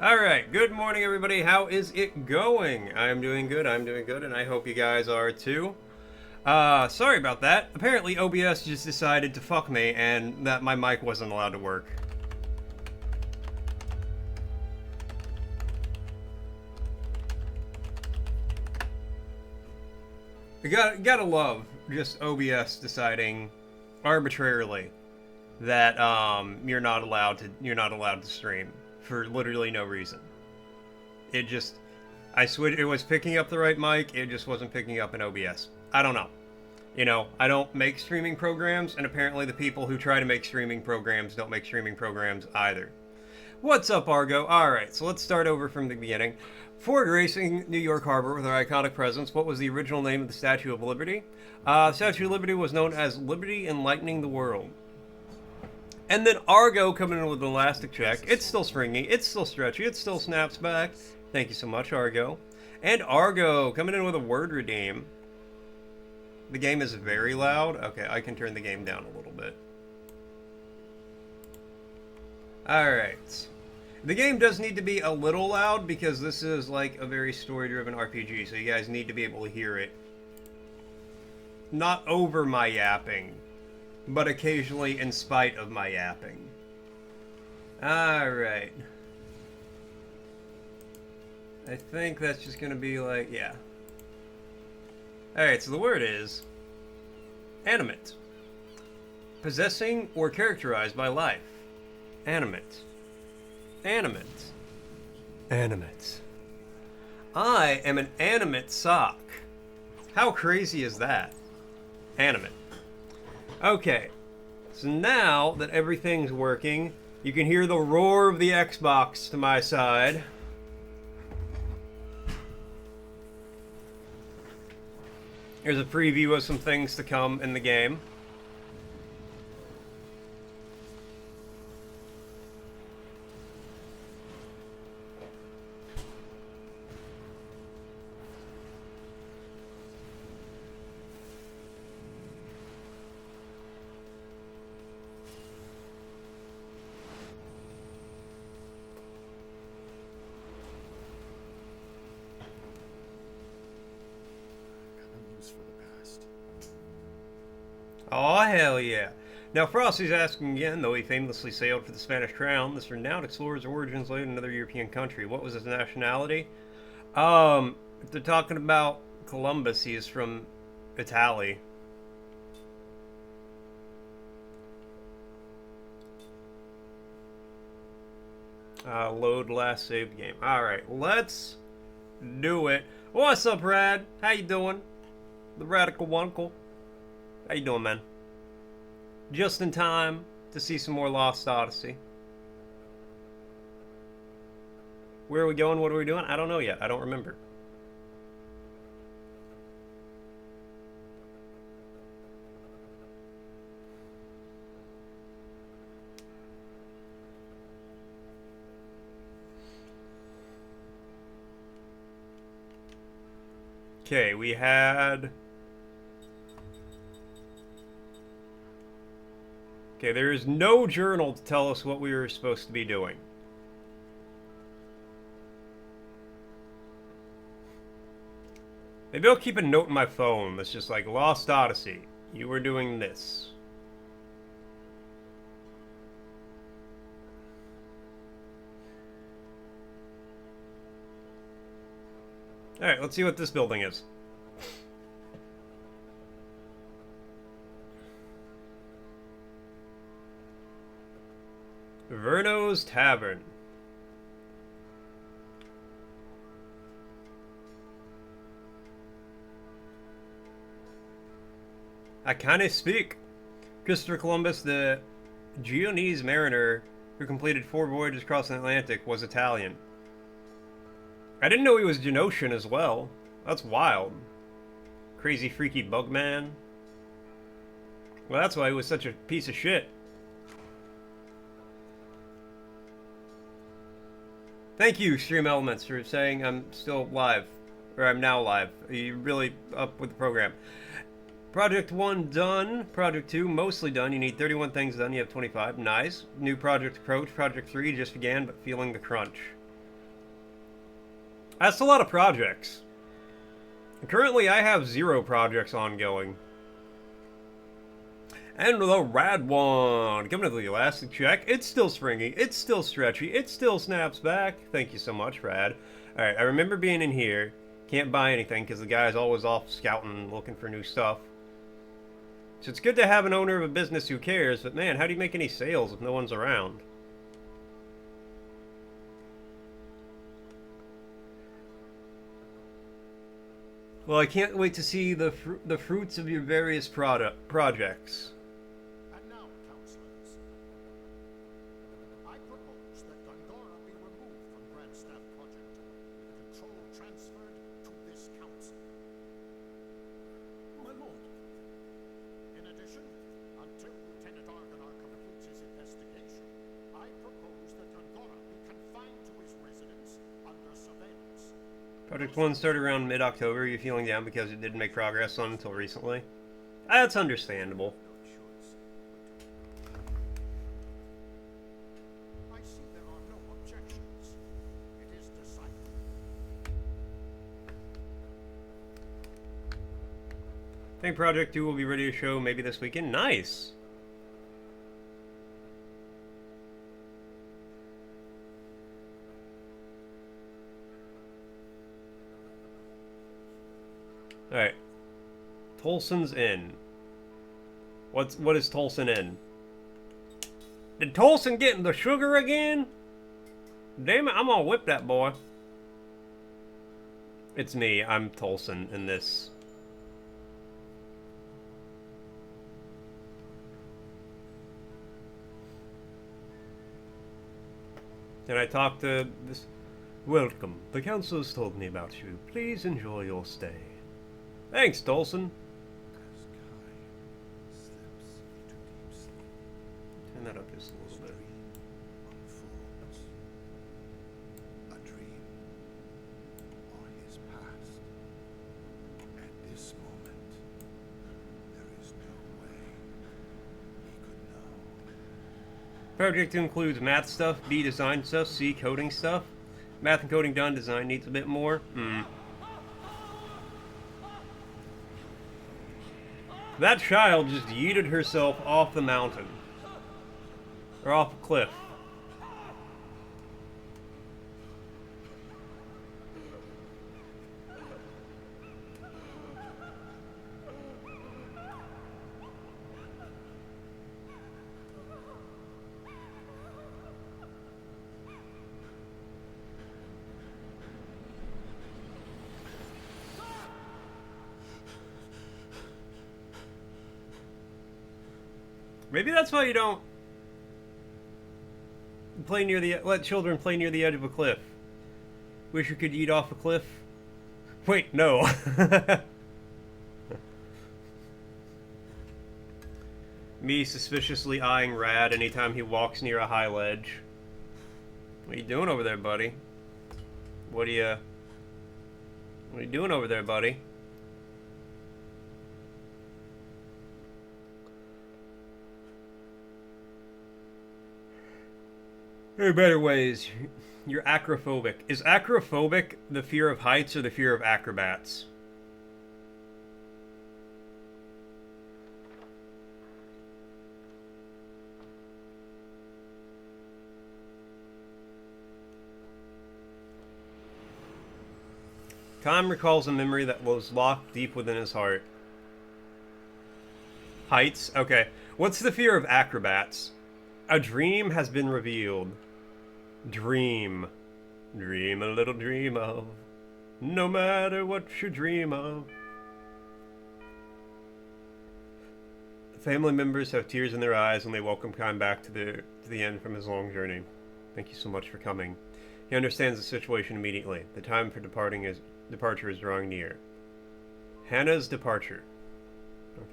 Alright, good morning everybody. How is it going? I'm doing good, and I hope you guys are too. Sorry about that. Apparently OBS just decided to fuck me and that my mic wasn't allowed to work. You gotta love just OBS deciding arbitrarily that you're not allowed to stream for literally no reason. It just it was picking up the right mic, it just wasn't picking up in OBS. I don't know. You know, I don't make streaming programs, and apparently the people who try to make streaming programs don't make streaming programs either. What's up, Argo? Alright, so let's start over from the beginning. Before gracing New York Harbor with our iconic presence, what was the original name of the Statue of Liberty? Statue of Liberty was known as Liberty Enlightening the World. And then Argo coming in with an elastic check. It's still springy, it's still stretchy, it still snaps back. Thank you so much, Argo. And Argo coming in with a word redeem. The game is very loud. Okay, I can turn the game down a little bit. Alright. The game does need to be a little loud because this is like a very story-driven RPG, so you guys need to be able to hear it. Not over my yapping, but occasionally in spite of my yapping. Alright. I think that's just gonna be like, yeah. Alright, so the word is animate. Possessing or characterized by life. Animate. Animate. Animate. I am an animate sock. How crazy is that? Animate. Okay, so now that everything's working, you can hear the roar of the Xbox to my side. Here's a preview of some things to come in the game. Oh, hell yeah. Now, Frosty's asking again, though he famously sailed for the Spanish crown, this renowned explorer's origins lay in another European country. What was his nationality? If they're talking about Columbus, he is from Italy. Load last saved game. Alright, let's do it. What's up, Rad? How you doing? The Radical Wunkle. How you doing, man? Just in time to see some more Lost Odyssey. Where are we going? What are we doing? I don't know yet. I don't remember. Okay, we had... Okay, there is no journal to tell us what we were supposed to be doing. Maybe I'll keep a note in my phone that's just like, Lost Odyssey, you were doing this. Alright, let's see what this building is. Verno's Tavern. I kinda speak. Christopher Columbus, the Genoese mariner who completed 4 voyages across the Atlantic, was Italian. I didn't know he was Genosian as well. That's wild. Crazy freaky bug man. Well, that's why he was such a piece of shit. Thank you, Stream Elements, for saying I'm still live. Or I'm now live. You're really up with the program. Project 1 done. Project 2 mostly done. You need 31 things done. You have 25. Nice. New project approach. Project 3 just began, but feeling the crunch. That's a lot of projects. Currently, I have 0 projects ongoing. And the rad one, coming to the elastic check. It's still springy. It's still stretchy. It still snaps back. Thank you so much, Rad. All right, I remember being in here. Can't buy anything because the guy's always off scouting, looking for new stuff. So it's good to have an owner of a business who cares, but man, how do you make any sales if no one's around? Well, I can't wait to see the fruits of your various projects. Project 1 started around mid-October. Are you feeling down because it didn't make progress on until recently? That's understandable. I see there are no objections. It is decided. I think Project 2 will be ready to show maybe this weekend. Nice! Alright. Tolson's Inn. What is Tolson Inn? Did Tolson get the sugar again? Damn it, I'm gonna whip that boy. It's me, I'm Tolson in this. Can I talk to this? Welcome. The council has told me about you. Please enjoy your stay. Thanks, Tolson. Turn that up just a little bit. A dream or his past. At this moment, there is no way he could know. Project includes math stuff, B design stuff, C coding stuff. Math and coding done, design needs a bit more. That child just yeeted herself off the mountain. Or off a cliff. Maybe that's why you don't play near the let children play near the edge of a cliff. Wish you could eat off a cliff. Wait, no. Me suspiciously eyeing Rad anytime he walks near a high ledge. What are you doing over there, buddy? What are you doing over there, buddy? There are better ways. You're acrophobic. Is acrophobic the fear of heights or the fear of acrobats? Tom recalls a memory that was locked deep within his heart. Heights? Okay. What's the fear of acrobats? A dream has been revealed. Dream. Dream a little dream of. No matter what you dream of. Family members have tears in their eyes when they welcome Khan back to the end from his long journey. Thank you so much for coming. He understands the situation immediately. The time for departure is drawing near. Hannah's departure.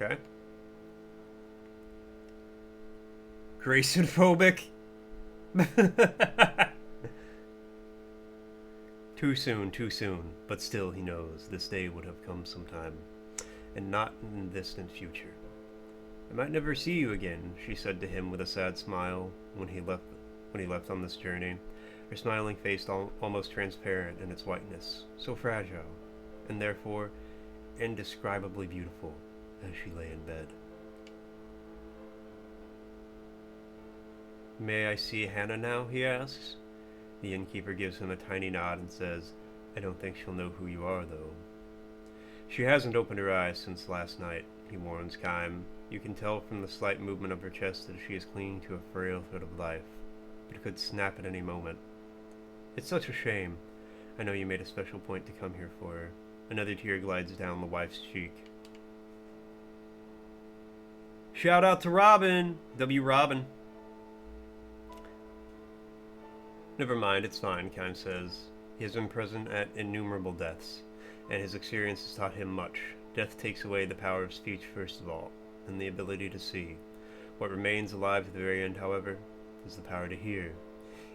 Okay. Grayson-phobic? Too soon, but still he knows this day would have come sometime, and not in the distant future. I might never see you again, she said to him with a sad smile when he left on this journey. her smiling face almost transparent in its whiteness, so fragile, and therefore indescribably beautiful as she lay in bed. "May I see Hannah now?" he asks. The innkeeper gives him a tiny nod and says, "I don't think she'll know who you are, though." "She hasn't opened her eyes since last night," he warns Kym. "You can tell from the slight movement of her chest that she is clinging to a frail thread of life, but it could snap at any moment. It's such a shame. I know you made a special point to come here for her." Another tear glides down the wife's cheek. Shout out to Robin! W. Robin. "Never mind, it's fine," Kym says. He has been present at innumerable deaths, and his experience has taught him much. Death takes away the power of speech first of all, and the ability to see. What remains alive to the very end, however, is the power to hear.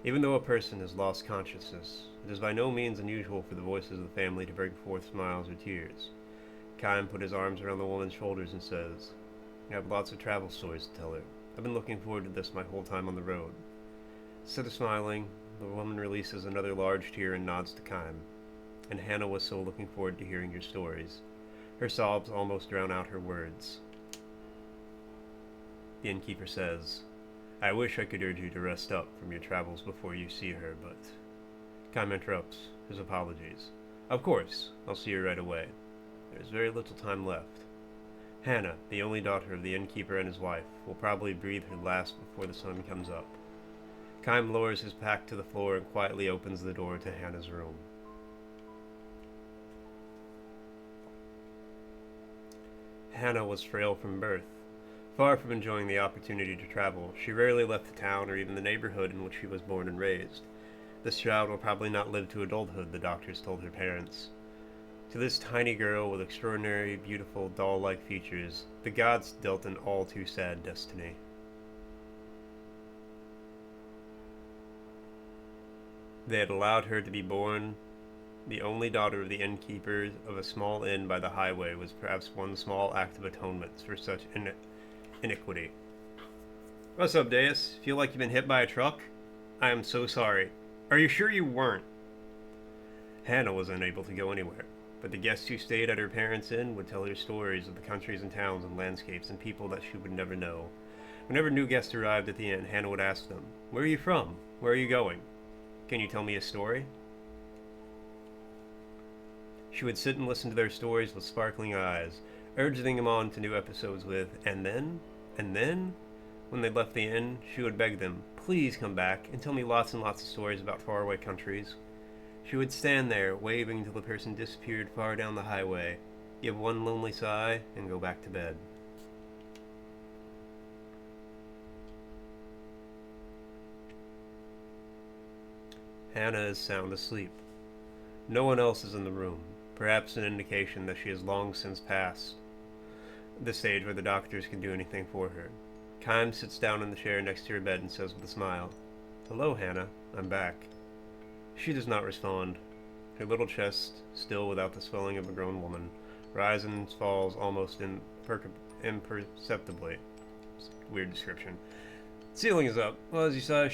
Even though a person has lost consciousness, it is by no means unusual for the voices of the family to bring forth smiles or tears. Kym put his arms around the woman's shoulders and says, "I have lots of travel stories to tell her. I've been looking forward to this my whole time on the road." Instead of smiling, the woman releases another large tear and nods to Kym. "And Hannah was so looking forward to hearing your stories." Her sobs almost drown out her words. The innkeeper says, "I wish I could urge you to rest up from your travels before you see her, but..." Kym interrupts, his apologies. "Of course, I'll see her right away. There's very little time left. Hannah, the only daughter of the innkeeper and his wife, will probably breathe her last before the sun comes up." Kym lowers his pack to the floor and quietly opens the door to Hannah's room. Hannah was frail from birth. Far from enjoying the opportunity to travel, she rarely left the town or even the neighborhood in which she was born and raised. This child will probably not live to adulthood, the doctors told her parents. To this tiny girl with extraordinary, beautiful, doll-like features, the gods dealt an all too sad destiny. They had allowed her to be born the only daughter of the innkeeper of a small inn by the highway was perhaps one small act of atonement for such iniquity. "What's up, Deus? Feel like you've been hit by a truck? I am so sorry. Are you sure you weren't?" Hannah was unable to go anywhere, but the guests who stayed at her parents' inn would tell her stories of the countries and towns and landscapes and people that she would never know. Whenever new guests arrived at the inn, Hannah would ask them, "Where are you from? Where are you going? Can you tell me a story?" She would sit and listen to their stories with sparkling eyes, urging them on to new episodes with, and then, when they left the inn, she would beg them, "Please come back and tell me lots and lots of stories about faraway countries." She would stand there, waving until the person disappeared far down the highway, give one lonely sigh, and go back to bed. Hannah is sound asleep. No one else is in the room, perhaps an indication that she has long since passed the stage where the doctors can do anything for her. Kym sits down in the chair next to her bed and says with a smile, "Hello, Hannah. I'm back." She does not respond. Her little chest, still without the swelling of a grown woman, rises and falls almost imperceptibly. Weird description. "Ceiling is up. Well, as you saw, you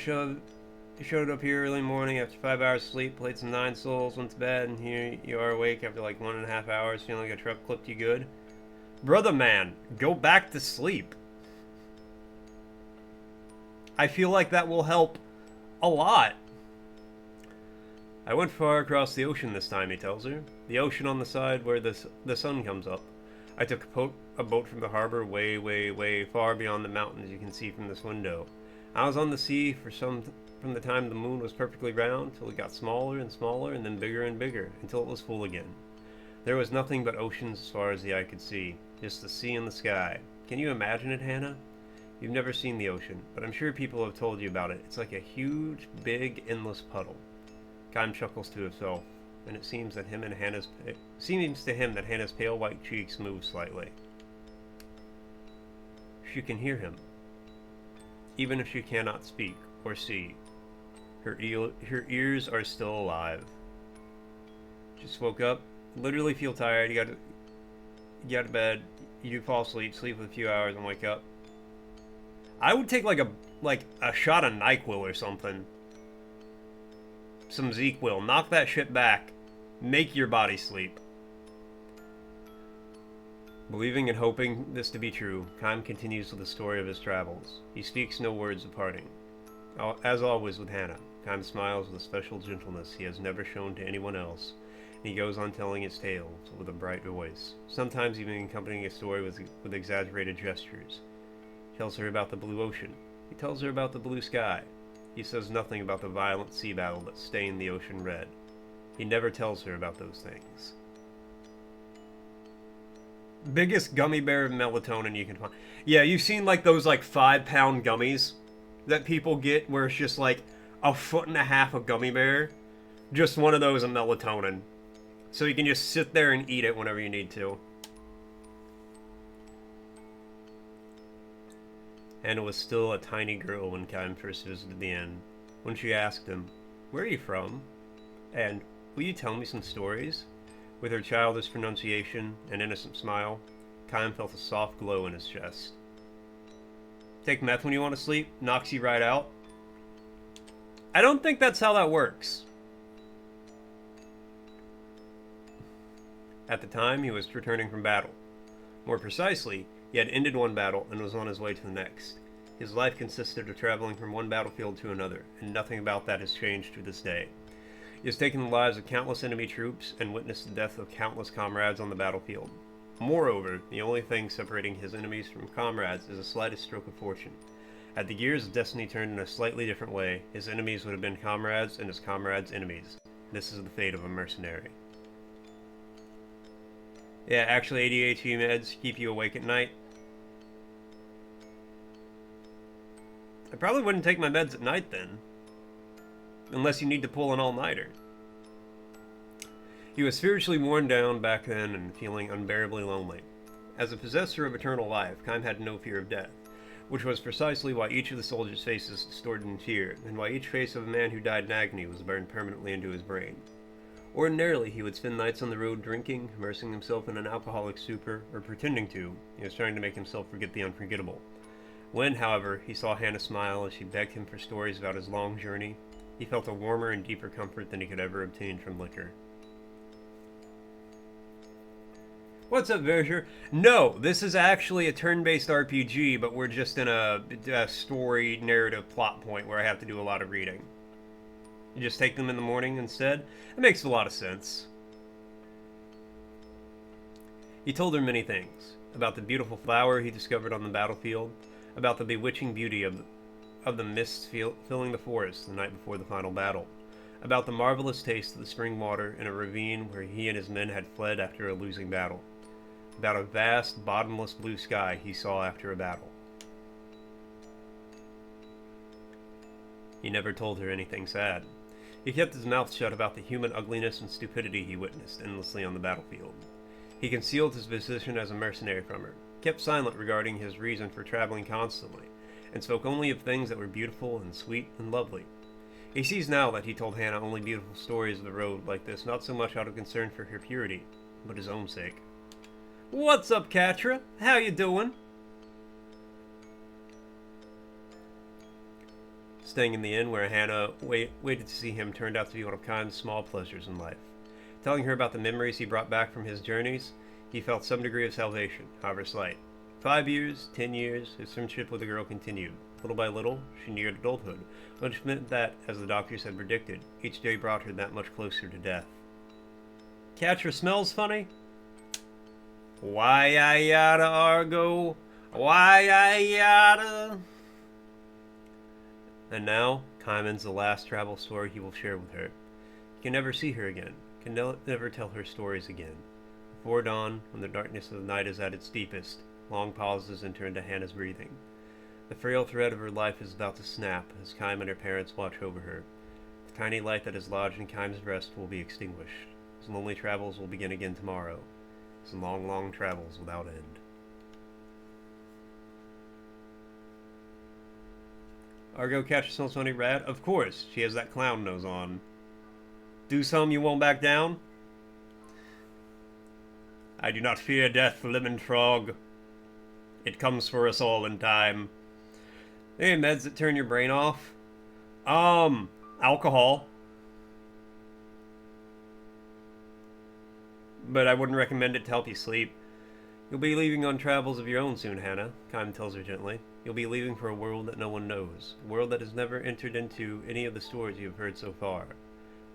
showed up here early morning after 5 hours of sleep, played some Nine Souls, went to bed, and here you are awake after like 1.5 hours, feeling like a truck clipped you good. Brother man, go back to sleep." I feel like that will help a lot. "I went far across the ocean this time," he tells her. "The ocean on the side where the sun comes up. I took a boat from the harbor way, way, way far beyond the mountains you can see from this window. I was on the sea from the time the moon was perfectly round till it got smaller and smaller and then bigger and bigger until it was full again. There was nothing but oceans as far as the eye could see, just the sea and the sky. Can you imagine it, Hannah? You've never seen the ocean, but I'm sure people have told you about it. It's like a huge, big, endless puddle." Kym chuckles to himself, and it seems to him that Hannah's pale white cheeks move slightly. She can hear him, even if she cannot speak or see. Her ears are still alive. Just woke up, literally feel tired. You get out of bed, you fall asleep, sleep for a few hours, and wake up. I would take like a shot of NyQuil or something. some ZQL. Knock that shit back. Make your body sleep. Believing and hoping this to be true, Kime continues with the story of his travels. He speaks no words of parting. As always with Hannah, Kime smiles with a special gentleness he has never shown to anyone else, and he goes on telling his tales with a bright voice, sometimes even accompanying a story with exaggerated gestures. He tells her about the blue ocean. He tells her about the blue sky. He says nothing about the violent sea battle that stained the ocean red. He never tells her about those things. Biggest gummy bear melatonin you can find. Yeah, you've seen like those like 5-pound gummies that people get where it's just like a 1.5 foot of gummy bear. Just one of those of melatonin. So you can just sit there and eat it whenever you need to. Hannah was still a tiny girl when Kime first visited the inn. When she asked him, "Where are you from?" and "Will you tell me some stories?" With her childish pronunciation and innocent smile, Kime felt a soft glow in his chest. Take meth when you want to sleep? Knocks you right out? I don't think that's how that works. At the time, he was returning from battle. More precisely, he had ended one battle and was on his way to the next. His life consisted of traveling from one battlefield to another, and nothing about that has changed to this day. He has taken the lives of countless enemy troops and witnessed the death of countless comrades on the battlefield. Moreover, the only thing separating his enemies from comrades is the slightest stroke of fortune. Had the gears of destiny turned in a slightly different way, his enemies would have been comrades and his comrades' enemies. This is the fate of a mercenary. Yeah, actually ADHD meds keep you awake at night. I probably wouldn't take my meds at night then. Unless you need to pull an all-nighter. He was spiritually worn down back then and feeling unbearably lonely. As a possessor of eternal life, Kime had no fear of death, which was precisely why each of the soldiers' faces distorted in fear, and why each face of a man who died in agony was burned permanently into his brain. Ordinarily, he would spend nights on the road drinking, immersing himself in an alcoholic stupor, or pretending to. He was trying to make himself forget the unforgettable. When, however, he saw Hannah smile as she begged him for stories about his long journey, he felt a warmer and deeper comfort than he could ever obtain from liquor. What's up, Verger? No, this is actually a turn-based RPG, but we're just in a story narrative plot point where I have to do a lot of reading. You just take them in the morning instead? It makes a lot of sense. He told her many things. About the beautiful flower he discovered on the battlefield, about the bewitching beauty of the mists filling the forest the night before the final battle, about the marvelous taste of the spring water in a ravine where he and his men had fled after a losing battle, about a vast, bottomless blue sky he saw after a battle. He never told her anything sad. He kept his mouth shut about the human ugliness and stupidity he witnessed endlessly on the battlefield. He concealed his position as a mercenary from her, kept silent regarding his reason for traveling constantly, and spoke only of things that were beautiful and sweet and lovely. He sees now that he told Hannah only beautiful stories of the road like this, not so much out of concern for her purity, but his own sake. What's up, Katra? How you doing? Staying in the inn where Hannah waited to see him turned out to be one of Kime's small pleasures in life. Telling her about the memories he brought back from his journeys, he felt some degree of salvation, however slight. 5 years, 10 years, his friendship with the girl continued. Little by little, she neared adulthood, which meant that, as the doctors had predicted, each day brought her that much closer to death. Katra smells funny? Why I yada, Argo? Why I yada? And now, Kyman's the last travel story he will share with her. He can never see her again, can never tell her stories again. Before dawn, when the darkness of the night is at its deepest, long pauses enter into Hannah's breathing. The frail thread of her life is about to snap as Kime and her parents watch over her. The tiny light that is lodged in Kime's breast will be extinguished. His lonely travels will begin again tomorrow. His long, long travels without end. Argo, Katra smells funny, rad? Of course, she has that clown nose on. Do some you won't back down? I do not fear death, lemon frog. It comes for us all in time. Hey, meds that turn your brain off? Alcohol. but I wouldn't recommend it to help you sleep. You'll be leaving on travels of your own soon, Hannah, Kym tells her gently. You'll be leaving for a world that no one knows, a world that has never entered into any of the stories you have heard so far.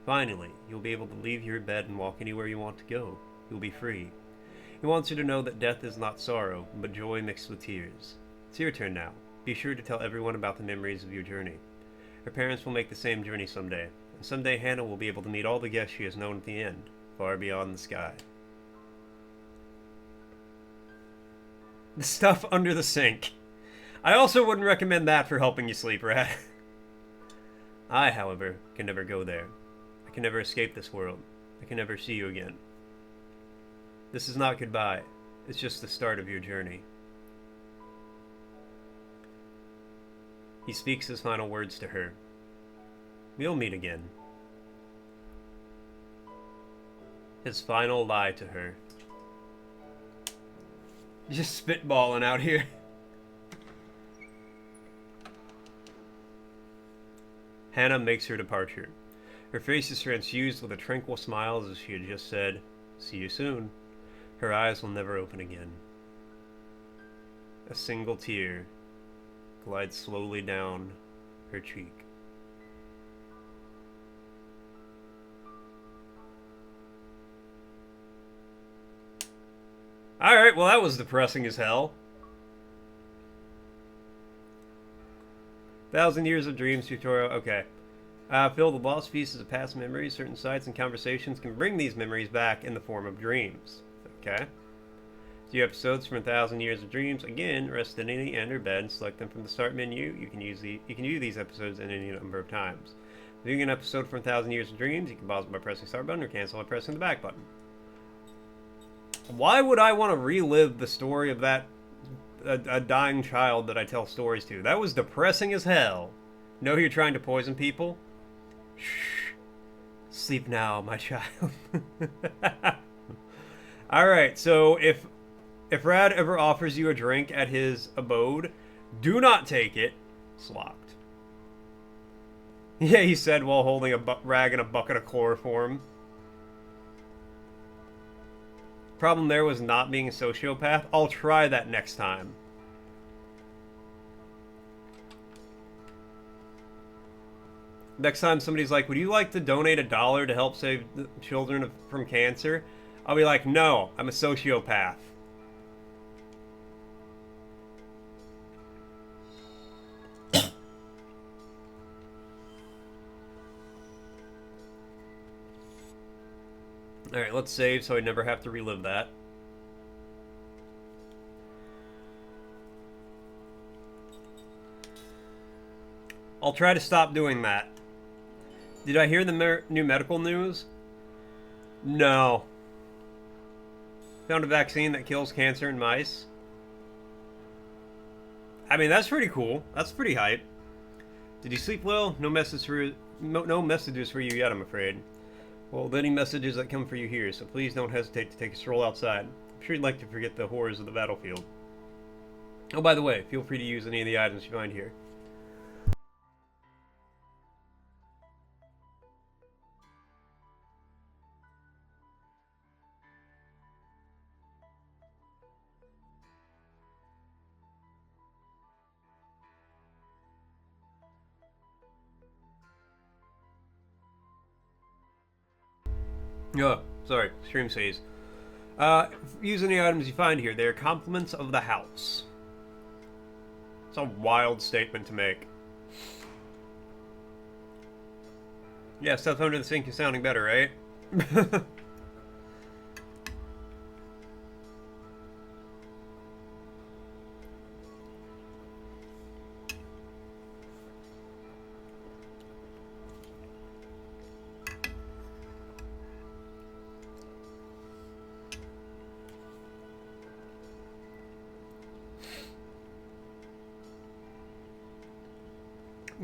Finally, you'll be able to leave your bed and walk anywhere you want to go. You'll be free. He wants you to know that death is not sorrow, but joy mixed with tears. It's your turn now. Be sure to tell everyone about the memories of your journey. Her parents will make the same journey someday, and someday Hannah will be able to meet all the guests she has known at the end, far beyond the sky. The stuff under the sink. I also wouldn't recommend that for helping you sleep, Rad. I, however, can never go there. I can never escape this world. I can never see you again. This is not goodbye. It's just the start of your journey. He speaks his final words to her. We'll meet again. His final lie to her. Just spitballing out here. Hannah makes her departure. Her face is transfused with a tranquil smile as if she had just said, "See you soon." Her eyes will never open again. A single tear glides slowly down her cheek. Alright, well that was depressing as hell. 1,000 Years of Dreams tutorial, okay. Fill the lost pieces of past memories. Certain sights and conversations can bring these memories back in the form of dreams. Okay. 2 episodes from 1,000 Years of Dreams. Again, rest in any end or bed. Select them from the start menu. You can view these episodes in any number of times. Viewing an episode from 1,000 Years of Dreams, you can pause it by pressing the start button or cancel by pressing the back button. Why would I want to relive the story of that a dying child that I tell stories to? That was depressing as hell. Know you're trying to poison people? Shh. Sleep now, my child. Alright, so if Rad ever offers you a drink at his abode, do not take it. It's locked. Yeah, he said while holding a rag and a bucket of chloroform. Problem there was not being a sociopath. I'll try that next time. Next time somebody's like, would you like to donate $1 to help save the children from cancer? I'll be like, no, I'm a sociopath. Alright, let's save so I never have to relive that. I'll try to stop doing that. Did I hear the new medical news? No. Found a vaccine that kills cancer in mice. I mean, that's pretty cool. That's pretty hype. Did you sleep well? No messages for you yet, I'm afraid. Well, any messages that come for you here, so please don't hesitate to take a stroll outside. I'm sure you'd like to forget the horrors of the battlefield. Oh, by the way, feel free to use any of the items you find here. Oh, sorry, stream says. Use any items you find here. They are compliments of the house. It's a wild statement to make. Yeah, stuff under the sink is sounding better, right?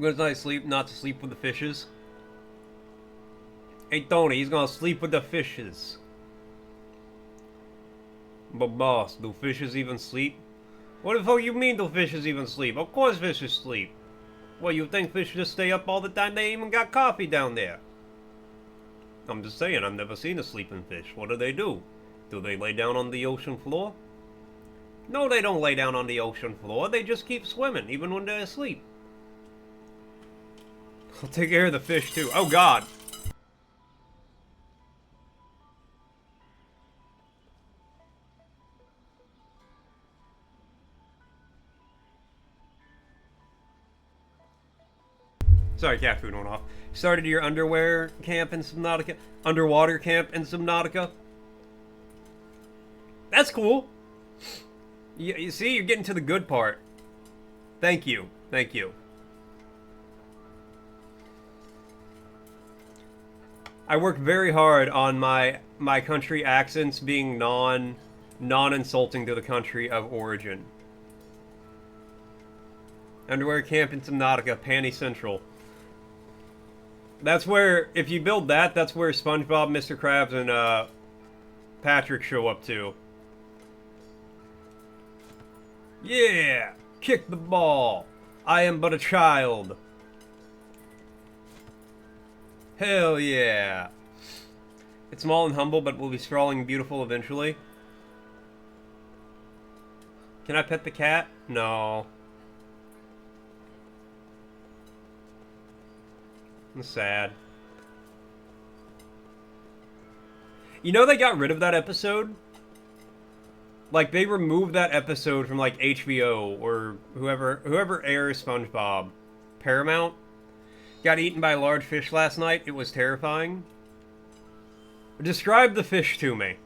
Good night's sleep, not to sleep with the fishes. Hey Tony, he's gonna sleep with the fishes. But boss, do fishes even sleep? What the fuck you mean do fishes even sleep? Of course fishes sleep. What, you think fish just stay up all the time? They even got coffee down there. I'm just saying, I've never seen a sleeping fish. What do? Do they lay down on the ocean floor? No, they don't lay down on the ocean floor. They just keep swimming, even when they're asleep. I'll take care of the fish, too. Oh, God. Sorry, cat food went off. Started your underwear camp in Subnautica. Underwater camp in Subnautica. That's cool. You see, you're getting to the good part. Thank you. Thank you. I work very hard on my country accents being non-insulting to the country of origin. Underwear camp in Subnautica, Panty Central. That's where, if you build that, that's where SpongeBob, Mr. Krabs, and Patrick show up to. Yeah! Kick the ball! I am but a child. Hell yeah! It's small and humble, but will be sprawling and beautiful eventually. Can I pet the cat? No. I'm sad. You know they got rid of that episode? Like, they removed that episode from, like, HBO or whoever airs SpongeBob. Paramount? Got eaten by a large fish last night. It was terrifying. Describe the fish to me.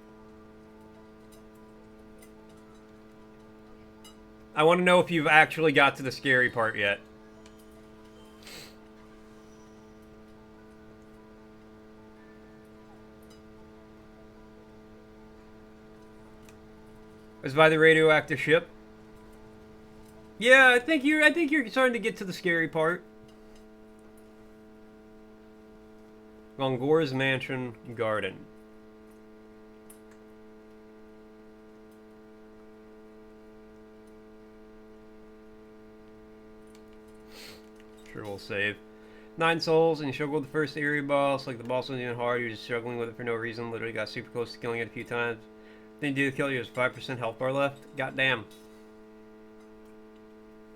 I want to know if you've actually got to the scary part yet. Was by the radioactive ship. Yeah, I think you're starting to get to the scary part. Gongora's mansion garden. Sure, we'll save. 9 souls, and you struggle with the first area boss. Like, the boss wasn't even hard, you're just struggling with it for no reason. Literally got super close to killing it a few times. Then you do the kill, you have 5% health bar left. Goddamn.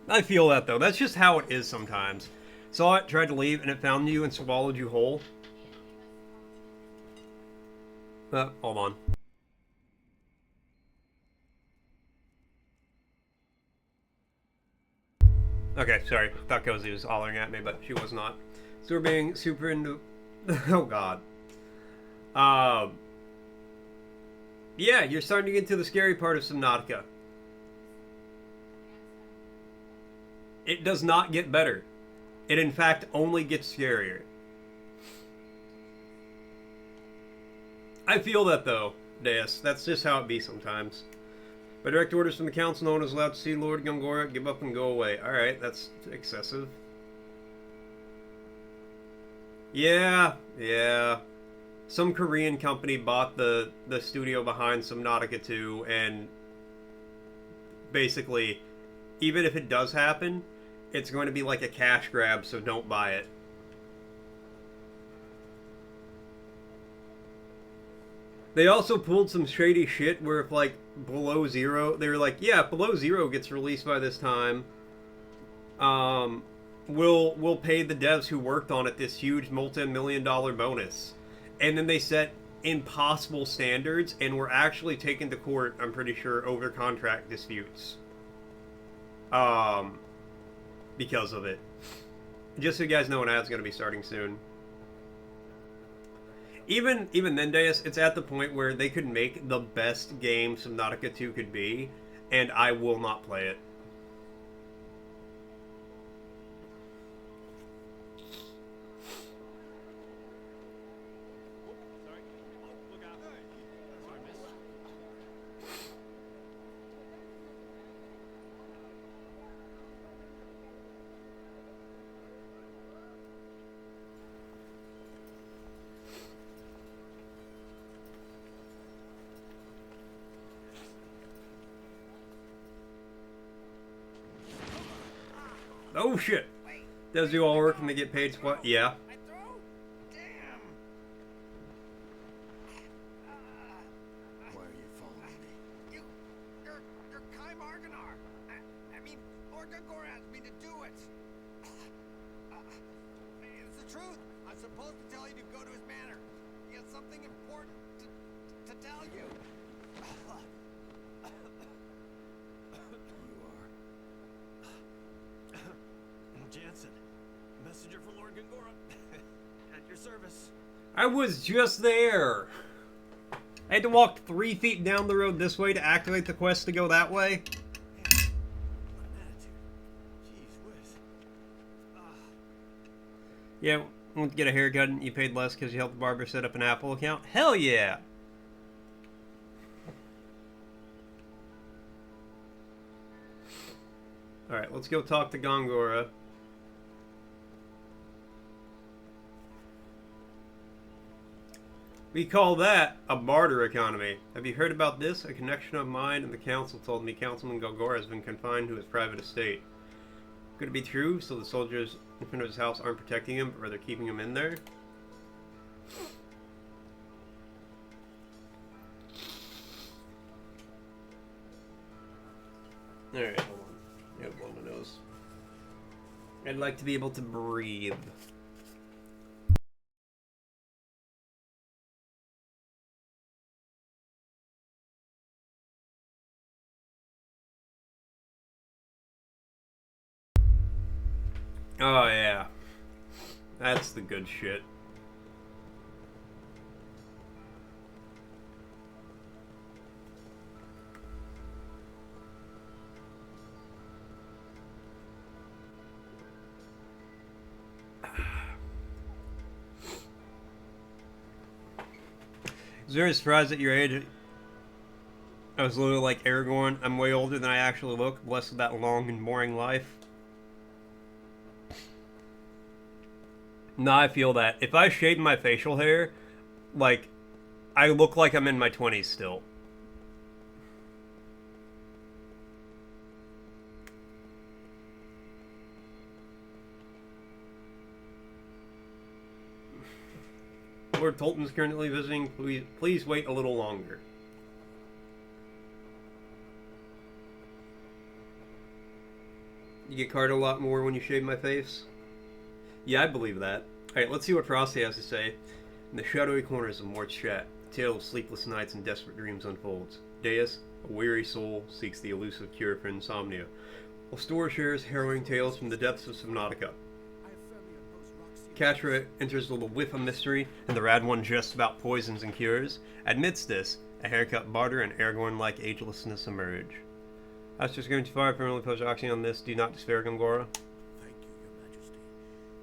I feel that, though. That's just how it is sometimes. Saw it, tried to leave, and it found you and swallowed you whole. Hold on. Okay, sorry. Thought Cozy was hollering at me, but she was not. So we're being super into... Oh, God. Yeah, you're starting to get to the scary part of Subnautica. It does not get better. It, in fact, only gets scarier. I feel that, though, Deus. That's just how it be sometimes. By direct orders from the council, no one is allowed to see Lord Gongora. Give up and go away. Alright, that's excessive. Yeah. Some Korean company bought the studio behind Subnautica 2, and basically, even if it does happen, it's going to be like a cash grab, so don't buy it. They also pulled some shady shit where if, like, Below Zero, they were like, yeah, if Below Zero gets released by this time, we'll pay the devs who worked on it this huge multi-million-dollar bonus. And then they set impossible standards and were actually taken to court, I'm pretty sure, over contract disputes. Because of it. Just so you guys know, an ad's going to be starting soon. Even then, Deus, it's at the point where they could make the best game Subnautica 2 could be, and I will not play it. Oh shit! Does do all work and they get paid what? Yeah. Damn. Why are you truth. I'm supposed to tell you to go to his manor. He has something important to tell you. You are Jansen, messenger for Lord Gongora. At your service. I was just there. I had to walk 3 feet down the road this way to activate the quest to go that way. What an attitude. Jeez whiz. Yeah, want to get a haircut and you paid less because you helped the barber set up an Apple account? Hell yeah! Alright, let's go talk to Gongora. We call that a barter economy. Have you heard about this? A connection of mine and the council told me Councilman Gongora has been confined to his private estate. Could it be true? So the soldiers in front of his house aren't protecting him, but rather keeping him in there? Alright, hold on. I have blow my nose. I'd like to be able to breathe. Oh yeah. That's the good shit. Is there a surprise at your age? I was literally like Aragorn. I'm way older than I actually look, blessed with that long and boring life. No, I feel that. If I shave my facial hair, like, I look like I'm in my 20s still. Lord Tolton's currently visiting. Please wait a little longer. You get carded a lot more when you shave my face? Yeah, I believe that. Alright, let's see what Frosty has to say. In the shadowy corners of Mort's chat, a tale of sleepless nights and desperate dreams unfolds. Deus, a weary soul, seeks the elusive cure for insomnia, while Stora shares harrowing tales from the depths of Subnautica. Catra enters with a whiff of mystery, and the Rad One jests about poisons and cures. Amidst this, a haircut barter and Aragorn-like agelessness emerge. That's just going too far. I permanently post Oxy on this. Do not despair, Gongora. Thank you, Your Majesty.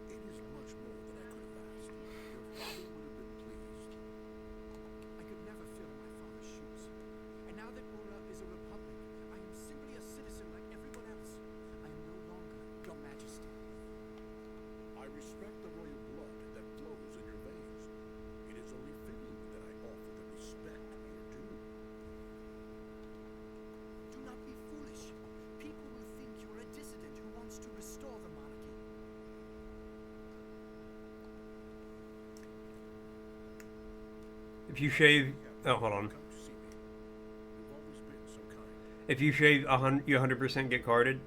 It is much more than I could have asked. Your father would have been pleased. I could never fill my father's shoes. And now that Ura is a republic, I am simply a citizen like everyone else. I am no longer Your Majesty. I respect the royal blood that flows in your veins. It is only fitting that I offer the respect you're due. Do not be foolish. People will think you're a dissident who wants to restore the monarchy. If you shave... Oh, hold on. Come to see me. You've always been so kind. If you shave, you 100% get carded.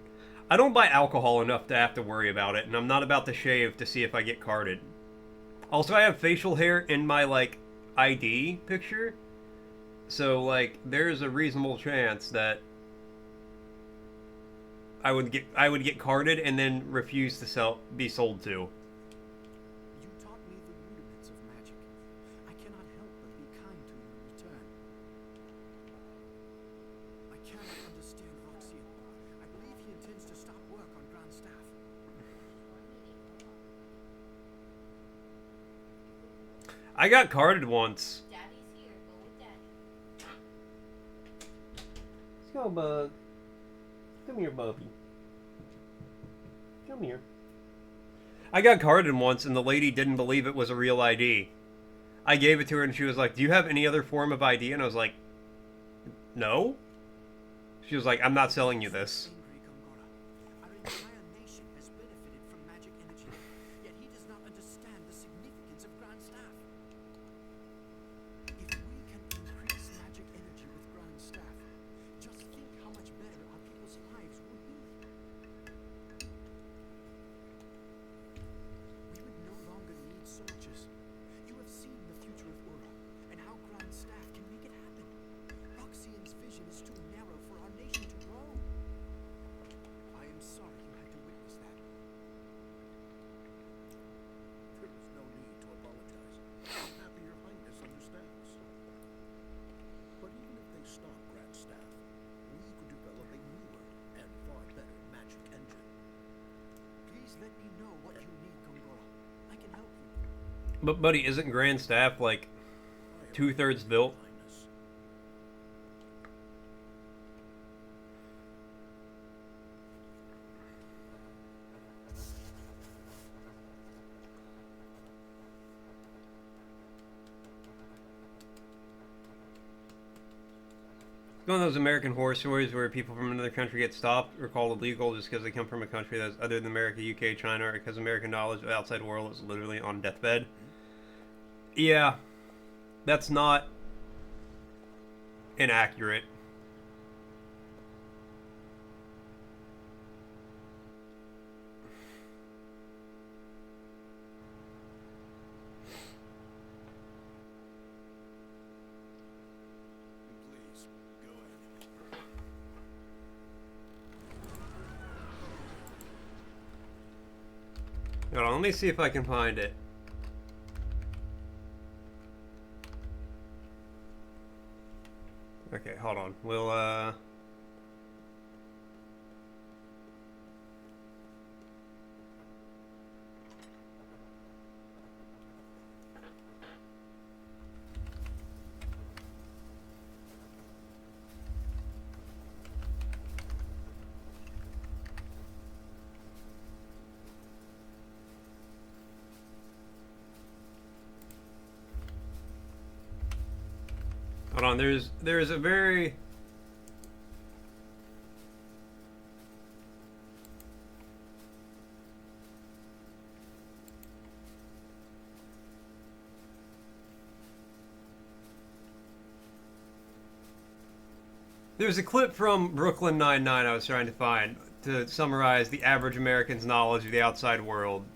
I don't buy alcohol enough to have to worry about it, and I'm not about to shave to see if I get carded. Also, I have facial hair in my, like, ID picture. So, like, there's a reasonable chance that I would get carded and then refuse to be sold to. You taught me the rudiments of magic. I cannot help but be kind to you in return. I cannot understand Roxian. I believe he intends to stop work on Grand Staff. I got carded once. Daddy's here. Go with Daddy. Let's go, bug. Come here, Bubby. Come here. I got carded once, and the lady didn't believe it was a real ID. I gave it to her, and she was like, "Do you have any other form of ID?" And I was like, "No." She was like, "I'm not selling you this." Angry Gongora. Our entire nation has benefited from magic energy, yet he does not understand the significance of Grand Staff. If we can increase magic energy with Grand Staff, just think how much better our people's lives would be. We would no longer soldiers. You have seen the future of Ura, and how Grand Staff can make it happen. Roxian's vision is too narrow for our nation to grow. I am sorry you had to witness that. There is no need to apologize. I'm happy your highness understands. But even if they stop Grand Staff, we could develop a newer and far better magic engine. Please let me know what you need, Gongora. I can help you. But buddy, isn't Grand Staff like I am 2/3 built? highness. One of those American horror stories where people from another country get stopped or called illegal just because they come from a country that's other than America, UK, China, or because American knowledge of the outside world is literally on deathbed. Yeah, that's not inaccurate. Please, go ahead. Hold on, let me see if I can find it. Okay, hold on. We'll, hold on, there's a very... There's a clip from Brooklyn Nine-Nine I was trying to find to summarize the average American's knowledge of the outside world.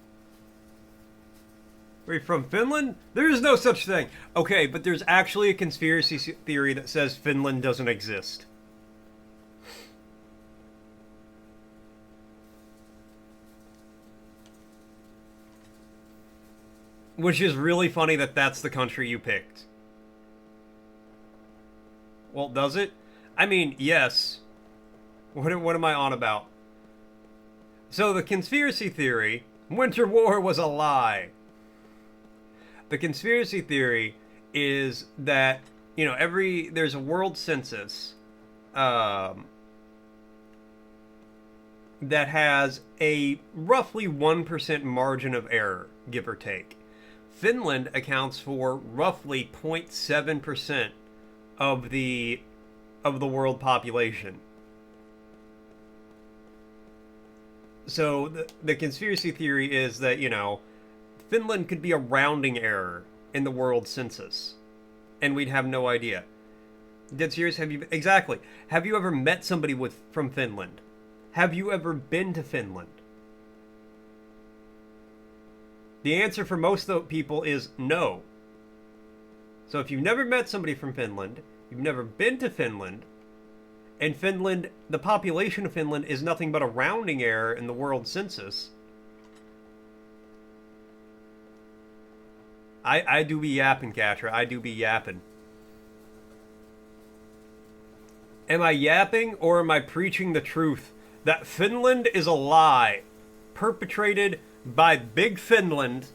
Are you from Finland? There is no such thing. Okay, but there's actually a conspiracy theory that says Finland doesn't exist. Which is really funny that that's the country you picked. Well, does it? I mean, yes. What am I on about? So the conspiracy theory, Winter War was a lie. The conspiracy theory is that, you know, there's a world census that has a roughly 1% margin of error, give or take. Finland accounts for roughly 0.7% of the world population. So the conspiracy theory is that, you know, Finland could be a rounding error in the world census, and we'd have no idea. Dead serious? Exactly. Have you ever met somebody from Finland? Have you ever been to Finland? The answer for most of the people is no. So if you've never met somebody from Finland, you've never been to Finland, and Finland, the population of Finland is nothing but a rounding error in the world census, I do be yapping, Catra. I do be yapping. Am I yapping or am I preaching the truth that Finland is a lie perpetrated by Big Finland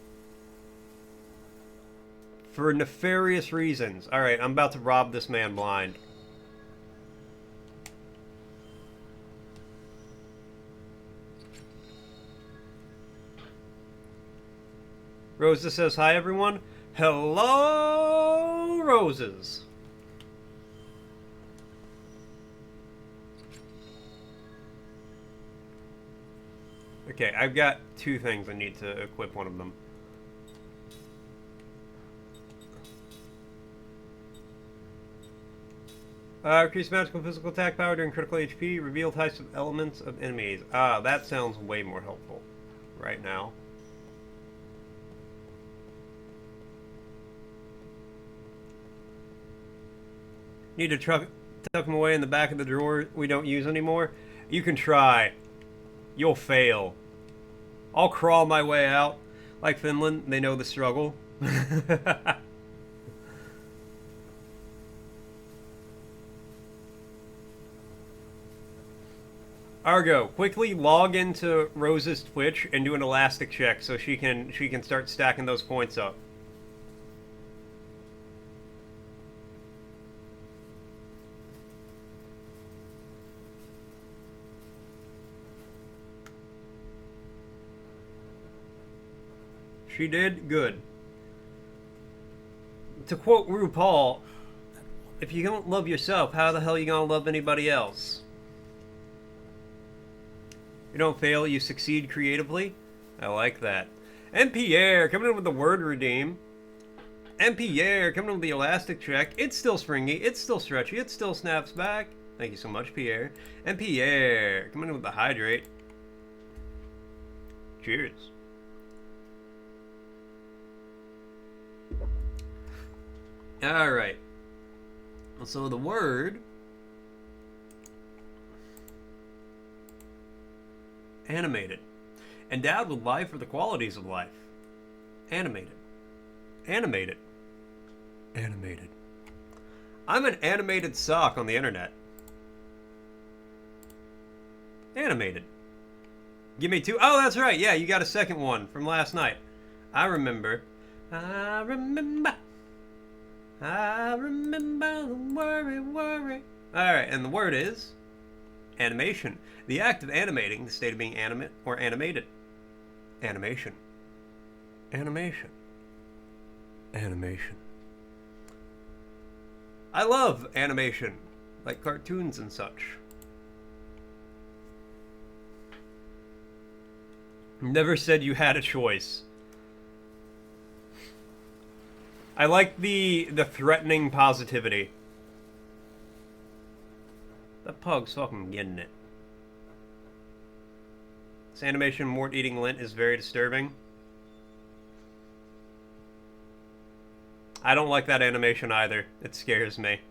for nefarious reasons? Alright, I'm about to rob this man blind. Rosa says, hi everyone. Hello, Roses. Okay, I've got two things I need to equip one of them. Increase magical and physical attack power during critical HP. Reveal types of elements of enemies. That sounds way more helpful right now. Need to tuck them away in the back of the drawer we don't use anymore? You can try. You'll fail. I'll crawl my way out. Like Finland, they know the struggle. Argo, quickly log into Rose's Twitch and do an elastic check so she can start stacking those points up. She did good. To quote RuPaul, if you don't love yourself, how the hell are you gonna love anybody else? You don't fail, you succeed creatively. I like that. And Pierre coming in with the word redeem. And Pierre coming in with the elastic check. It's still springy, it's still stretchy, it still snaps back. Thank you so much, Pierre. And Pierre coming in with the hydrate. Cheers. Alright. So the word... animated. Endowed with life or the qualities of life. Animated. Animated. Animated. I'm an animated sock on the internet. Animated. Give me two. Oh, that's right. Yeah, you got a second one from last night. I remember. I remember. I remember the worry. Alright, and the word is... animation. The act of animating, the state of being animate or animated. Animation. Animation. Animation. I love animation, like cartoons and such. Never said you had a choice. I like the threatening positivity. That pug's fucking getting it. This animation Mort eating lint is very disturbing. I don't like that animation either. It scares me.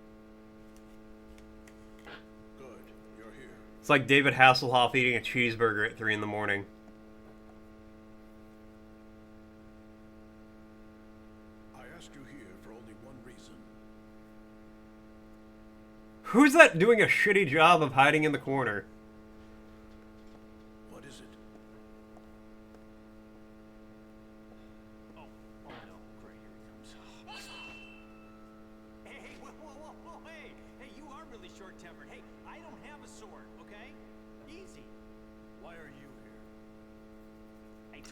Good, you're here. It's like David Hasselhoff eating a cheeseburger at 3 in the morning. I asked you here for only one reason. Who's that doing a shitty job of hiding in the corner? What is it? Oh no, great, here he comes. Hey, whoa, hey, you are really short-tempered. Hey, I don't have a sword, okay? Easy. Why are you here?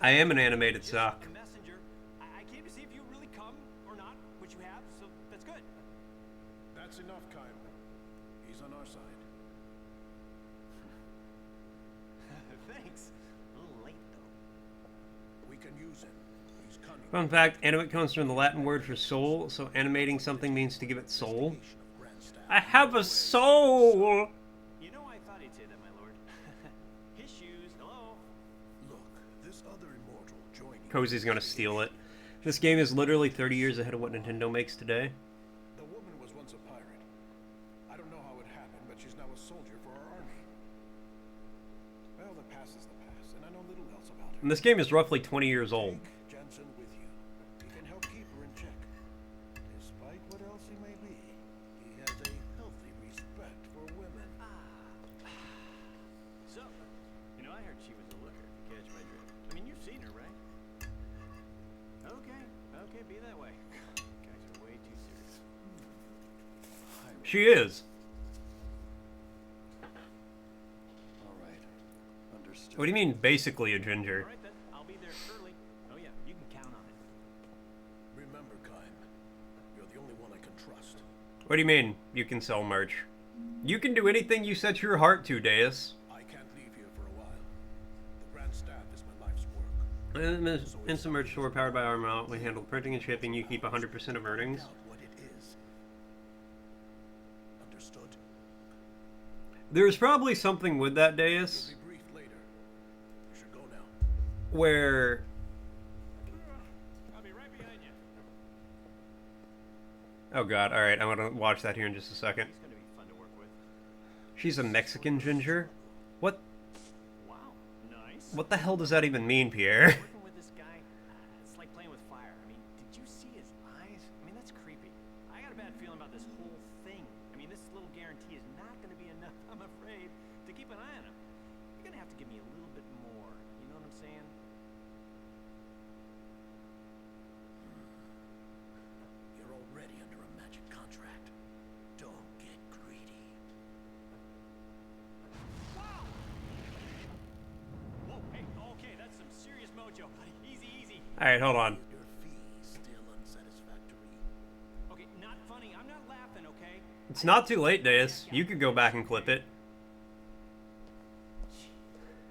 I am an animated Just sock. a messenger. I came to see if you really come or not, which you have, so that's good. That's enough, Kyle. He's on our side. Thanks. A little late though. We can use him. He's cunning. Fun fact, animate comes from the Latin word for soul, so animating something means to give it soul. Investigation of Grand Staff. I have a soul! You know, I thought he'd say that, my lord. His shoes. Hello. Look, this other immortal joining. Cozy's gonna steal it. This game is literally 30 years ahead of what Nintendo makes today. The woman was once a pirate. I don't know how it happened, but she's now a soldier for our army. Well, the past is the past, and I know little else about her. And this game is roughly 20 years old. Take Jensen with you. He can help keep her in check. Despite what else he may be, he has a healthy respect for women. So, you know, I heard she was a looker, if you catch my drift. I mean, you've seen her, right? Okay, be that way. Guys are way too serious. She is. All right. Understood. What do you mean, basically a ginger? All right then, I'll be there early. Oh yeah, you can count on it. Remember, Kyle, you're the only one I can trust. What do you mean, you can sell merch? You can do anything you set your heart to, Deus. I can't leave here for a while. The Grand Staff is my life's work. Instant merch store powered by Armount. We handle printing and shipping. You keep 100% of earnings. Out what it is. Understood? There's probably something with that, Deus, We'll be briefed later. You should go now. where I'll be right behind you. Oh god, alright, I'm gonna watch that here in just a second. He's gonna be fun to work with. She's a Mexican ginger? What Wow, nice. what the hell does that even mean, Pierre? Working with this guy, it's like playing with fire. I mean, did you see his eyes? I mean, that's creepy. I got a bad feeling about this whole thing. I mean, this little guarantee is not going to be enough, I'm afraid, to keep an eye on him. You're going to have to give me a little bit more. You know what I'm saying? You're already under a magic contract. Don't get greedy. Wow! Whoa, hey, okay, that's some serious mojo, buddy. Easy, easy. Alright, hold on. Your fee still unsatisfactory. Okay, not funny. I'm not laughing, okay? It's not too late, Deus. You could go back and clip it.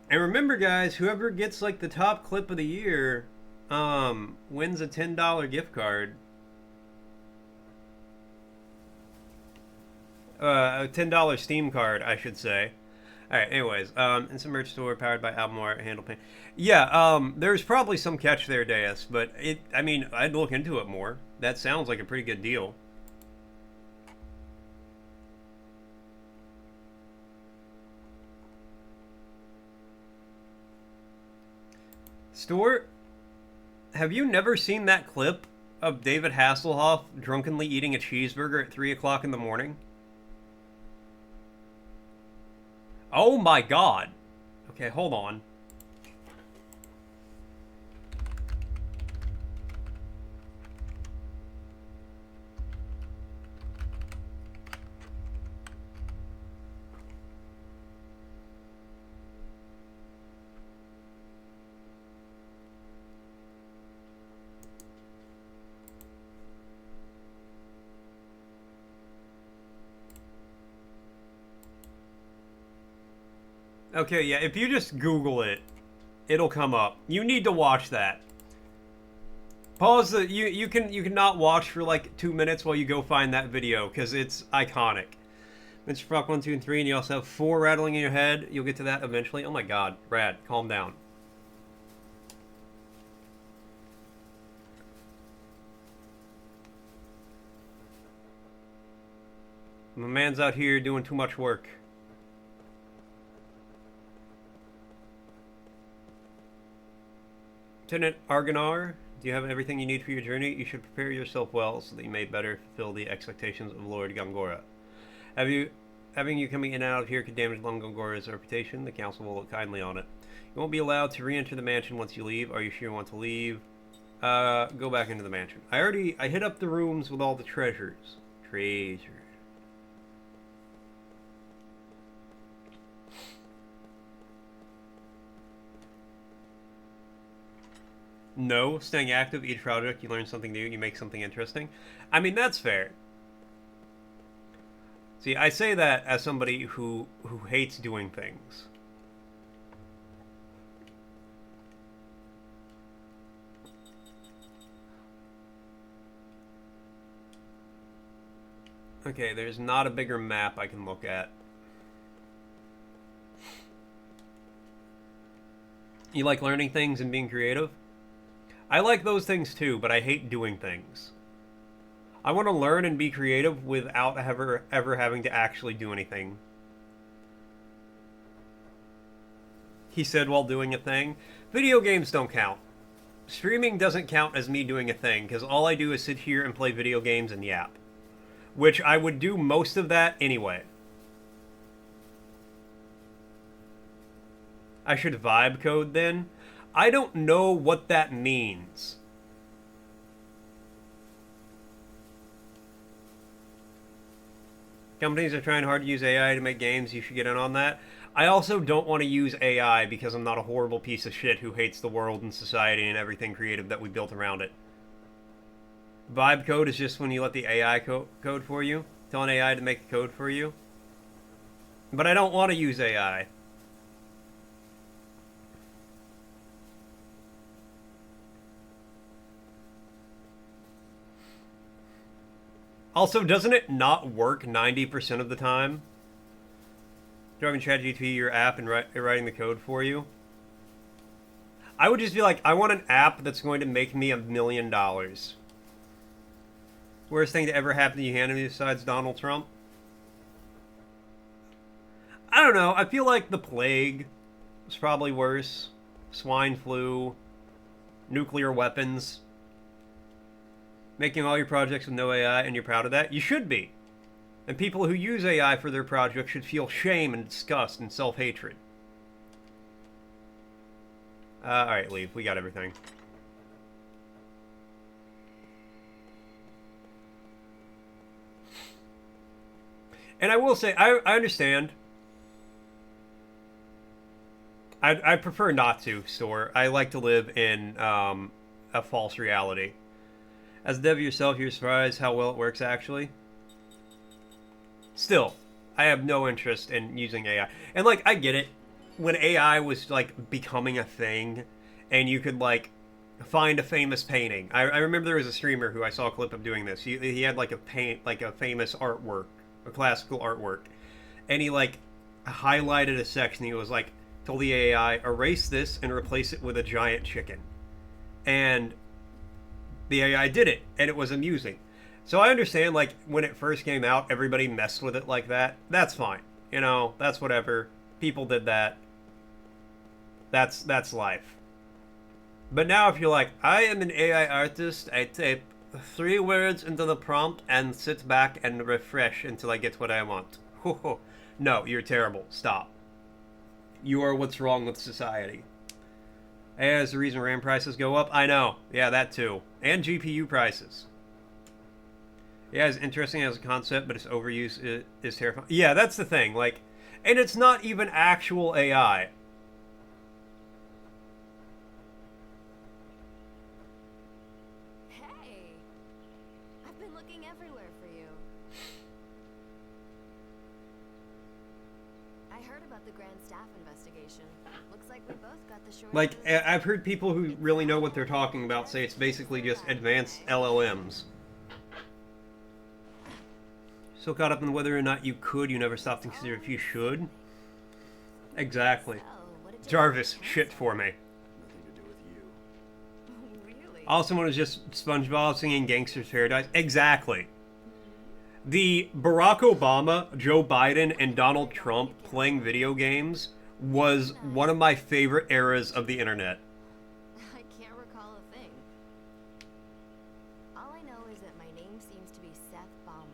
And remember, guys, whoever gets like the top clip of the year, wins a $10 gift card. A $10 Steam card, I should say. Alright, anyways, it's a merch store powered by Album Art, Handle Paint. Yeah, there's probably some catch there, Deus, but I mean, I'd look into it more. That sounds like a pretty good deal. Stuart, have you never seen that clip of David Hasselhoff drunkenly eating a cheeseburger at 3 o'clock in the morning? Oh my god. Okay, hold on. Okay, yeah, if you just Google it, it'll come up. You need to watch that. Pause the you can not watch for like 2 minutes while you go find that video, because it's iconic. Mr. Frock 1, 2, and 3, and you also have 4 rattling in your head. You'll get to that eventually. Oh my god, Brad, calm down. My man's out here doing too much work. Lieutenant Argonar, do you have everything you need for your journey? You should prepare yourself well so that you may better fulfill the expectations of Lord Gongora. Having you coming in and out of here could damage Lord Gongora's reputation. The council will look kindly on it. You won't be allowed to re-enter the mansion once you leave. Are you sure you want to leave? Go back into the mansion. I hit up the rooms with all the treasures. Treasures. No, staying active, each project, you learn something new, you make something interesting. I mean, that's fair. See, I say that as somebody who hates doing things. Okay, there's not a bigger map I can look at. You like learning things and being creative? I like those things too, but I hate doing things. I want to learn and be creative without ever having to actually do anything. He said while doing a thing. Video games don't count. Streaming doesn't count as me doing a thing, because all I do is sit here and play video games and yap. Which I would do most of that anyway. I should vibe code then? I don't know what that means. Companies are trying hard to use AI to make games. You should get in on that. I also don't want to use AI because I'm not a horrible piece of shit who hates the world and society and everything creative that we built around it. Vibe code is just when you let the AI code for you. Tell an AI to make a code for you. But I don't want to use AI. Also, doesn't it not work 90% of the time? Driving ChatGPT your app and writing the code for you? I would just be like, I want an app that's going to make me $1 million. Worst thing to ever happen to humanity besides Donald Trump? I don't know. I feel like the plague was probably worse. Swine flu, nuclear weapons. Making all your projects with no AI, and you're proud of that? You should be. And people who use AI for their projects should feel shame and disgust and self-hatred. Alright, leave. We got everything. And I will say, I understand. I prefer not to store. I like to live in a false reality. As a dev yourself, you're surprised how well it works, actually. Still, I have no interest in using AI. And, like, I get it. When AI was, like, becoming a thing, and you could, like, find a famous painting. I remember there was a streamer who I saw a clip of doing this. He had, like, a famous artwork, a classical artwork. And he, like, highlighted a section. He was, like, told the AI, erase this and replace it with a giant chicken. And the AI did it, and it was amusing. So I understand, like, when it first came out, everybody messed with it like that. That's fine. You know, that's whatever. People did that. That's life. But now if you're like, I am an AI artist, I type 3 words into the prompt and sit back and refresh until I get what I want. No, you're terrible. Stop. You are what's wrong with society. AI is the reason RAM prices go up? I know. Yeah, that too. And GPU prices. Yeah, it's interesting as a concept, but its overuse is terrifying. Yeah, that's the thing. Like, and it's not even actual AI. Hey, I've been looking everywhere for you. I heard about the Grand Staff investigation. Looks like we both got the short. Like, I've heard people who really know what they're talking about say it's basically just advanced LLMs. So caught up in whether or not you could, you never stopped to consider if you should. Exactly. Jarvis, shit for me. Nothing to do with you. Really? Also, when it was just SpongeBob singing Gangster's Paradise. Exactly. The Barack Obama, Joe Biden, and Donald Trump playing video games was one of my favorite eras of the internet. I can't recall a thing. All I know is that my name seems to be Seth Balmore.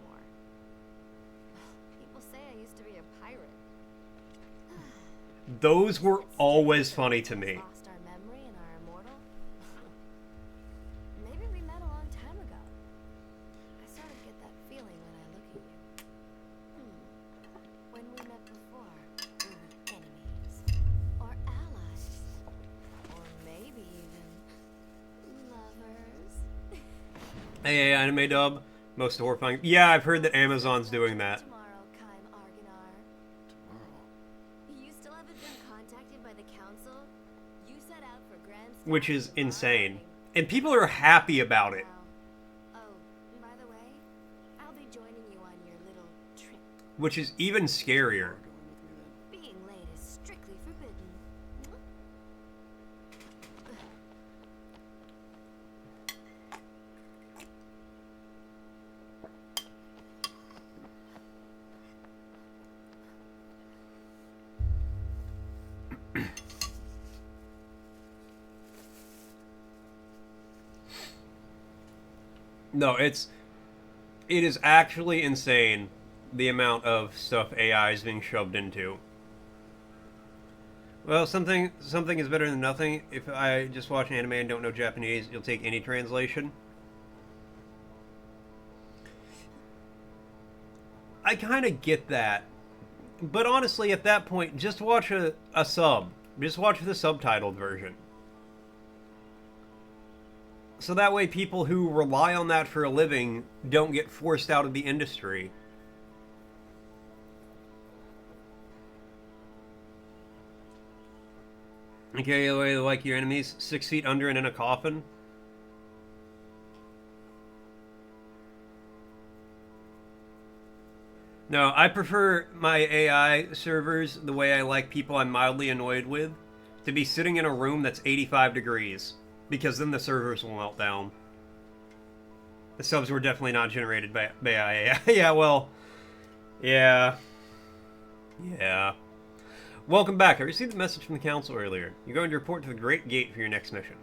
People say I used to be a pirate. Those were always funny to me. Lost our memory and are immortal? Maybe we met a long time ago. I sort of get that feeling when I look at you. When we met before, we were enemies. Or allies. Or maybe even lovers. Hey, anime dub. Most horrifying. Yeah, I've heard that Amazon's doing that. Tomorrow, Kaim Argonar. Tomorrow. You still haven't been contacted by the council? You set out for Grand Staff Which is tomorrow insane. morning. And people are happy about it. Oh, by the way, I'll be joining you on your little trip. Which is even scarier. Going with me then. Being late is strictly forbidden. No, it is actually insane the amount of stuff AI is being shoved into. Well, something is better than nothing. If I just watch an anime and don't know Japanese, you'll take any translation. I kind of get that. But honestly, at that point, just watch a sub. Just watch the subtitled version. So that way people who rely on that for a living don't get forced out of the industry. Okay, the way they like your enemies, 6 feet under and in a coffin. No, I prefer my AI servers the way I like people I'm mildly annoyed with, to be sitting in a room that's 85 degrees, because then the servers will melt down. The subs were definitely not generated by AI. Yeah, well, yeah. Yeah. Welcome back. I received a message from the council earlier. You're going to report to the Great Gate for your next mission.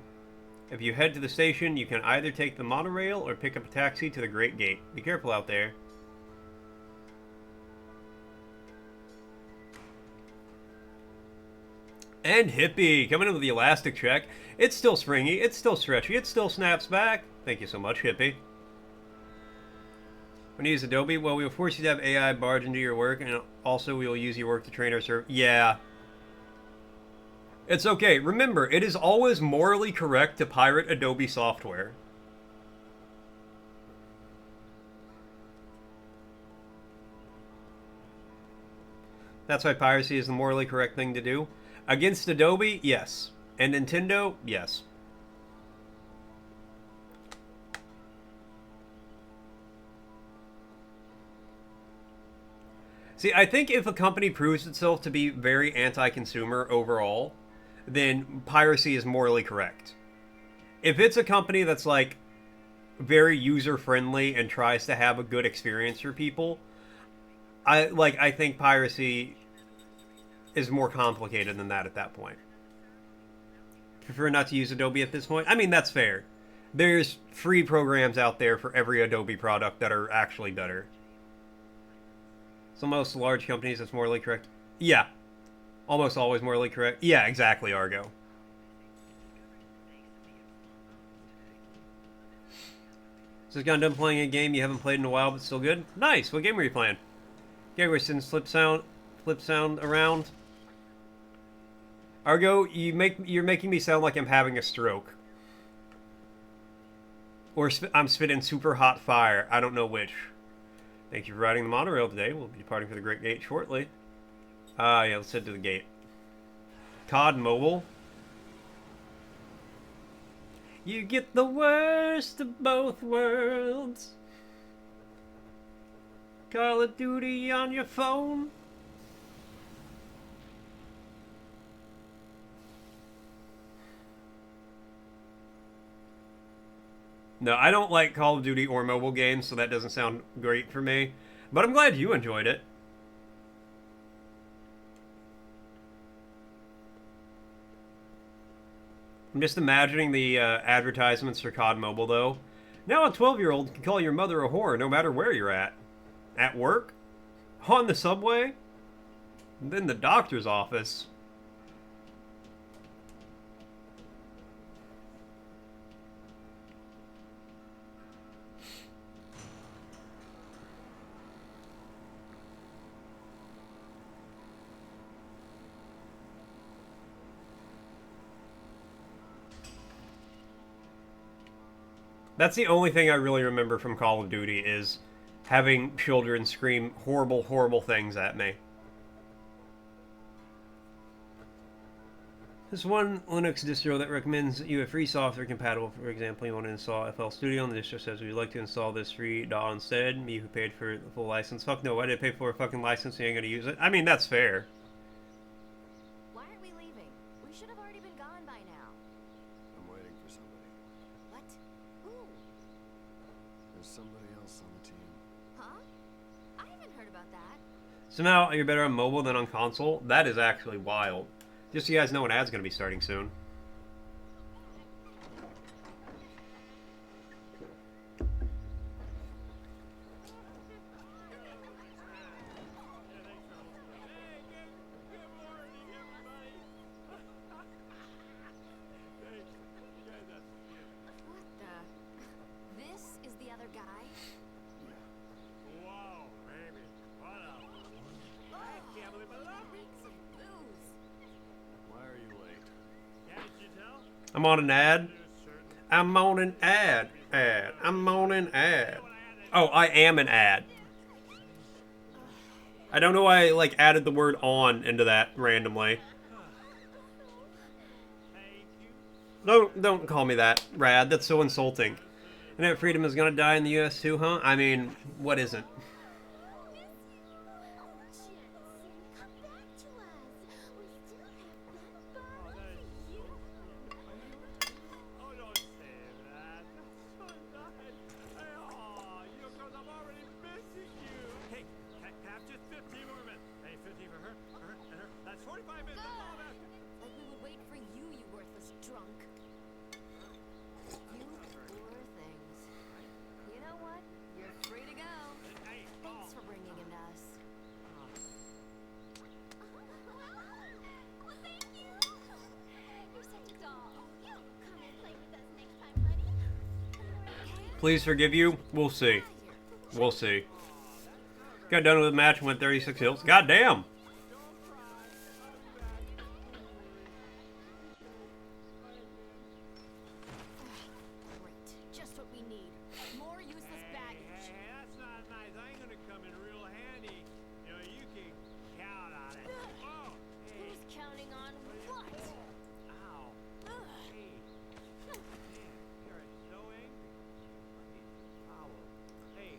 If you head to the station, you can either take the monorail or pick up a taxi to the Great Gate. Be careful out there. And Hippie, coming in with the elastic check. It's still springy, it's still stretchy, it still snaps back. Thank you so much, Hippie. When you use Adobe, well, we will force you to have AI barge into your work, and also we will use your work to train our server. Yeah. It's okay. Remember, it is always morally correct to pirate Adobe software. That's why piracy is the morally correct thing to do. Against Adobe, yes. And Nintendo, yes. See, I think if a company proves itself to be very anti-consumer overall, then piracy is morally correct. If it's a company that's like very user-friendly and tries to have a good experience for people, I think piracy is more complicated than that at that point. Prefer not to use Adobe at this point? I mean, that's fair. There's free programs out there for every Adobe product that are actually better. So most large companies, it's morally correct. Yeah. Almost always morally correct. Yeah, exactly, Argo. So just got done playing a game you haven't played in a while, but still good. Nice. What game were you playing? Okay, we're sending flip sound around. Argo, you're making me sound like I'm having a stroke. Or I'm spitting super hot fire. I don't know which. Thank you for riding the monorail today. We'll be departing for the Great Gate shortly. Yeah, let's head to the gate. COD Mobile. You get the worst of both worlds. Call of Duty on your phone. No, I don't like Call of Duty or mobile games, so that doesn't sound great for me. But I'm glad you enjoyed it. I'm just imagining the advertisements for COD Mobile, though. Now a 12-year-old can call your mother a whore no matter where you're at. At work? On the subway? And then the doctor's office. That's the only thing I really remember from Call of Duty is having children scream horrible, horrible things at me. There's one Linux distro that recommends you a free software compatible. For example, you want to install FL Studio, and the distro says, would you like to install this free DAW instead? Me who paid for the full license. Fuck no, why did I pay for a fucking license? You ain't gonna use it. I mean, that's fair. Why aren't we leaving? We should have already been gone by now. I'm waiting for somebody. What? Who? There's somebody else on the team. Huh? I haven't heard about that. So now you're better on mobile than on console? That is actually wild. Just so you guys know, an ad's going to be starting soon. What the? This is the other guy? Whoa, baby. What a... I can't believe I love you. Reeks of booze. Why are you late? Can't you tell? I'm on an ad. I'm on an ad. I'm on an ad. Oh, I am an ad. I don't know why I like added the word on into that randomly. Don't call me that, Rad. That's so insulting. Internet freedom is gonna die in the US too, huh? I mean, what isn't? Oh, don't say that. That's so nice. Please forgive you. We'll see. We'll see. Got done with the match and went 36 kills. God damn. Great. Just what we need. More useless baggage. Hey, that's not nice. I ain't gonna come in real handy. You know, you can count on it. Whoa! Hey. Who's counting on what? Ow. Hey. Man, you're so angry. Ow. Hey,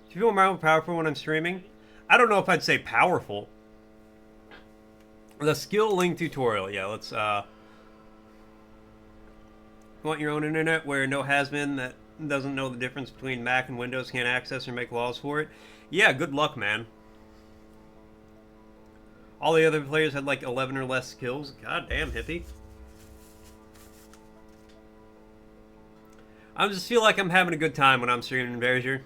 Do you feel more powerful when I'm streaming? I don't know if I'd say powerful. The skill link tutorial. Yeah, let's, you want your own internet where no has-been that doesn't know the difference between Mac and Windows can't access or make laws for it? Yeah, good luck, man. All the other players had like 11 or less kills. God damn, hippie. I just feel like I'm having a good time when I'm streaming Berger.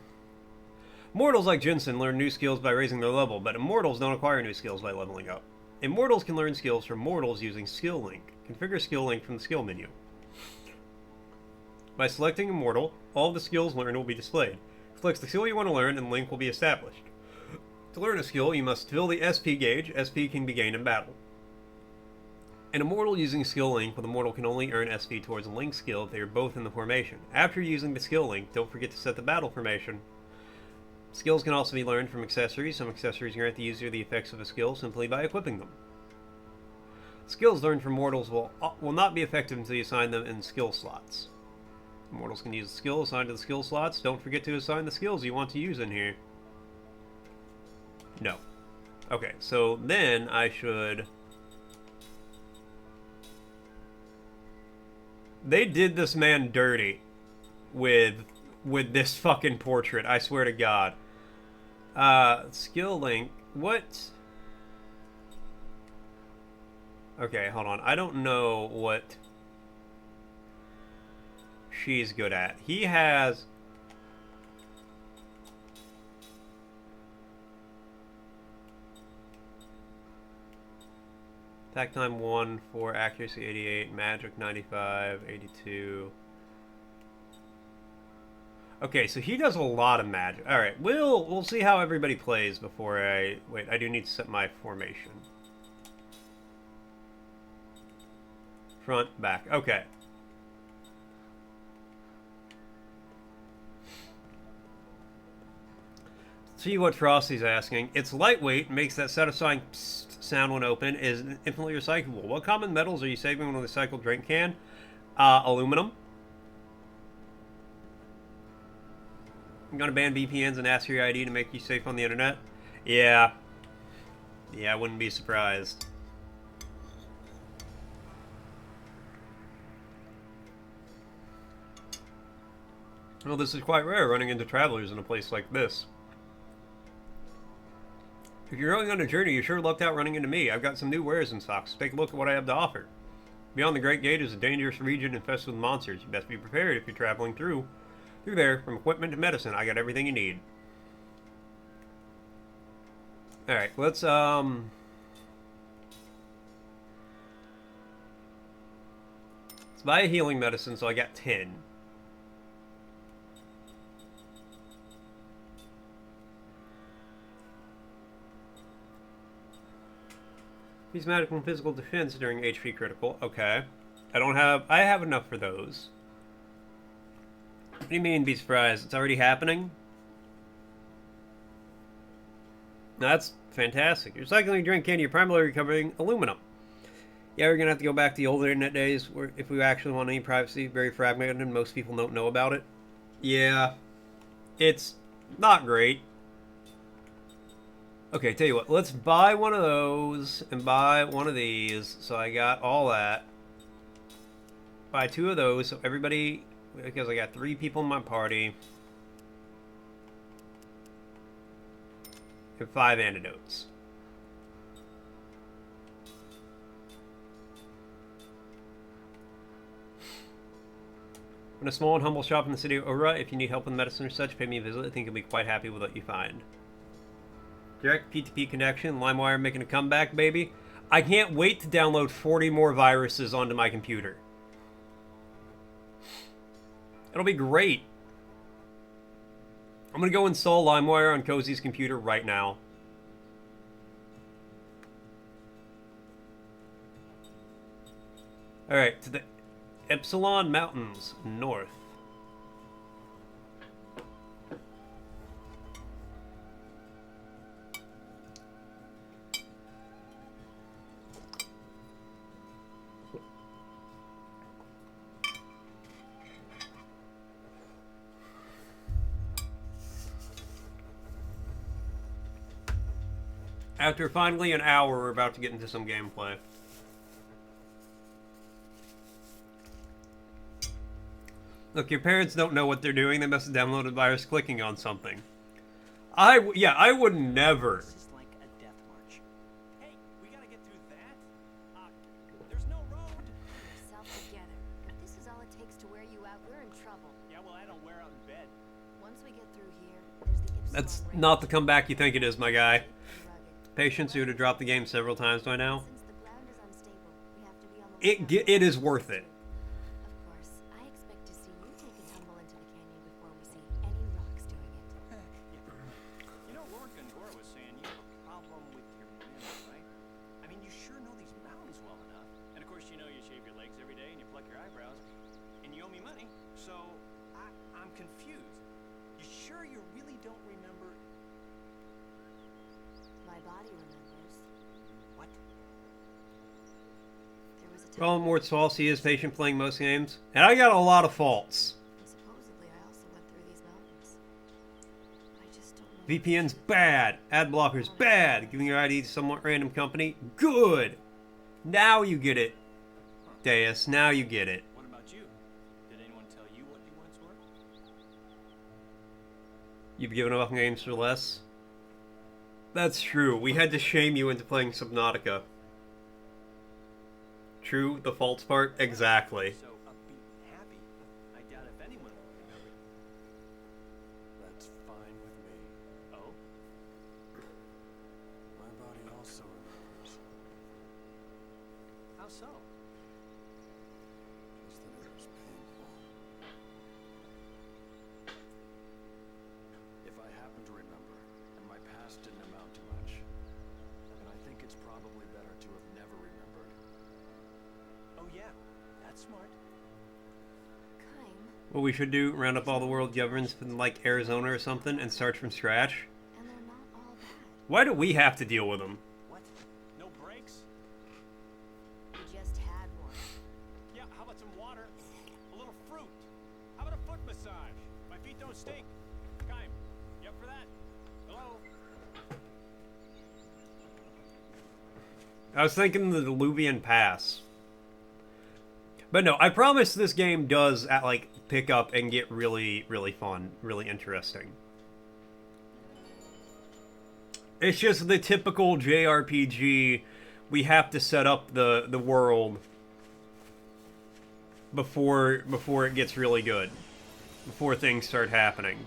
Mortals like Jensen learn new skills by raising their level, but immortals don't acquire new skills by leveling up. Immortals can learn skills from mortals using Skill Link. Configure Skill Link from the skill menu. By selecting Immortal, all of the skills learned will be displayed. Select the skill you want to learn and the link will be established. To learn a skill, you must fill the SP gauge. SP can be gained in battle. An immortal using Skill Link with Immortal can only earn SP towards a Link skill if they are both in the formation. After using the Skill Link, don't forget to set the battle formation. Skills can also be learned from accessories. Some accessories grant the user the effects of a skill simply by equipping them. Skills learned from mortals will not be effective until you assign them in skill slots. Mortals can use the skill assigned to the skill slots. Don't forget to assign the skills you want to use in here. No. Okay, so then I should... They did this man dirty with this fucking portrait, I swear to God. Skill link. What? Okay, hold on. I don't know what she's good at. He has... Attack time 1, 4, accuracy 88, magic 95, 82. Okay, so he does a lot of magic. Alright, we'll see how everybody plays before I... Wait, I do need to set my formation. Front, back. Okay. See what Frosty's asking. It's lightweight, makes that satisfying sound when open, is infinitely recyclable. What common metals are you saving on a recycled drink can? Aluminum. I'm gonna ban VPNs and ask for your ID to make you safe on the internet. Yeah. Yeah, I wouldn't be surprised. Well, this is quite rare, running into travelers in a place like this. If you're going on a journey, you sure lucked out running into me. I've got some new wares in stock, so take a look at what I have to offer. Beyond the Great Gate is a dangerous region infested with monsters. You best be prepared if you're traveling through there. From equipment to medicine, I got everything you need. Alright, let's buy a healing medicine, so I got 10. Use magical and physical defense during HP critical. Okay. I have enough for those. What do you mean, be surprised? It's already happening? That's fantastic. You're recycling your drink can, you're primarily recovering aluminum. Yeah, we're gonna have to go back to the old internet days where if we actually want any privacy, very fragmented, and most people don't know about it. Yeah. It's not great. Okay, tell you what, let's buy one of those and buy one of these. So I got all that. Buy 2 of those, so everybody, because I got 3 people in my party. And 5 antidotes. In a small and humble shop in the city of Ura, if you need help with medicine or such, pay me a visit. I think you'll be quite happy with what you find. Direct P2P connection, LimeWire making a comeback, baby. I can't wait to download 40 more viruses onto my computer. It'll be great. gonna go install LimeWire on Cozy's computer right now. Alright, to the Epsilon Mountains, north. After finally an hour, we're about to get into some gameplay. Look, your parents don't know what they're doing. They must have downloaded virus clicking on something. I would never. This is like a death march. Hey, we gotta get through that. There's no road. Pull yourself together. If this is all it takes to wear you out, we're in trouble. Yeah, well, I don't wear out in bed. Once we get through here, there's the Ipsilon That's Range. not the comeback you think it is, my guy. Rugged. Patience, you would have dropped the game several times by now. Since the ground is unstable, we have to be on the lookout. It is worth it. Of course, I expect to see you take a tumble into the canyon before we see any rocks doing it. You know, Lord Gongora was saying you have a problem with your memory, right? I mean, you sure know these mountains well enough. And of course, you know you shave your legs every day and you pluck your eyebrows. And you owe me money, so I'm confused. You sure you really don't remember? My body remembers. What? There was a time Well, Mort's false. He is patient playing most games. And I got a lot of faults. when supposedly I also went through these mountains. I just don't know. VPN's bad. Ad blockers bad. Giving your ID to somewhat random company good. Now you get it, Deus. Now you get it. What about you? Did anyone tell you what you once were? You've given up on games for less. That's true. We had to shame you into playing Subnautica. True, the faults part? Exactly. So upbeat and happy. I doubt if anyone will remember. That's fine with me. Oh? My body also remembers. How so? Just that it was painful. If I happen to remember, and my past didn't amount to much, then I think it's probably better to have never remembered. Oh yeah, that's smart. Kime, What we should do, round up all the world governments from like Arizona or something and start from scratch. and they're not all bad. Why do we have to deal with them? What? No brakes? We just had one. Yeah, how about some water? A little fruit? How about a foot massage? My feet don't stink. Kime, you up for that? Hello? I was thinking the Diluvian Pass. But no, I promise this game does like pick up and get really, really fun, really interesting. It's just the typical JRPG. We have to set up the world before it gets really good, before things start happening.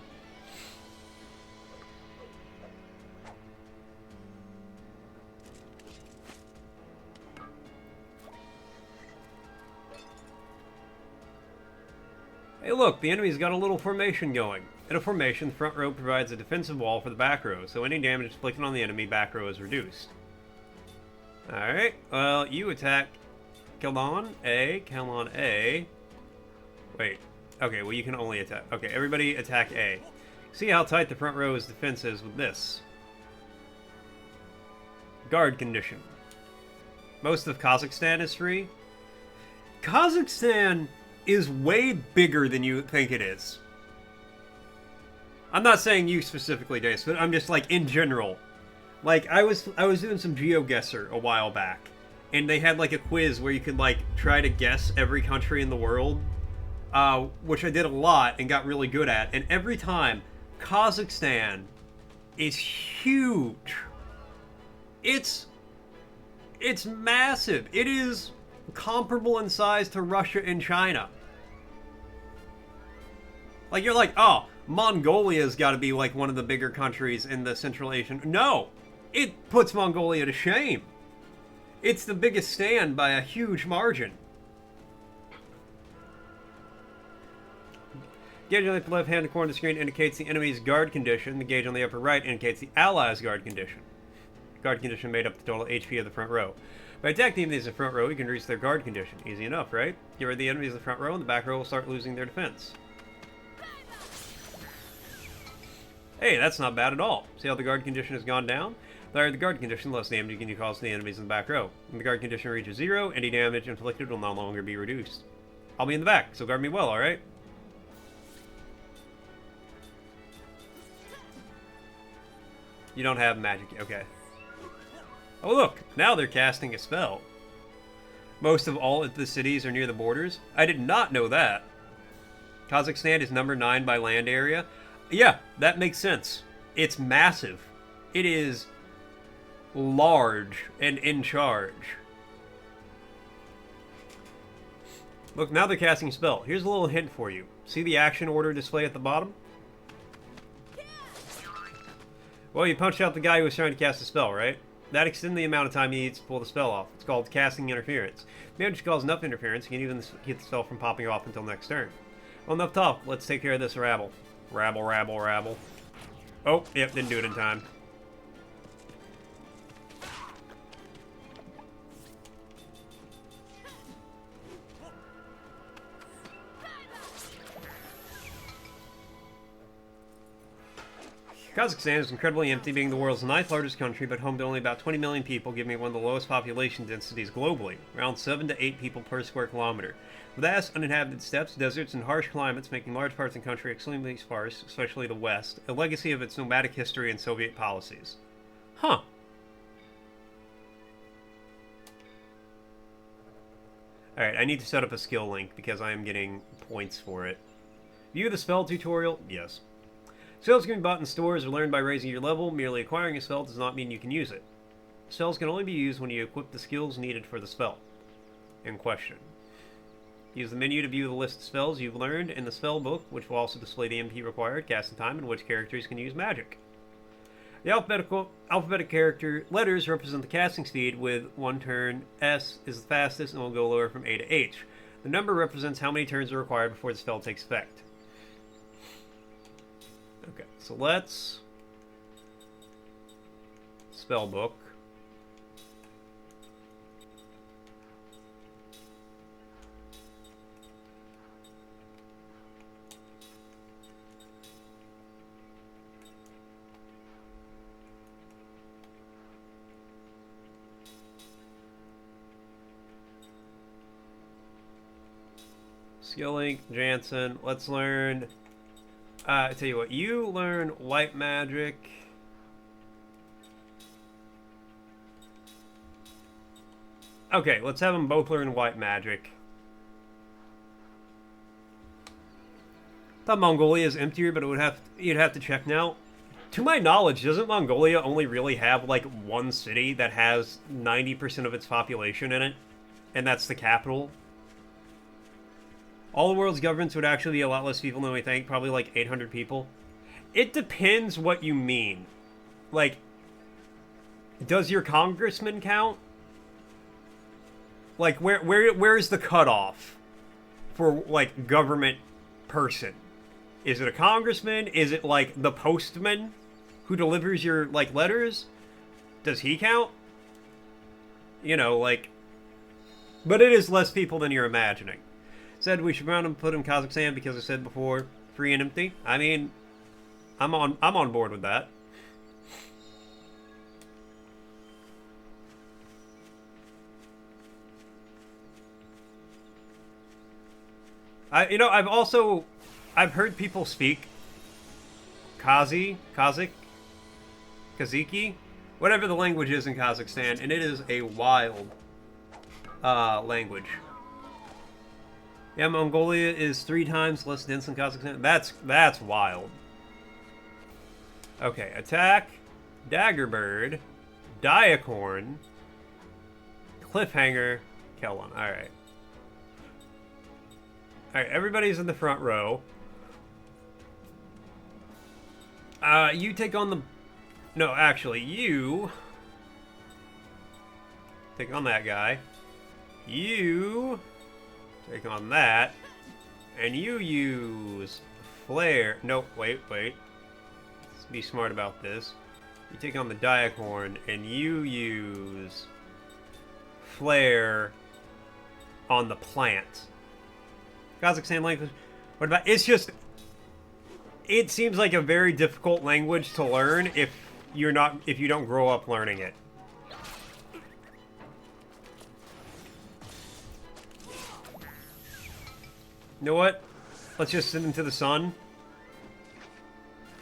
Hey look, the enemy's got a little formation going. In a formation, the front row provides a defensive wall for the back row, so any damage inflicted on the enemy, back row is reduced. Alright, well, you attack Kalon A. Wait, okay, well you can only attack. Okay, everybody attack A. See how tight the front row's defense is with this. Guard condition. Most of Kazakhstan is free. Kazakhstan is way bigger than you think it is. I'm not saying you specifically, Dace, but I'm just like in general. Like I was doing some GeoGuessr a while back, and they had like a quiz where you could like try to guess every country in the world, which I did a lot and got really good at. And every time, Kazakhstan is huge. It's massive. It is comparable in size to Russia and China. Like, you're like, oh, Mongolia's got to be like one of the bigger countries in the Central Asian. No, it puts Mongolia to shame. It's the biggest stand by a huge margin. Gauge on the left-hand corner of the screen indicates the enemy's guard condition. The gauge on the upper right indicates the allies' guard condition. Guard condition made up the total HP of the front row. By attacking the enemies in the front row, you can reach their guard condition. Easy enough, right? Get rid of the enemies in the front row, and the back row will start losing their defense. Hey, that's not bad at all. See how the guard condition has gone down? The higher the guard condition, the less damage you can cause to the enemies in the back row. When the guard condition reaches 0, any damage inflicted will no longer be reduced. I'll be in the back, so guard me well, alright? You don't have magic, okay. Oh look, now they're casting a spell. Most of all the cities are near the borders. I did not know that. Kazakhstan is number 9 by land area. Yeah, that makes sense. It's massive. It is large and in charge. Look, now they're casting a spell. Here's a little hint for you. See the action order display at the bottom? Well, you punched out the guy who was trying to cast a spell, right? That extends the amount of time he needs to pull the spell off. It's called casting interference. If manage to cause enough interference, you can even get the spell from popping off until next turn. Well, enough talk. Let's take care of this rabble. Rabble, rabble, rabble. Oh, yep, didn't do it in time. Kazakhstan is incredibly empty, being the world's 9th largest country, but home to only about 20 million people, giving it one of the lowest population densities globally, around 7 to 8 people per square kilometer. With vast uninhabited steppes, deserts, and harsh climates making large parts of the country extremely sparse, especially the West, a legacy of its nomadic history and Soviet policies. Huh. Alright, I need to set up a skill link because I am getting points for it. View the spell tutorial? Yes. Spells can be bought in stores or learned by raising your level. Merely acquiring a spell does not mean you can use it. Spells can only be used when you equip the skills needed for the spell in question. Use the menu to view the list of spells you've learned in the spell book, which will also display the MP required, casting time, and which characters can use magic. The alphabetic character letters represent the casting speed, with one turn. S is the fastest and will go lower from A to H. The number represents how many turns are required before the spell takes effect. Okay, so let's spell book. Skill link, Jansen. Let's learn. I tell you what, you learn white magic. Okay, let's have them both learn white magic. Thought Mongolia is emptier, but you'd have to check now. To my knowledge, doesn't Mongolia only really have like one city that has 90% of its population in it? And that's the capital? All the world's governments would actually be a lot less people than we think, probably like 800 people. It depends what you mean. Like, does your congressman count? Like, where is the cutoff for, like, government person? Is it a congressman? Is it, like, the postman who delivers your, like, letters? Does he count? You know, like... But it is less people than you're imagining. Said we should round and put in Kazakhstan because I said before, free and empty. I mean, I'm on board with that. I've heard people speak Kazakh, Kaziki, whatever the language is in Kazakhstan, and it is a wild language. Yeah, Mongolia is 3 times less dense than Kazakhstan. That's wild. Okay, attack, Daggerbird, Diacorn, Cliffhanger, Kellon. Alright. Alright, everybody's in the front row. You take on the... No, actually, you... take on that guy. You... take on that. And you use flare. Nope, wait. Let's be smart about this. You take on the Diacorn, and you use flare on the plant. Kazakhstan language. What about? It's just. It seems like a very difficult language to learn if you don't grow up learning it. You know what? Let's just send him to the sun.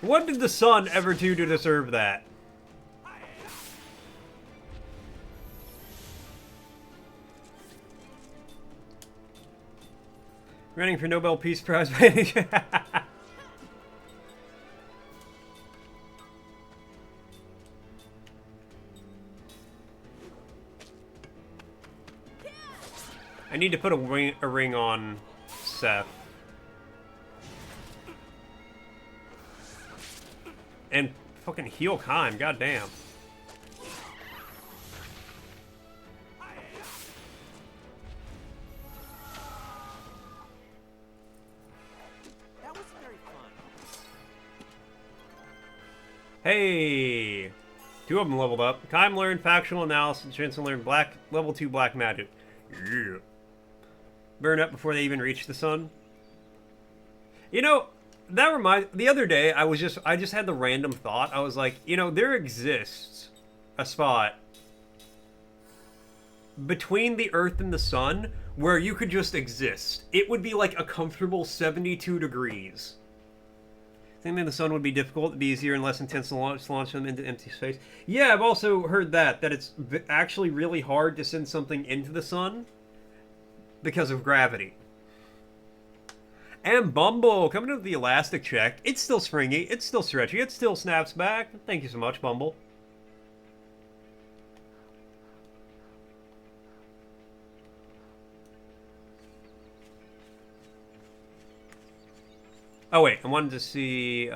What did the sun ever do to deserve that? Running for Nobel Peace Prize. I need to put a ring on Seth. And fucking heal Kime, goddamn. That was very fun. Hey! 2 of them leveled up. Kime learned factional analysis, Jensen learned level 2 black magic. Yeah. Burn up before they even reach the sun. You know, that reminds. The other day, I just had the random thought. I was like, you know, there exists a spot between the Earth and the sun where you could just exist. It would be like a comfortable 72 degrees. Thinking the sun would be difficult, it'd be easier and less intense to launch them into empty space. Yeah, I've also heard that it's actually really hard to send something into the sun because of gravity. And Bumble, coming in with the elastic check. It's still springy, it's still stretchy, it still snaps back. Thank you so much, Bumble. Oh wait, I wanted to see,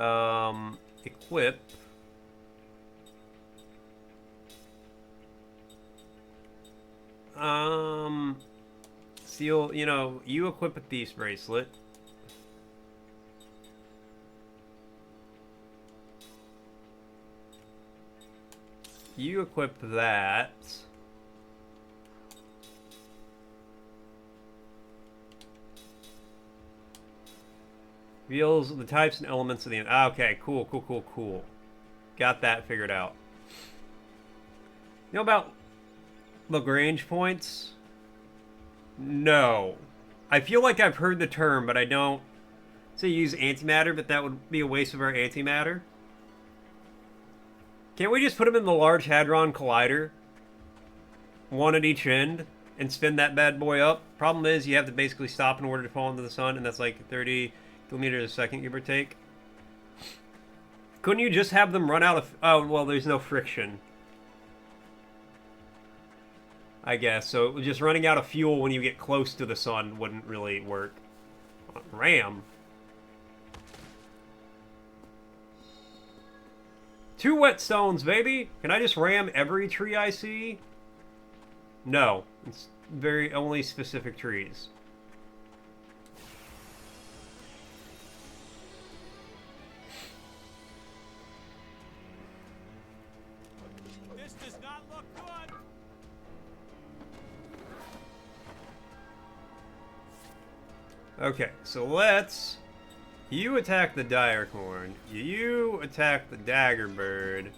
equip. Seal, you know, you equip a Thief's Bracelet. You equip that. Reveals the types and elements of the... okay, cool. Got that figured out. You know about Lagrange points? No. I feel like I've heard the term, but I don't... say use antimatter, but that would be a waste of our antimatter. Can't we just put them in the Large Hadron Collider? One at each end, and spin that bad boy up? Problem is, you have to basically stop in order to fall into the sun, and that's like 30 kilometers a second, give or take. Couldn't you just have them run out of... oh, well, there's no friction. I guess, so just running out of fuel when you get close to the sun wouldn't really work. Ram. 2 whetstones, baby! Can I just ram every tree I see? No. It's very only specific trees. This does not look good. Okay, so let's... you attack the Direcorn, you attack the Dagger Bird,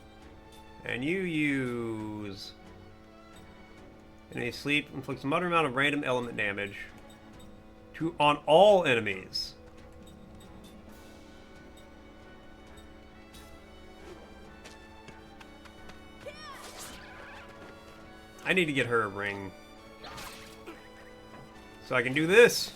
and you use... enemy sleep inflicts a moderate amount of random element damage on all enemies. I need to get her a ring so I can do this.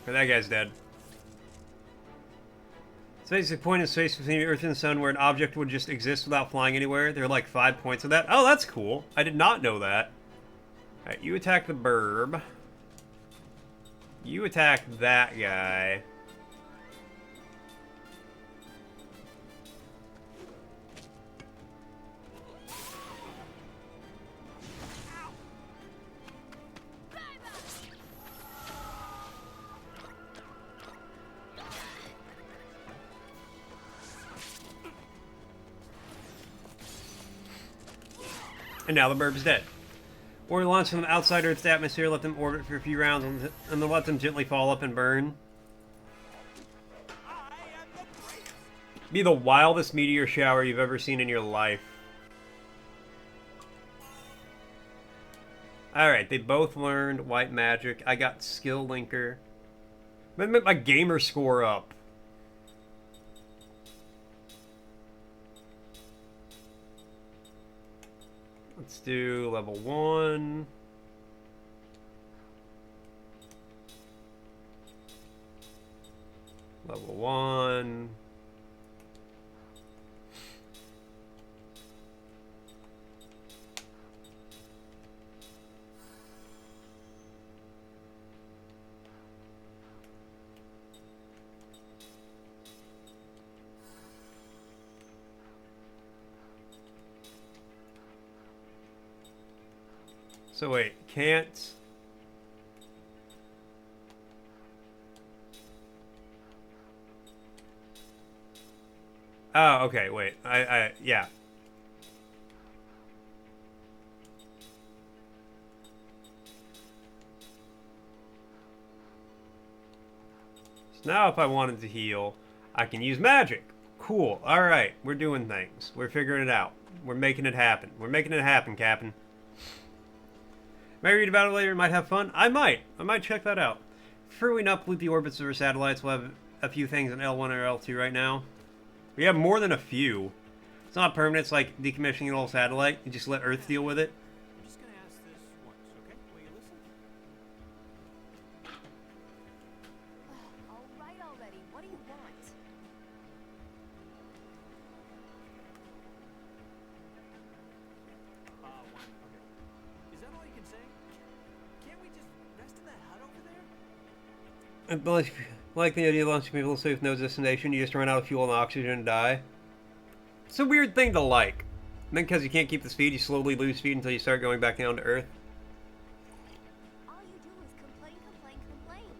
That guy's dead. Space is a point in space between the Earth and the Sun where an object would just exist without flying anywhere. There are like 5 points of that. Oh, that's cool. I did not know that. Alright, you attack the burb. You attack that guy. And now the burb is dead. Or launch them outside Earth's atmosphere, let them orbit for a few rounds, and then let them gently fall up and burn. Be the wildest meteor shower you've ever seen in your life. Alright, they both learned white magic. I got skill linker. I met my gamer score up. Let's do level 1. Level 1. So wait, can't... Oh, okay, wait. Yeah. So now if I wanted to heal, I can use magic. Cool. Alright, we're doing things. We're figuring it out. We're making it happen. We're making it happen, Captain. Might read about it later, might have fun. I might check that out. Before we upload the orbits of our satellites, we'll have a few things in L1 or L2 right now. We have more than a few. It's not permanent, it's like decommissioning an old satellite. You just let Earth deal with it. I'm just gonna ask this once, okay? Will you listen? All right already. What do you want? One. Okay. Is that all you can say? Can't we just rest in that hut over there? I like the idea of launching people safe with no destination. You just run out of fuel and oxygen and die. It's a weird thing to like. And then because you can't keep the speed, you slowly lose speed until you start going back down to Earth. All you do is complain, complain, complain.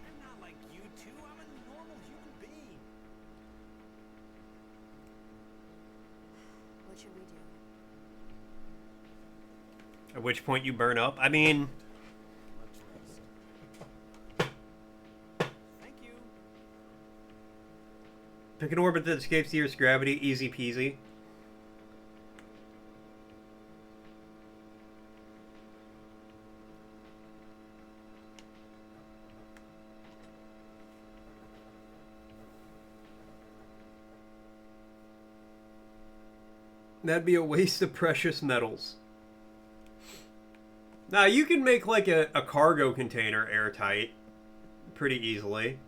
I'm not like you two. I'm a normal human being. What should we do? At which point you burn up. I mean... Thank you. Pick an orbit that escapes the Earth's gravity. Easy peasy. That'd be a waste of precious metals. Now, you can make like a cargo container airtight pretty easily.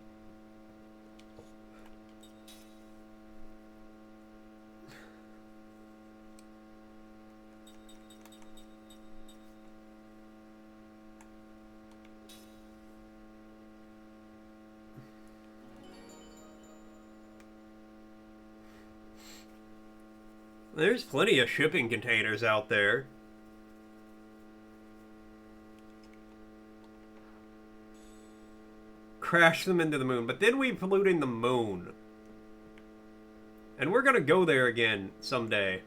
There's plenty of shipping containers out there. Crash them into the moon, but then we polluting the moon. And we're gonna go there again someday.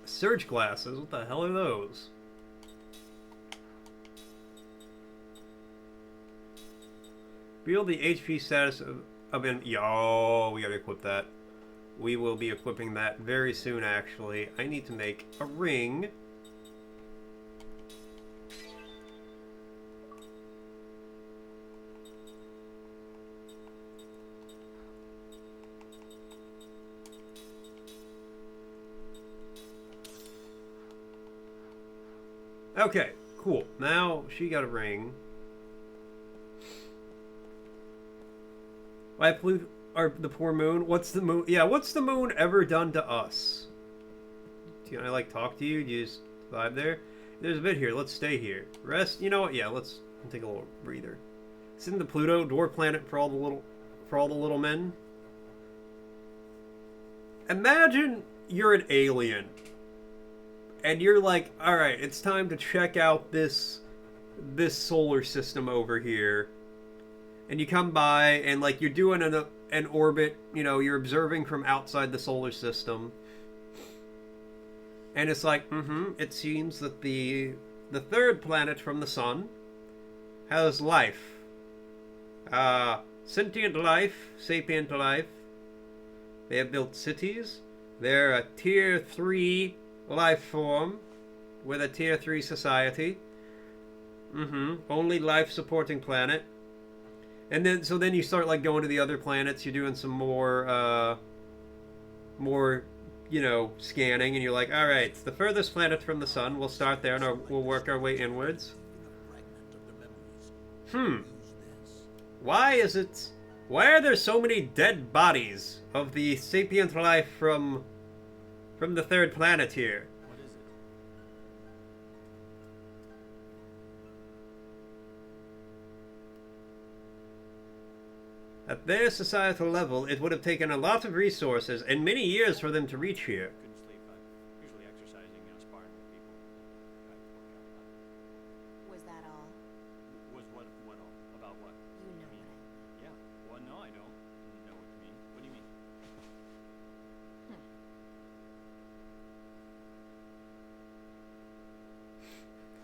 Surge glasses, what the hell are those? Build the HP status of an... Yo, we gotta equip that. We will be equipping that very soon, actually. I need to make a ring. Okay, cool. Now she got a ring. I pollute the poor moon. What's the moon? Yeah, what's the moon ever done to us? Can I like talk to you? Do you just vibe there? There's a bit here. Let's stay here. Rest. You know what? Yeah, let's take a little breather. Isn't the Pluto dwarf planet for all the little men? Imagine you're an alien and you're like, all right, it's time to check out this solar system over here. And you come by, and like you're doing an orbit, you know, you're observing from outside the solar system. And it's like, it seems that the third planet from the sun has life. Sentient life, sapient life. They have built cities. They're a tier 3 life form with a tier 3 society. Only life supporting planet. And then, so then you start like going to the other planets. You're doing some more, you know, scanning, and you're like, all right, it's the furthest planet from the sun. We'll start there, and we'll work our way inwards. Why are there so many dead bodies of the sapient life from the third planet here? What is it? At their societal level, it would have taken a lot of resources and many years for them to reach here. Couldn't sleep. I'm usually exercising and sparring with people. Was that all? Was what all? About what? You know what I mean. Yeah. Well, no, I don't know what you mean. What do you mean?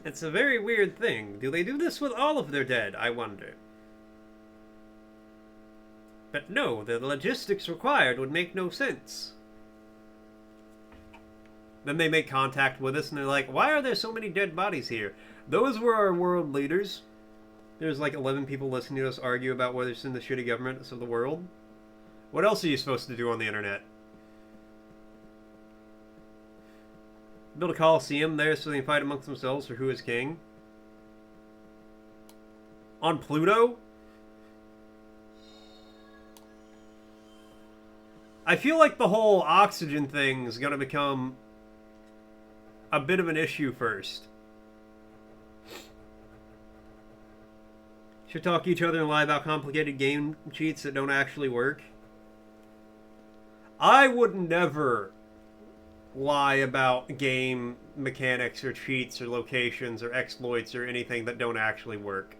It's a very weird thing. Do they do this with all of their dead, I wonder? But no, the logistics required would make no sense. Then they make contact with us and they're like, why are there so many dead bodies here? Those were our world leaders. There's like 11 people listening to us argue about whether it's in the shitty governments of the world. What else are you supposed to do on the internet? Build a coliseum there so they can fight amongst themselves for who is king? On Pluto? I feel like the whole oxygen thing is going to become a bit of an issue first. Should talk to each other and lie about complicated game cheats that don't actually work. I would never lie about game mechanics or cheats or locations or exploits or anything that don't actually work.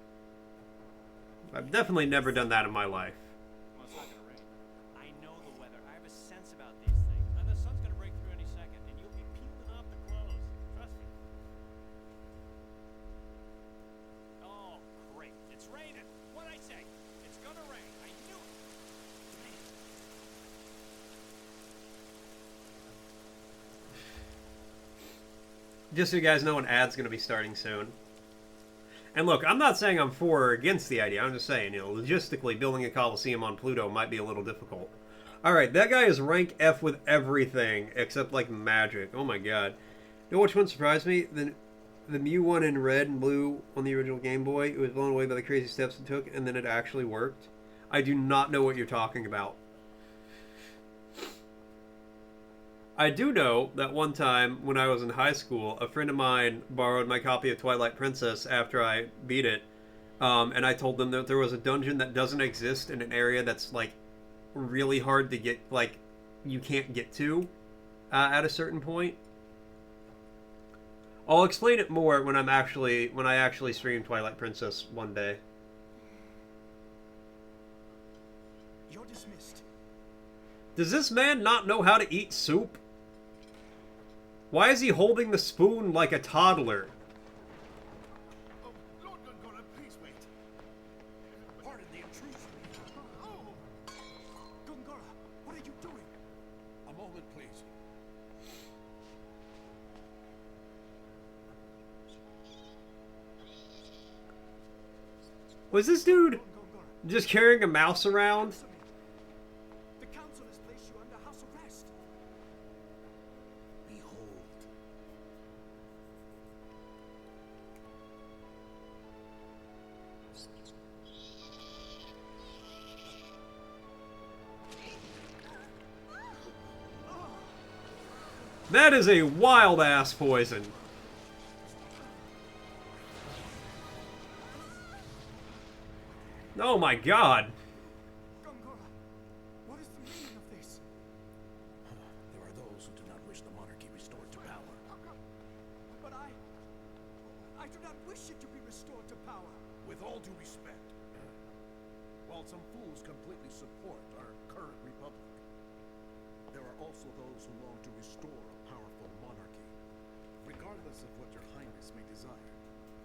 I've definitely never done that in my life. Well, it's not gonna rain. I know the weather. I have a sense about these things. And the sun's gonna break through any second, and you'll be peeling off the clothes. Trust me. Oh, great. It's raining. What'd I say? It's gonna rain. I knew it. Just so you guys know, an ad's going to be starting soon. And look, I'm not saying I'm for or against the idea. I'm just saying, you know, logistically, building a coliseum on Pluto might be a little difficult. Alright, that guy is rank F with everything, except, like, magic. Oh my god. You know which one surprised me? The Mew one in red and blue on the original Game Boy. It was blown away by the crazy steps it took, and then it actually worked. I do not know what you're talking about. I do know that one time when I was in high school, a friend of mine borrowed my copy of Twilight Princess after I beat it, and I told them that there was a dungeon that doesn't exist in an area that's like really hard to get, like you can't get to at a certain point. I'll explain it more when I actually stream Twilight Princess one day. You're dismissed. Does this man not know how to eat soup? Why is he holding the spoon like a toddler? Oh, Lord Gongora, please wait. Pardon the intrusion. Oh! Gongora, what are you doing? A moment, please. Was this dude Gongora, just carrying a mouse around? answer me. The council has placed you under house arrest. Behold. That is a wild ass poison. Oh my god. Gongora, what is the meaning of this? There are those who do not wish the monarchy restored to power. not wish it to be restored to power. With all due respect, while some fools completely support our current republic, there are also those who long to restore a powerful monarchy. Regardless of what your highness may desire,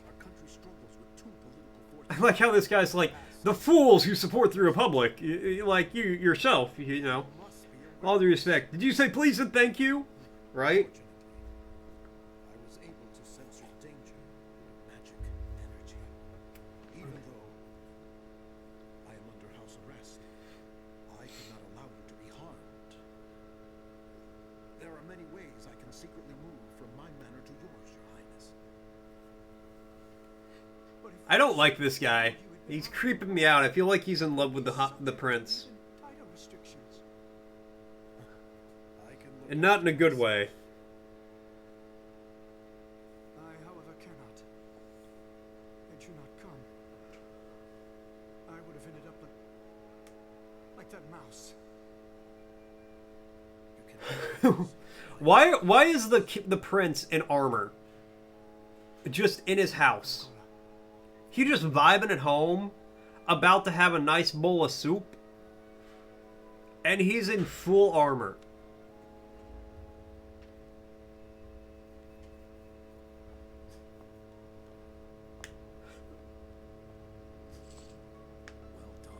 our country struggles with two political forces. I like how this guy's like, the fools who support the Republic, like you yourself, you know. Must be a All due respect. Did you say please and thank you? Right? Fortunately, I was able to sense your danger, magic, energy. Even though I am under house arrest, I cannot allow you to be harmed. There are many ways I can secretly move from my manor to yours, your highness. But if I don't like this guy. He's creeping me out. I feel like he's in love with the prince. title restrictions. I can look And not in a good way. I, however, cannot. Had you not come, I would have ended up like that mouse. You can Why is the prince in armor? Just in his house. He just vibing at home, about to have a nice bowl of soup, and he's in full armor. well done.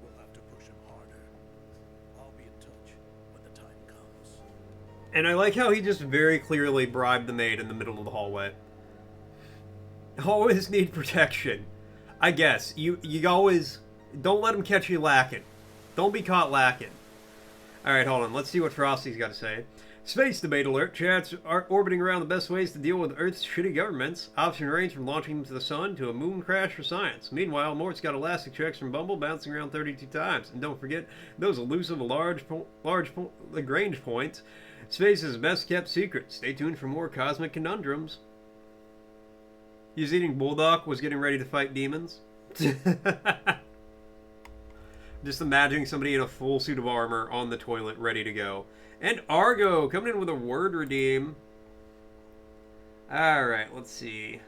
We'll have to push him harder. I'll be in touch when the time comes. And I like how he just very clearly bribed the maid in the middle of the hallway. Always need protection. I guess. You always... Don't let him catch you lacking. Don't be caught lacking. Alright, hold on. Let's see what Frosty's got to say. Space debate alert. Chats are orbiting around the best ways to deal with Earth's shitty governments. Options range from launching them to the sun to a moon crash for science. Meanwhile, Mort's got elastic checks from Bumble bouncing around 32 times. And don't forget those elusive Lagrange points. Space's best kept secret. Stay tuned for more cosmic conundrums. He's eating Bulldog, was getting ready to fight demons. Just imagining somebody in a full suit of armor on the toilet, ready to go. And Argo coming in with a word redeem. Alright, let's see.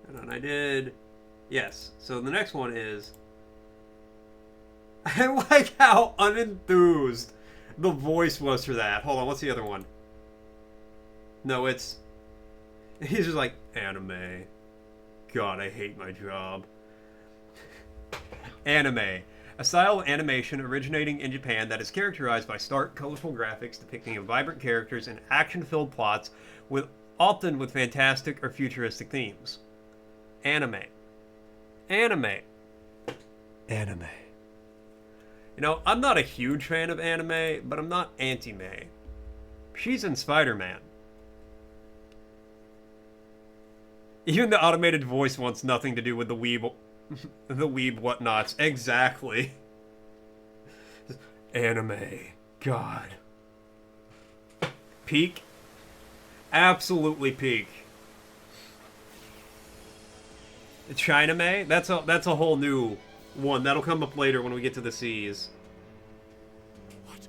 Hold on, I did... Yes, so the next one is... I like how unenthused the voice was for that. Hold on, what's the other one? No, it's... He's just like, anime. God, I hate my job. Anime. A style of animation originating in Japan that is characterized by stark, colorful graphics depicting vibrant characters and action-filled plots, often with fantastic or futuristic themes. Anime. Anime. Anime. You know, I'm not a huge fan of anime, but I'm not anti-May. She's in Spider-Man. Even the automated voice wants nothing to do with the weeb whatnots. Exactly. Anime. God. Peak. Absolutely peak. China May? That's a whole new one. That'll come up later when we get to the seas. What?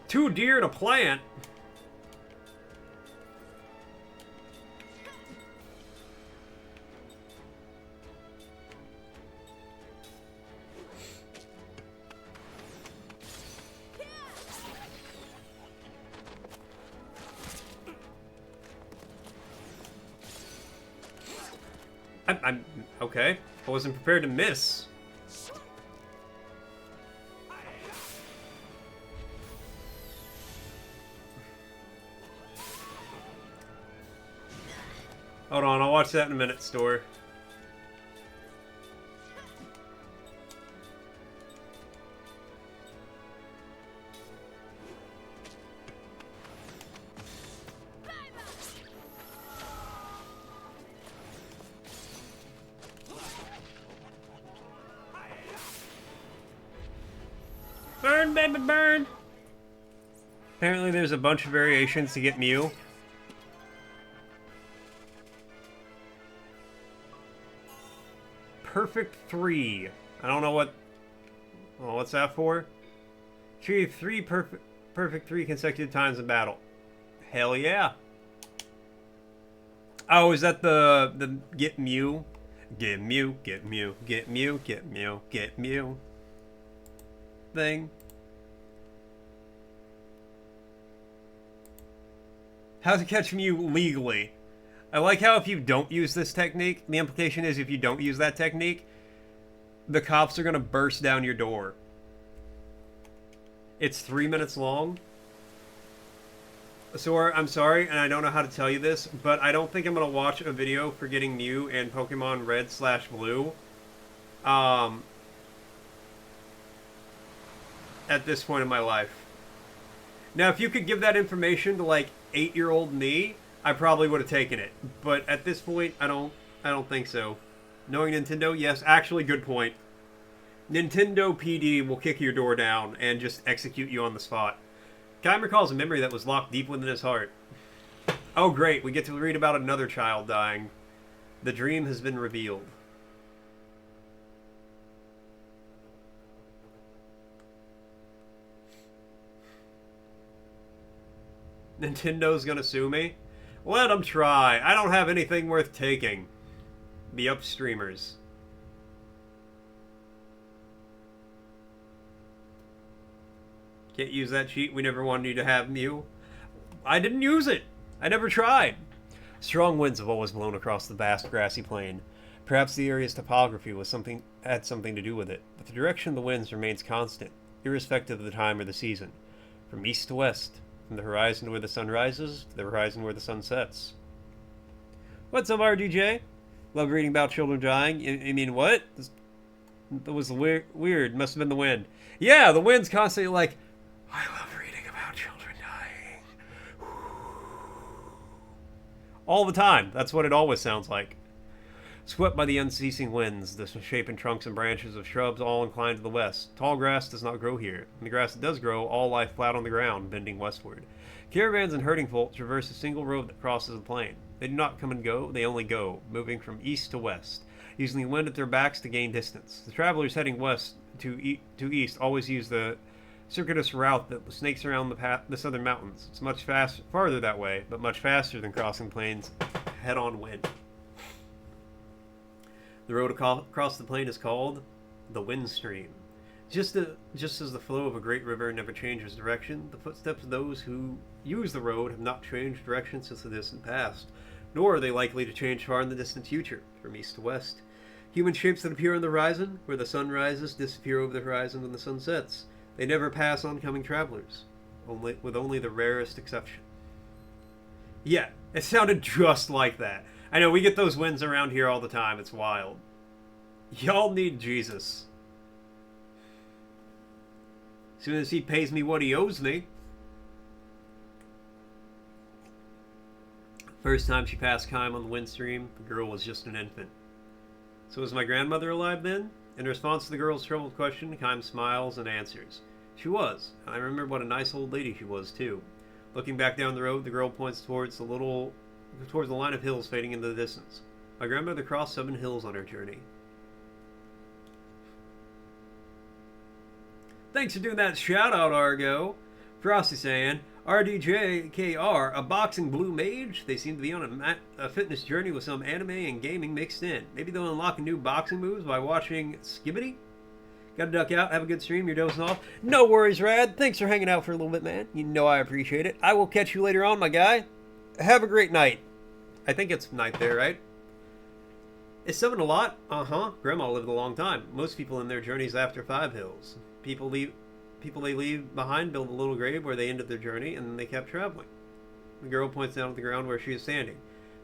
Too dear to plant. I'm okay. I wasn't prepared to miss. Hold on, I'll watch that in a minute, Store. Burn, baby, burn! Apparently there's a bunch of variations to get Mew. Perfect 3. I don't know what Well, what's that for? Achieve perfect 3 consecutive times in battle. Hell yeah. Oh, is that the get Mew? Get Mew, get Mew, get Mew, get Mew, get Mew thing? How to catch Mew legally. I like how if you don't use this technique, the implication is if you don't use that technique, the cops are going to burst down your door. It's 3 minutes long. So I'm sorry, and I don't know how to tell you this, but I don't think I'm going to watch a video for getting Mew and Pokemon Red/Blue. At this point in my life. Now, if you could give that information to, like, 8-year-old me, I probably would have taken it. But at this point, I don't think so. Knowing Nintendo, yes, actually, good point. Nintendo PD will kick your door down and just execute you on the spot. Kai recalls a memory that was locked deep within his heart. Oh, great, we get to read about another child dying. The dream has been revealed. Nintendo's gonna sue me? Let them try. I don't have anything worth taking. The upstreamers. Can't use that cheat. We never wanted you to have Mew. I didn't use it. I never tried. Strong winds have always blown across the vast grassy plain. Perhaps the area's topography had something to do with it, but the direction of the winds remains constant, irrespective of the time or the season. From east to west, from the horizon where the sun rises to the horizon where the sun sets. What's up, RDJ? Love reading about children dying. You mean what? That was weird. Must have been the wind. Yeah, the wind's constantly like, I love reading about children dying. All the time. That's what it always sounds like. Swept by the unceasing winds, the shapen trunks and branches of shrubs all inclined to the west. Tall grass does not grow here. And the grass that does grow, all lie flat on the ground, bending westward. Caravans and herding folk traverse a single road that crosses the plain. They do not come and go, they only go, moving from east to west, using the wind at their backs to gain distance. The travelers heading west to east always use the circuitous route that snakes around the southern mountains. It's much farther that way, but much faster than crossing plains head-on wind. The road across the plain is called the wind stream. Just as the flow of a great river never changes direction, the footsteps of those who use the road have not changed direction since the distant past, nor are they likely to change far in the distant future, from east to west. Human shapes that appear on the horizon, where the sun rises, disappear over the horizon when the sun sets. They never pass oncoming travelers, with only the rarest exception. Yeah, it sounded just like that. I know, we get those winds around here all the time. It's wild. Y'all need Jesus. As soon as he pays me what he owes me. First time she passed Kime on the windstream, the girl was just an infant. So was my grandmother alive then? In response to the girl's troubled question, Kime smiles and answers. She was, and I remember what a nice old lady she was too. Looking back down the road, the girl points towards the line of hills fading into the distance. My grandmother crossed 7 hills on her journey. Thanks for doing that shout out, Argo. Frosty saying, RDJKR, a boxing blue mage? They seem to be on a fitness journey with some anime and gaming mixed in. Maybe they'll unlock new boxing moves by watching Skibbity? Gotta duck out. Have a good stream. You're dozing off. No worries, Rad. Thanks for hanging out for a little bit, man. You know I appreciate it. I will catch you later on, my guy. Have a great night. I think it's night there, right? Is 7 a lot? Uh-huh. Grandma lived a long time. Most people in their journeys after 5 hills. People they leave behind build a little grave where they ended their journey, and then they kept traveling. The girl points down at the ground where she is standing.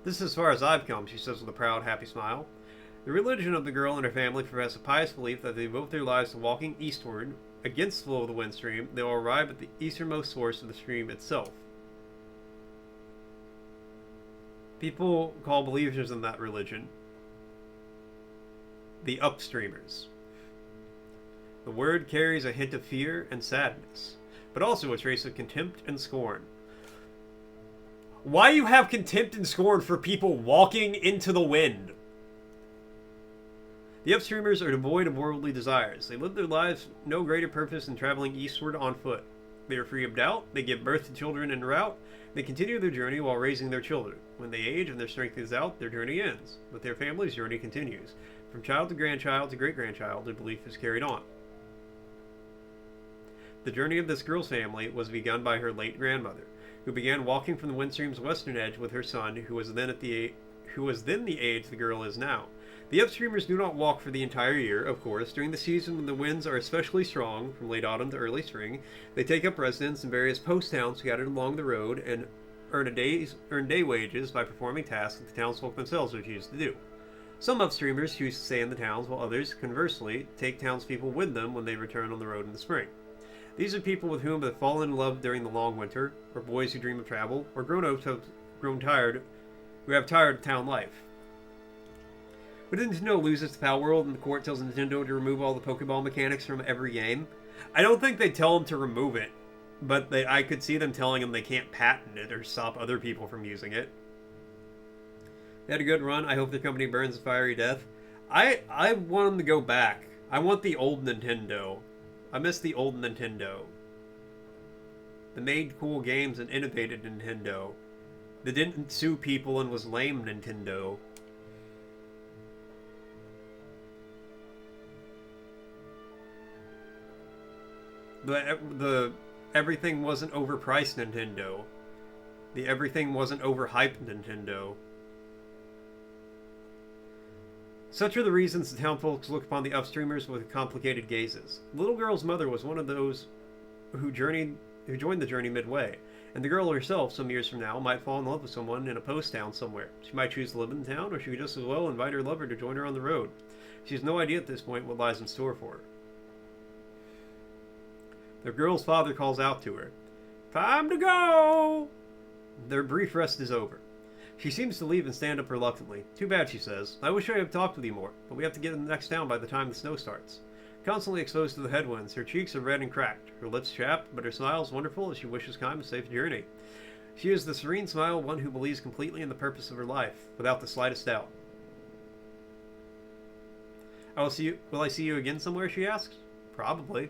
This is as far as I've come, she says with a proud, happy smile. The religion of the girl and her family profess a pious belief that they devote their lives to walking eastward. Against the flow of the wind stream, they will arrive at the easternmost source of the stream itself. People call believers in that religion the upstreamers. The word carries a hint of fear and sadness, but also a trace of contempt and scorn. Why you have contempt and scorn for people walking into the wind? The upstreamers are devoid of worldly desires. They live their lives no greater purpose than traveling eastward on foot. They are free of doubt. They give birth to children en route. They continue their journey while raising their children. When they age and their strength is out, their journey ends. But their family's journey continues. From child to grandchild to great-grandchild, their belief is carried on. The journey of this girl's family was begun by her late grandmother, who began walking from the Windstream's western edge with her son, who was then the age the girl is now. The upstreamers do not walk for the entire year, of course. During the season when the winds are especially strong, from late autumn to early spring, they take up residence in various post towns scattered along the road and earn day wages by performing tasks that the townsfolk themselves refuse to do. Some upstreamers choose to stay in the towns, while others, conversely, take townspeople with them when they return on the road in the spring. These are people with whom have fallen in love during the long winter, or boys who dream of travel, or grown-ups who have tired of town life. But Nintendo loses to Pal World and the court tells Nintendo to remove all the Pokeball mechanics from every game. I don't think they tell them to remove it, but I could see them telling them they can't patent it or stop other people from using it. They had a good run. I hope their company burns a fiery death. I want them to go back. I want the old Nintendo. I miss the old Nintendo. The made cool games and innovated Nintendo. That didn't sue people and was lame Nintendo. The everything wasn't overpriced Nintendo. The everything wasn't overhyped Nintendo. Such are the reasons the townfolks look upon the upstreamers with complicated gazes. The little girl's mother was one of those who joined the journey midway, and the girl herself, some years from now, might fall in love with someone in a post town somewhere. She might choose to live in the town, or she could just as well invite her lover to join her on the road. She has no idea at this point what lies in store for her. The girl's father calls out to her, "Time to go!" Their brief rest is over. She seems to leave and stand up reluctantly. "Too bad," she says. "I wish I had talked with you more, but we have to get in the next town by the time the snow starts." Constantly exposed to the headwinds, her cheeks are red and cracked, her lips chapped, but her smile is wonderful as she wishes Kime a safe journey. She is the serene smile of one who believes completely in the purpose of her life, without the slightest doubt. Will I see you again somewhere?" she asks. "Probably,"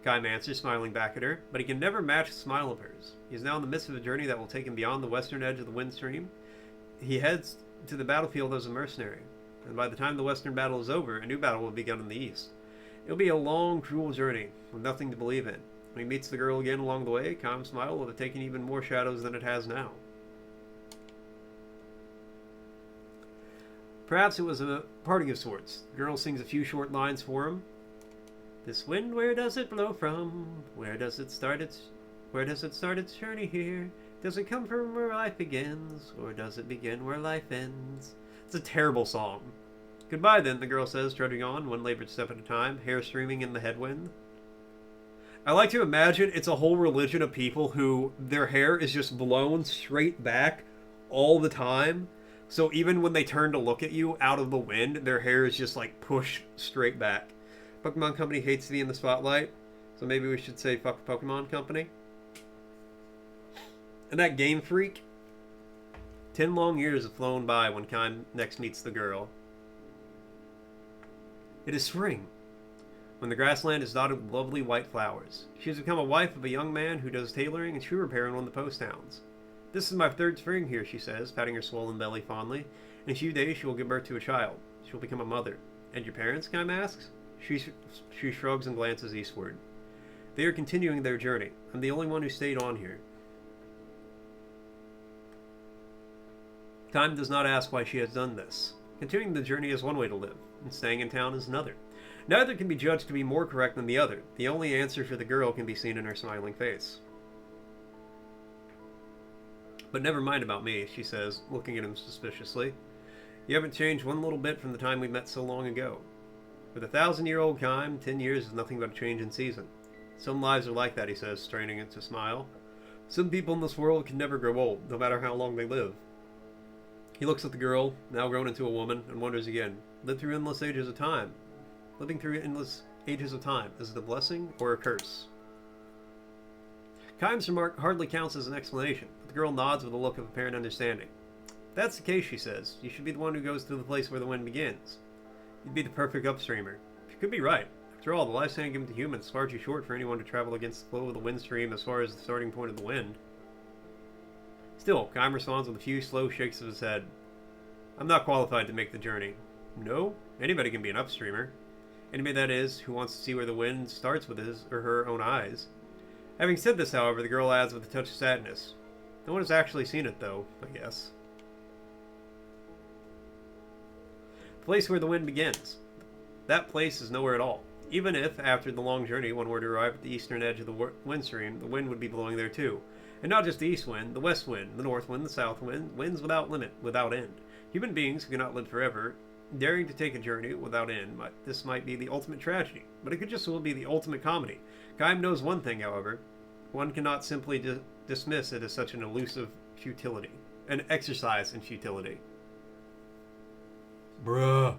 Kime answers, smiling back at her, but he can never match a smile of hers. He is now in the midst of a journey that will take him beyond the western edge of the Windstream. He heads to the battlefield as a mercenary, and by the time the western battle is over, a new battle will begin in the east. It will be a long, cruel journey, with nothing to believe in. When he meets the girl again along the way, Kime's smile will have taken even more shadows than it has now. Perhaps it was a parting of sorts. The girl sings a few short lines for him. "This wind, where does it blow from? Where does it start its journey here? Does it come from where life begins, or does it begin where life ends?" It's a terrible song. "Goodbye then," the girl says, trudging on, one labored step at a time, hair streaming in the headwind. I like to imagine it's a whole religion of people who their hair is just blown straight back all the time. So even when they turn to look at you out of the wind, their hair is just like pushed straight back. Pokemon Company hates to be in the spotlight, so maybe we should say fuck Pokemon Company. And that Game Freak. 10 long years have flown by when Kime next meets the girl. It is spring, when the grassland is dotted with lovely white flowers. She has become a wife of a young man who does tailoring and shoe repair in one of the post towns. "This is my 3rd spring here," she says, patting her swollen belly fondly. "In a few days she will give birth to a child. She will become a mother." "And your parents?" Kime asks. She shrugs and glances eastward. They are continuing their journey. I'm the only one who stayed on here. Kime does not ask why she has done this. Continuing the journey is one way to live, and staying in town is another. Neither can be judged to be more correct than the other. The only answer for the girl can be seen in her smiling face. "But never mind about me," she says, looking at him suspiciously. "You haven't changed one little bit from the time we met so long ago. With a 1,000-year-old Kime, 10 years is nothing but a change in season. Some lives are like that," he says, straining it to smile. "Some people in this world can never grow old, no matter how long they live." He looks at the girl, now grown into a woman, and wonders again, living through endless ages of time, is it a blessing or a curse? Kime's remark hardly counts as an explanation, but the girl nods with a look of apparent understanding. "If that's the case," she says, "you should be the one who goes to the place where the wind begins." You'd be the perfect upstreamer. You could be right. After all, the lifespan given to humans is far too short for anyone to travel against the flow of the wind stream as far as the starting point of the wind. Still, Kime responds with a few slow shakes of his head. I'm not qualified to make the journey. No? Anybody can be an upstreamer. Anybody, that is, who wants to see where the wind starts with his or her own eyes. Having said this, however, the girl adds with a touch of sadness. No one has actually seen it, though, I guess. The place where the wind begins. That place is nowhere at all. Even if, after the long journey, one were to arrive at the eastern edge of the wind stream, the wind would be blowing there too. And not just the east wind, the west wind, the north wind, the south wind, winds without limit, without end. Human beings who cannot live forever, daring to take a journey without end, this might be the ultimate tragedy, but it could just as well be the ultimate comedy. Kime knows one thing, however. One cannot simply dismiss it as such an elusive futility. An exercise in futility. Bruh.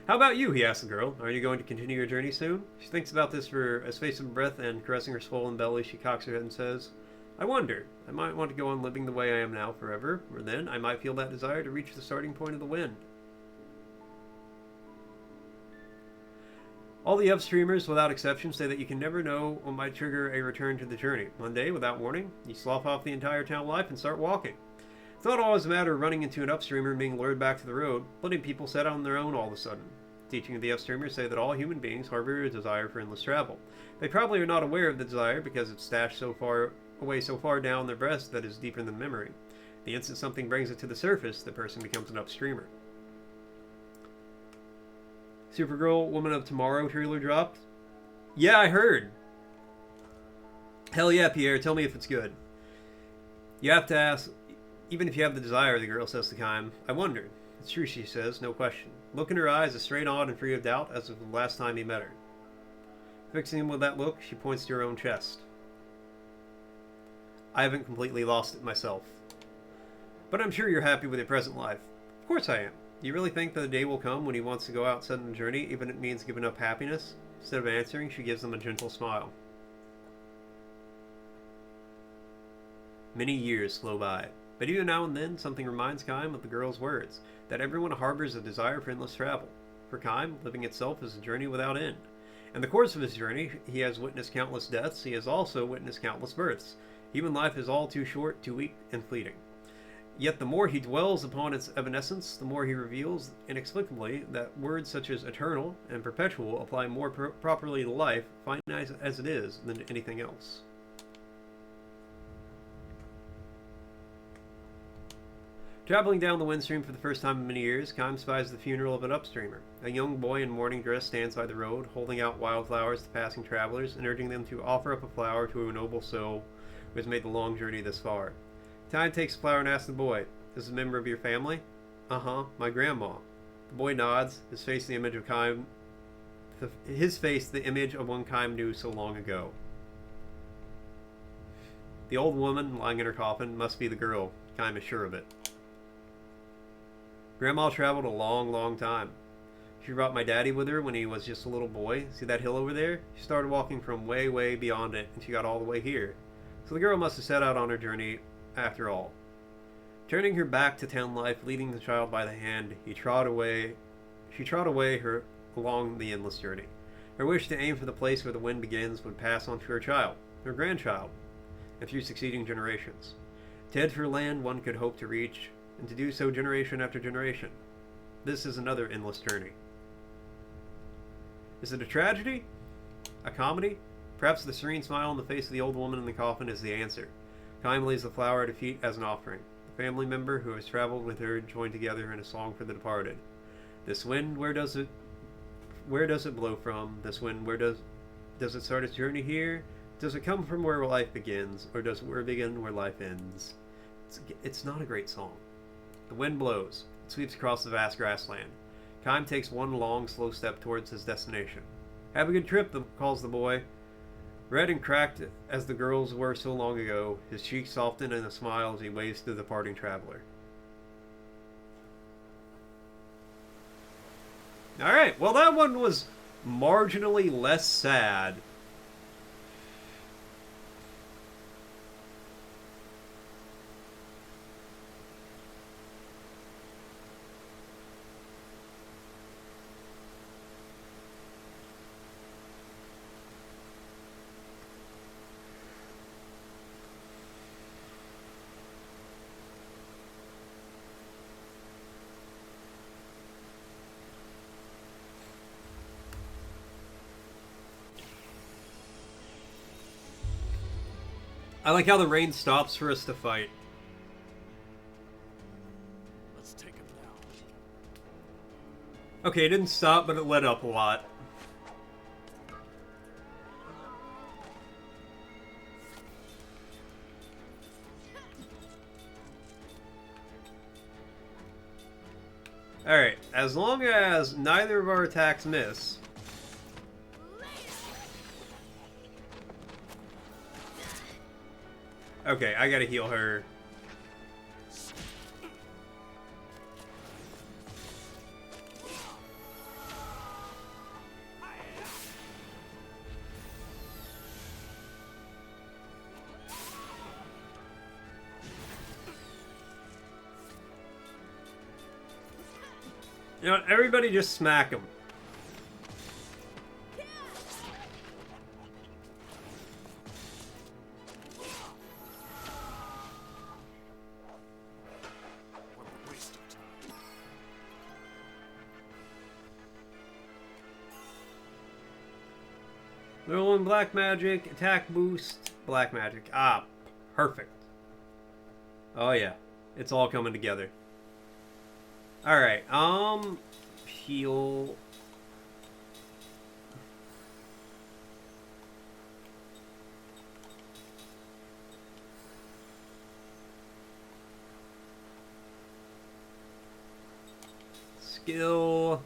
How about you? He asks the girl. Are you going to continue your journey soon? She thinks about this for a space of breath, and caressing her swollen belly, she cocks her head and says, I wonder. I might want to go on living the way I am now forever, or then I might feel that desire to reach the starting point of the wind. All the upstreamers, without exception, say that you can never know what might trigger a return to the journey. One day, without warning, you slough off the entire town life and start walking. It's not always a matter of running into an upstreamer and being lured back to the road. Plenty of people set out on their own all of a sudden. Teaching of the upstreamers say that all human beings harbor a desire for endless travel. They probably are not aware of the desire because it's stashed so far down their breast that it's deeper than memory. The instant something brings it to the surface, the person becomes an upstreamer. Supergirl Woman of Tomorrow trailer dropped. Yeah, I heard. Hell yeah, Pierre, tell me if it's good. You have to ask, even if you have the desire, the girl says to Kime. I wonder. It's true, she says, no question. Look in her eyes as straight on and free of doubt as of the last time he met her. Fixing him with that look, she points to her own chest. I haven't completely lost it myself. But I'm sure you're happy with your present life. Of course I am. Do you really think that the day will come when he wants to go out on a journey, even if it means giving up happiness? Instead of answering, she gives them a gentle smile. Many years flow by, but even now and then, something reminds Kime of the girl's words, that everyone harbors a desire for endless travel. For Kime, living itself is a journey without end. In the course of his journey, he has witnessed countless deaths, he has also witnessed countless births. Human life is all too short, too weak, and fleeting. Yet the more he dwells upon its evanescence, the more he reveals, inexplicably, that words such as eternal and perpetual apply more properly to life, finite as it is, than to anything else. Traveling down the windstream for the first time in many years, Kime spies the funeral of an upstreamer. A young boy in mourning dress stands by the road, holding out wildflowers to passing travelers and urging them to offer up a flower to a noble soul who has made the long journey this far. Kime takes the flower and asks the boy, "Is this a member of your family?" "Uh-huh, my grandma." The boy nods, his face the image of Kime, the image of one Kime knew so long ago. The old woman lying in her coffin must be the girl. Kime is sure of it. Grandma traveled a long, long time. She brought my daddy with her when he was just a little boy. See that hill over there? She started walking from way, way beyond it, and she got all the way here. So the girl must have set out on her journey after all. Turning her back to town life, leading the child by the hand, she trod away her along the endless journey. Her wish to aim for the place where the wind begins would pass on to her child, her grandchild, and through succeeding generations. To head for land one could hope to reach, and to do so generation after generation. This is another endless journey. Is it a tragedy? A comedy? Perhaps the serene smile on the face of the old woman in the coffin is the answer. Kime lays the flower at her feet as an offering. The family member who has traveled with her joined together in a song for the departed. This wind, where does it blow from? This wind, where does it start its journey here? Does it come from where life begins, or does it begin where life ends? It's not a great song. The wind blows. It sweeps across the vast grassland. Kime takes one long, slow step towards his destination. Have a good trip, calls the boy. Red and cracked as the girls were so long ago, his cheeks soften in a smile as he waves to the departing traveler. Alright, well that one was marginally less sad. I like how the rain stops for us to fight. Let's take him down. Okay, it didn't stop, but it let up a lot. Alright, as long as neither of our attacks miss. Okay, I gotta heal her. You know what, everybody just smack him. What a waste of time. Throw in black magic, attack boost, black magic. Ah, perfect. Oh yeah, it's all coming together. Alright, heal. Skill.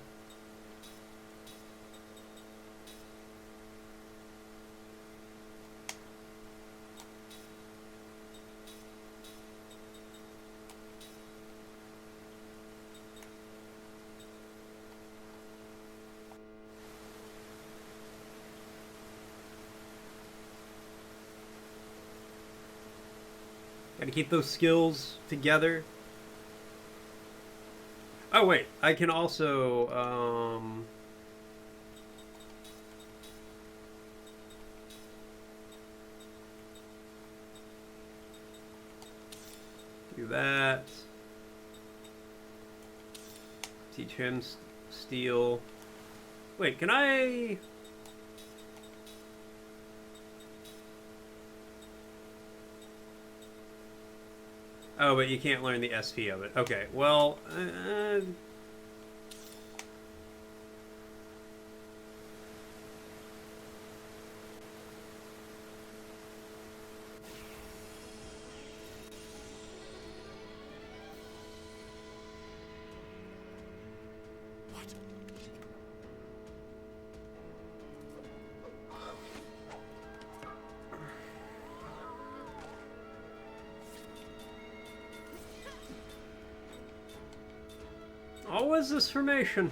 Gotta keep those skills together. Oh wait, I can also do that. Teach him steal. Wait, can I? Oh, but you can't learn the SP of it. Okay, well, What? oh, what is this formation?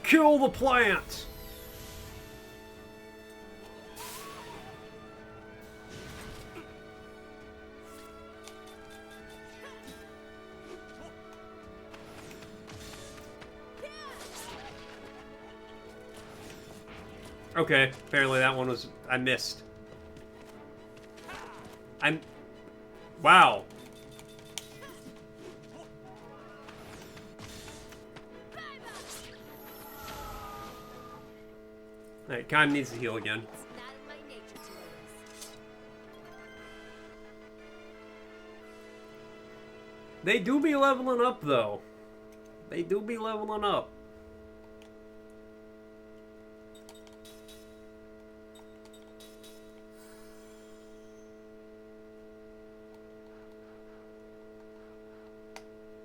Kill the plant! Okay, apparently that one was... I missed. Wow. Alright, Kime needs to heal again. It's not in my nature to lose. They do be leveling up, though. They do be leveling up.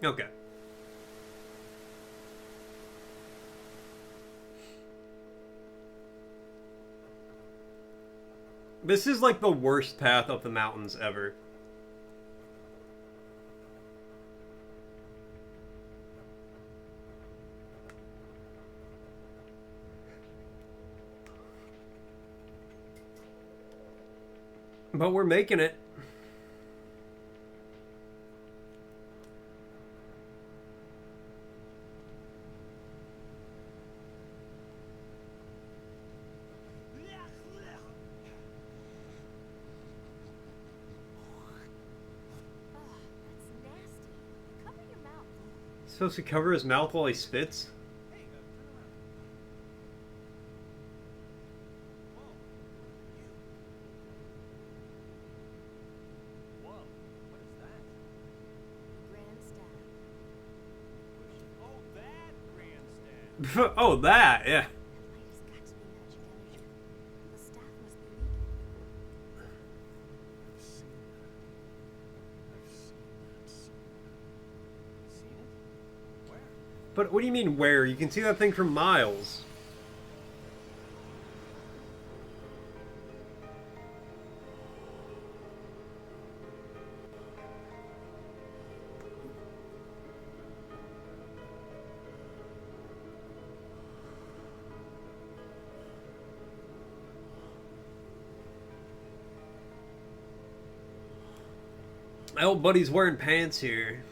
Okay. This is like the worst path up the mountains ever. But we're making it. Supposed to cover his mouth while he spits? Hey, turn around. Whoa, you. Whoa, what is that? Grand staff. Oh, that grandstand. Oh, that, yeah. That light has got to be magic energy. The staff must be leaking. I've seen that. I've seen that somewhere. Seen it? Where? But what do you mean where? You can see that thing from miles. My old buddy's wearing pants here.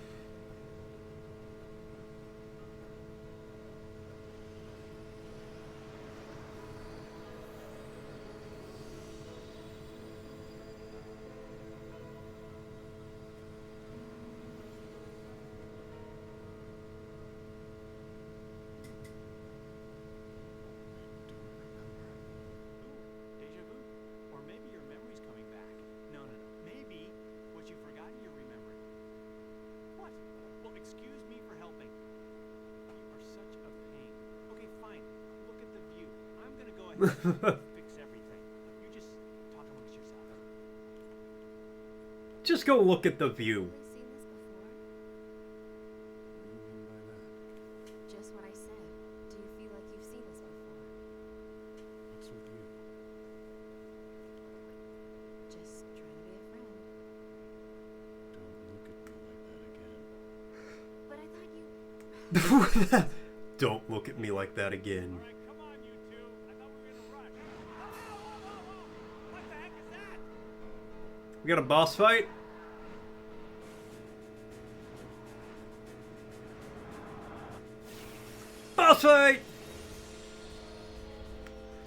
Deja vu? Or maybe your memory's coming back. No. Maybe what you've forgotten you're remembering. What? Well, excuse me for helping. You are such a pain. Okay, fine. Look at the view. I'm gonna go ahead and fix everything. You just talk amongst yourselves. Just go look at the view. Really seen this before? What do you mean by that? Just what I said. Do you feel like you've seen this before? What's with you? Just trying to be a friend. Don't look at me like that again. But I thought you... Don't look at me like that again. All right, come on, you two. I thought we were in a rush. Whoa. What the heck is that? We got a boss fight? Boss fight!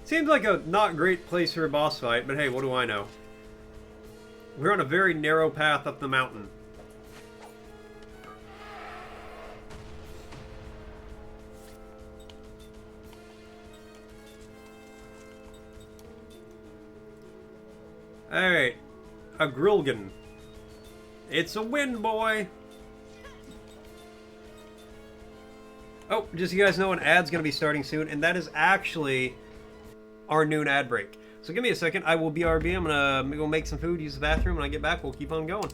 Seems like a not great place for a boss fight, but hey, what do I know? We're on a very narrow path up the mountain. Alright. A Grilgan. It's a win, boy! Oh, just so you guys know, an ad's going to be starting soon, and that is actually our noon ad break. So give me a second. I will BRB. I'm going to go make some food, use the bathroom. When I get back, we'll keep on going.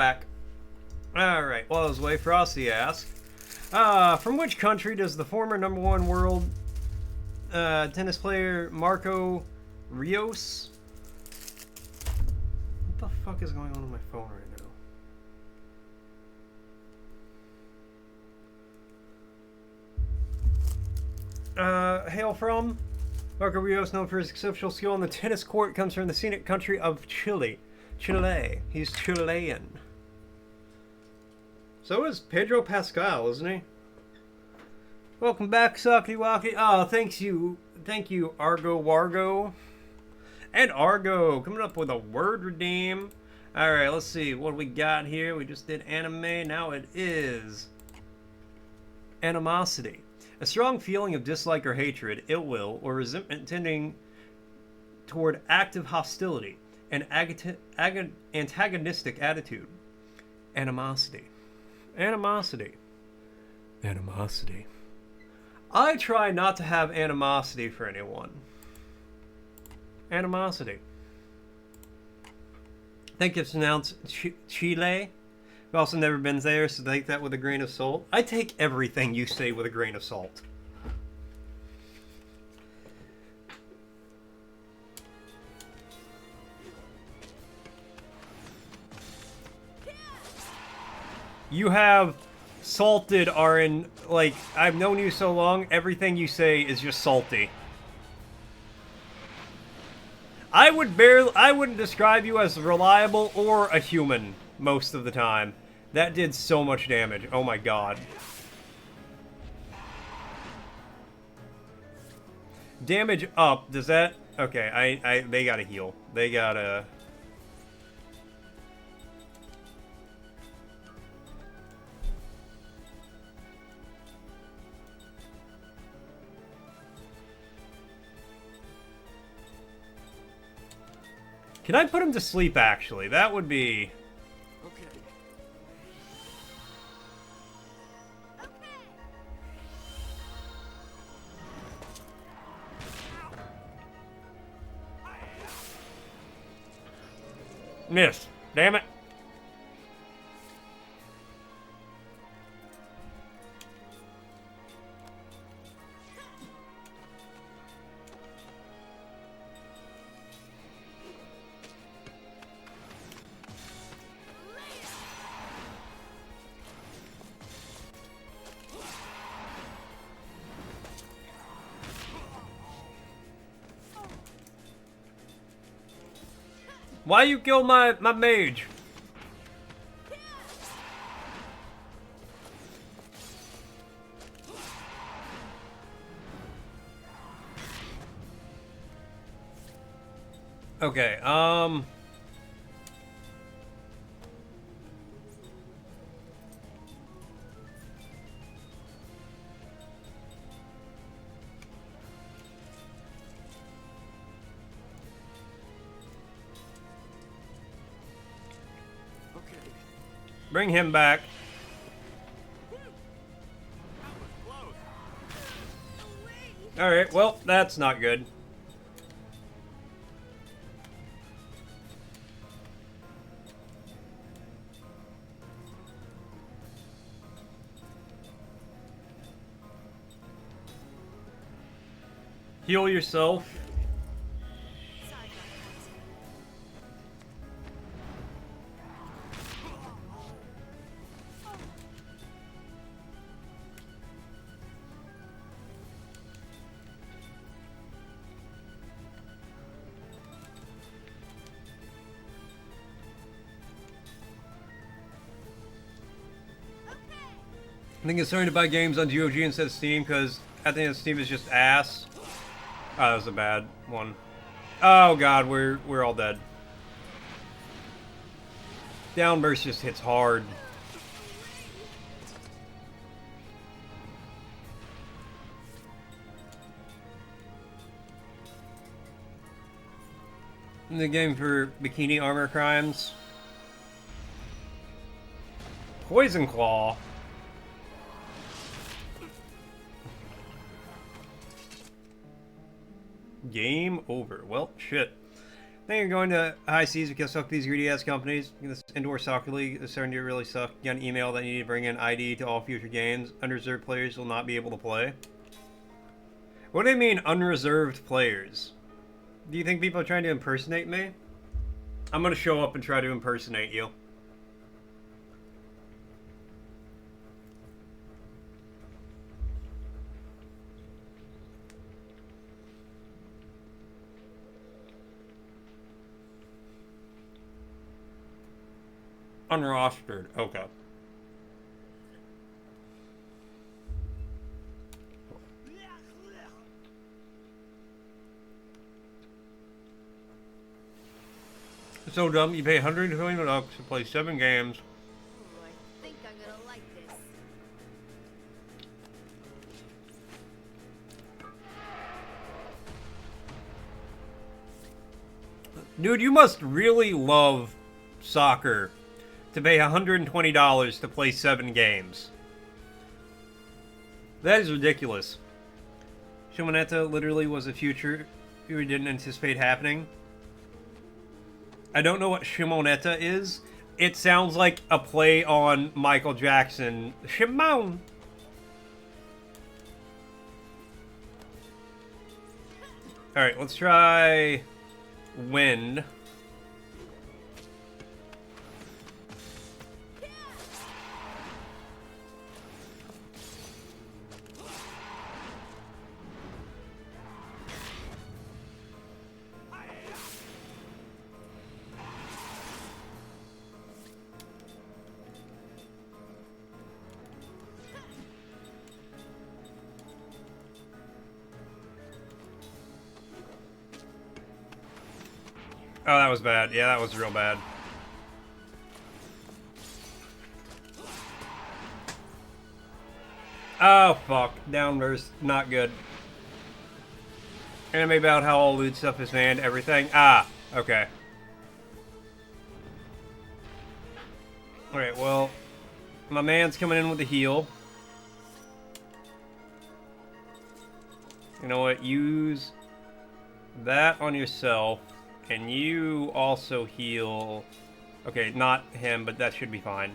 back. Alright, while I was away, Frosty asked, from which country does the former #1 world tennis player Marco Rios? What the fuck is going on with my phone right now? Hail from? Marco Rios, known for his exceptional skill on the tennis court, comes from the scenic country of Chile. Chile. He's Chilean. So is Pedro Pascal, isn't he? Welcome back, Socky Walkie. Oh, thank you, Argo Wargo. And Argo, coming up with a word redeem. Alright, let's see, what do we got here? We just did anime, now it is animosity. A strong feeling of dislike or hatred, ill will, or resentment tending toward active hostility. An antagonistic attitude. Animosity. Animosity. Animosity. I try not to have animosity for anyone. Animosity. I think it's pronounced Chile. I've also never been there, so take that with a grain of salt. I take everything you say with a grain of salt. You have salted are in, like, I've known you so long, everything you say is just salty. I wouldn't describe you as reliable or a human most of the time. That did so much damage. Oh my god. Damage up, does that... Okay, they gotta heal. They gotta... Can I put him to sleep, actually? That would be... Okay. Missed. Damn it. Why you kill my mage? Okay, bring him back. Alright, well, that's not good. Heal yourself. I think it's starting to buy games on GOG instead of Steam because I think Steam is just ass. Oh, that was a bad one. Oh god, we're all dead. Downburst just hits hard. In the game for bikini armor crimes. Poison Claw. Game over. Well, shit. Think you're going to high seas because fuck these greedy ass companies. This indoor soccer league is starting to really suck. You got an email that you need to bring in ID to all future games. Unreserved players will not be able to play. What do you mean, unreserved players? Do you think people are trying to impersonate me? I'm gonna show up and try to impersonate you. Unrostered. Okay. So dumb, you pay $120 to play 7 games. Ooh, I think I'm gonna like this. Dude, you must really love soccer to pay $120 to play 7 games. That is ridiculous. Shimonetta literally was a future we didn't anticipate happening. I don't know what Shimonetta is. It sounds like a play on Michael Jackson. Shimon! Alright, let's try wind. Oh, that was bad. Yeah, that was real bad. Oh, fuck. Downburst. Not good. Anime about how all loot stuff is banned, everything. Ah, okay. Alright, well, my man's coming in with a heal. You know what? Use that on yourself. And you also heal... Okay, not him, but that should be fine.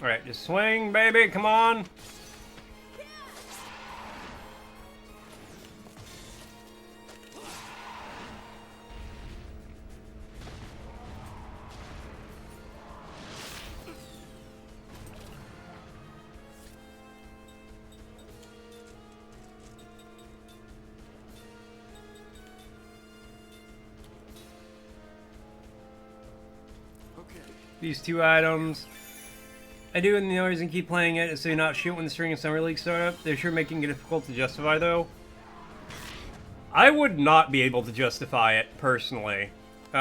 Alright, just swing, baby, come on! These 2 items. I do in the noise and keep playing it so you're not shit when the Spring and Summer League start up. They're sure making it difficult to justify though. I would not be able to justify it, personally. You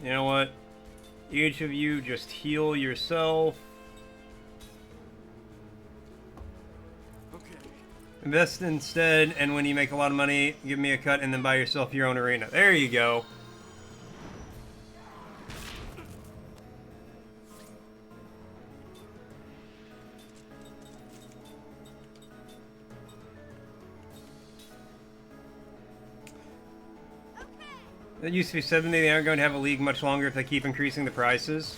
know what? Each of you just heal yourself. Invest instead, and when you make a lot of money, give me a cut and then buy yourself your own arena. There you go. It used to be 70. They aren't going to have a league much longer if they keep increasing the prices.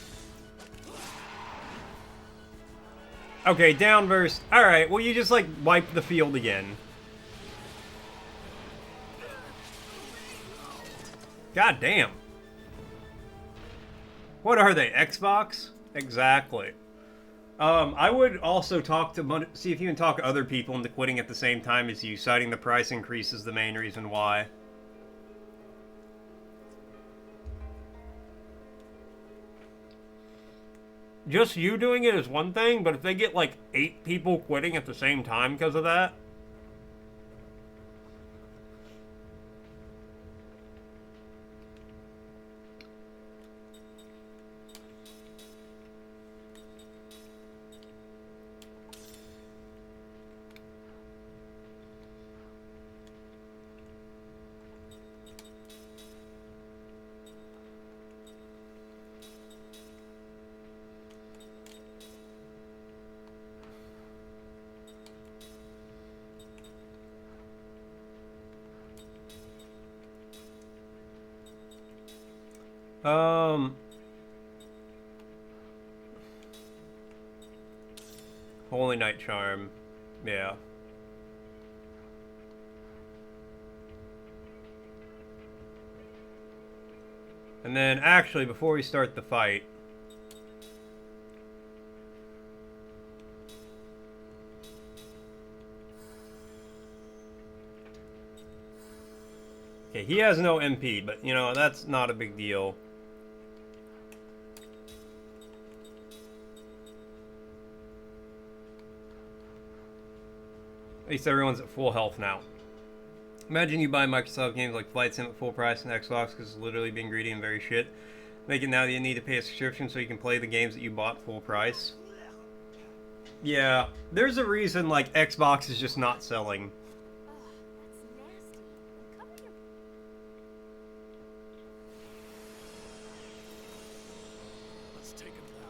Okay, downburst. Alright, well you just like wipe the field again. God damn. What are they, Xbox? Exactly. I would also talk to, see if you can talk other people into quitting at the same time as you, citing the price increase as the main reason why. Just you doing it is one thing, but if they get like 8 people quitting at the same time because of that... Holy Night Charm. Yeah. And then, actually, before we start the fight... Okay, he has no MP, but, you know, that's not a big deal. At least everyone's at full health now. Imagine you buy Microsoft games like Flight Sim at full price on Xbox because it's literally being greedy and very shit. Make it now that you need to pay a subscription so you can play the games that you bought full price. Yeah, there's a reason like Xbox is just not selling. Let's take him down.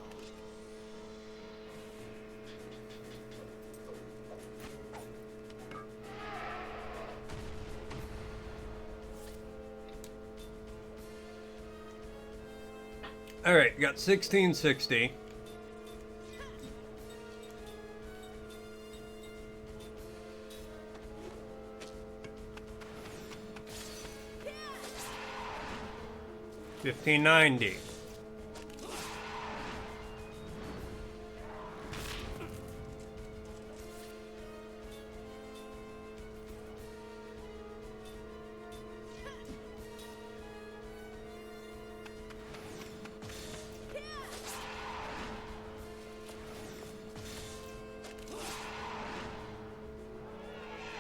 Alright, got 1660. $15.90.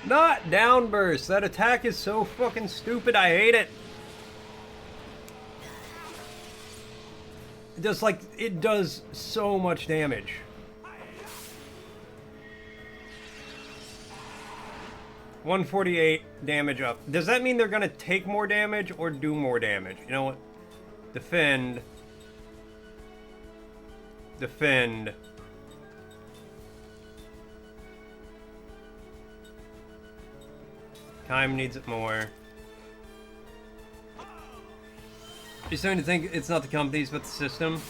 Not downburst. That attack is so fucking stupid. I hate it. Just like it does so much damage. $148 damage up. Does that mean they're gonna take more damage or do more damage? You know what? Defend. Defend. Time needs it more. You're starting to think it's not the companies, but the system.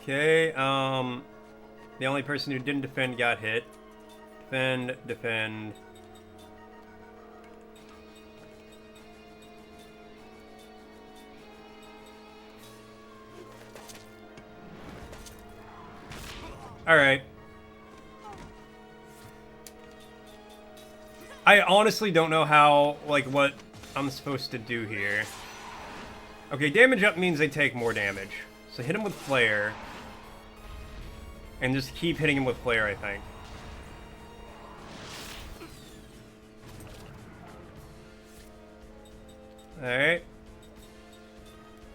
Okay, the only person who didn't defend got hit. Defend, defend. Alright. I honestly don't know how, like, what I'm supposed to do here. Okay, damage up means they take more damage. So hit him with flare. And just keep hitting him with flare, I think. Alright.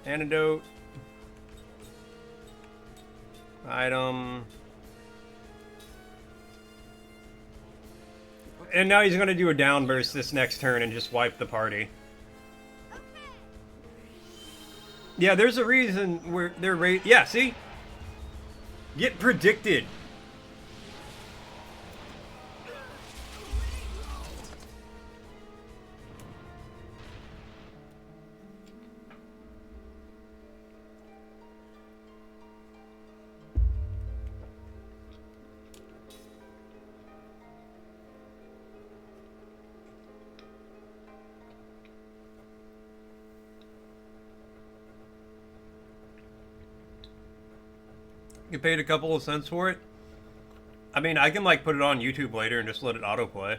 Antidote. Item. And now he's gonna do a downburst this next turn and just wipe the party. Yeah, there's a reason where they're yeah, see? Get predicted. You paid a couple of cents for it? I mean, I can like put it on YouTube later and just let it autoplay.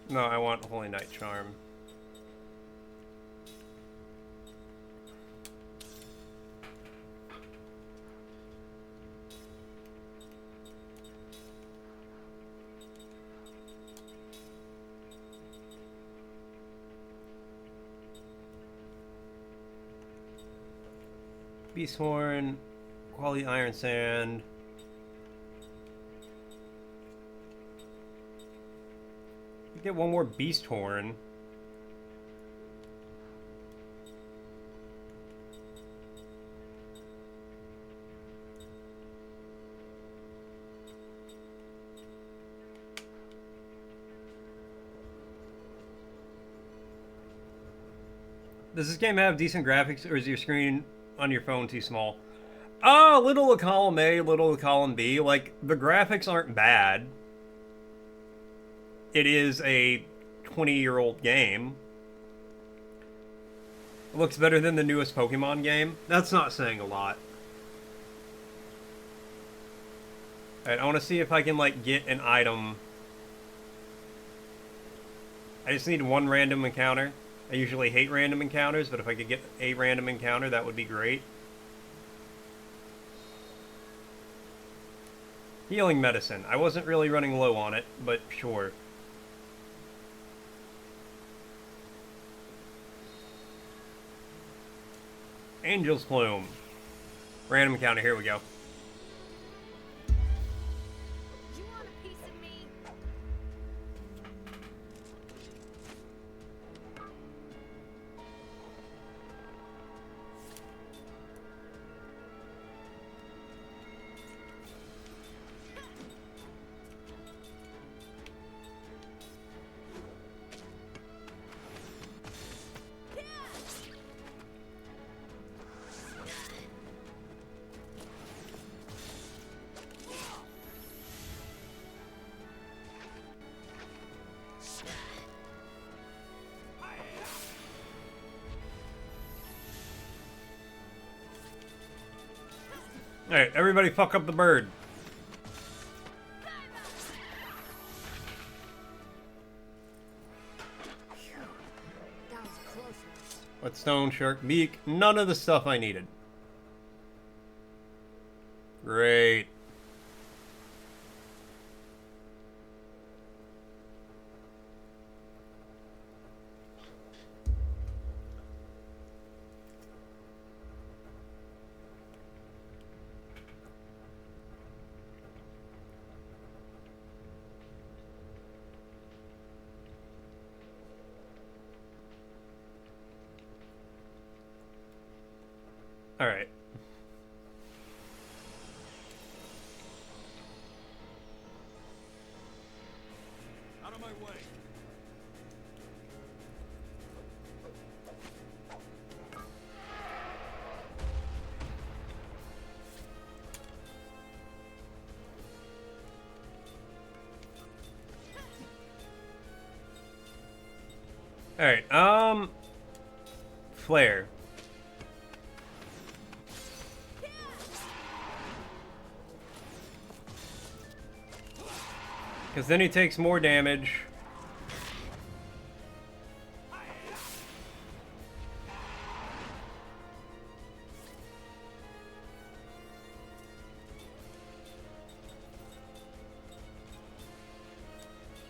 No, I want Holy Night Charm. Beasthorn, quality iron sand. Get one more beast horn. Does this game have decent graphics, or is your screen on your phone too small? Little of column A, little of column B. Like, the graphics aren't bad. It is a 20-year-old game. It looks better than the newest Pokemon game. That's not saying a lot. Alright, I want to see if I can, like, get an item. I just need one random encounter. I usually hate random encounters, but if I could get a random encounter, that would be great. Healing medicine. I wasn't really running low on it, but sure. Angel's Plume. Random encounter, here we go. You want a piece of me? Alright, everybody fuck up the bird. That was close. Whetstone, Shark Beak, none of the stuff I needed. Great. All right. Out of my way. All right. Flare. Because then he takes more damage.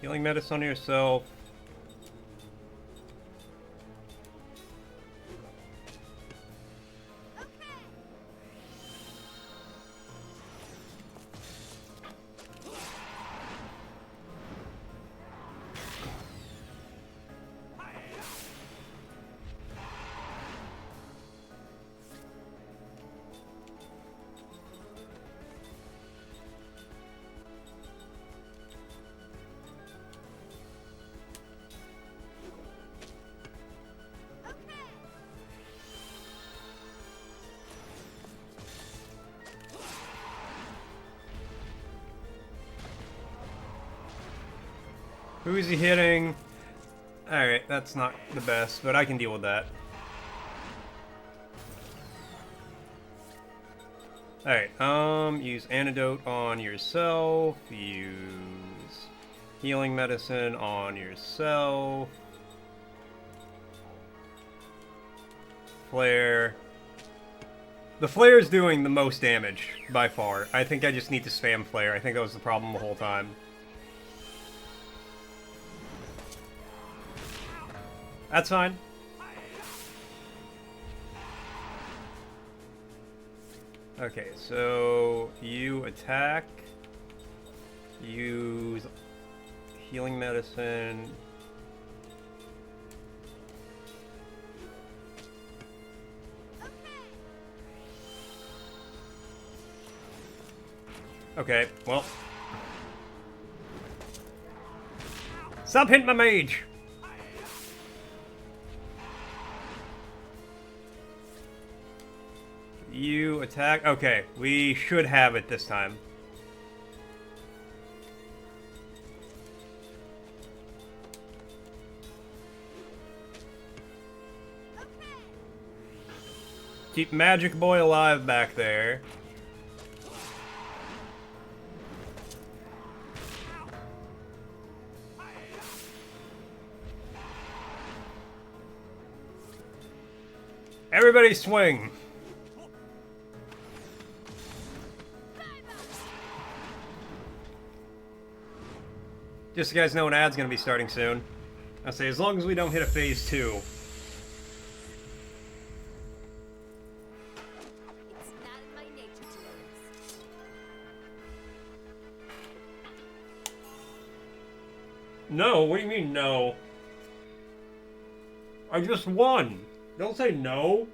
Healing medicine on yourself. Who is he hitting? Alright, that's not the best, but I can deal with that. Alright, use antidote on yourself, use healing medicine on yourself, flare. The flare is doing the most damage, by far. I think I just need to spam flare. I think that was the problem the whole time. That's fine. Okay, so you attack, use Healing medicine. Okay, well. Stop hitting my mage! You attack. Okay, we should have it this time. Keep Magic Boy alive back there. Everybody swing! Just so you guys know, an ad's gonna be starting soon. I say, as long as we don't hit a phase 2. It's not in my nature to lose. No, what do you mean no? I just won! Don't say no!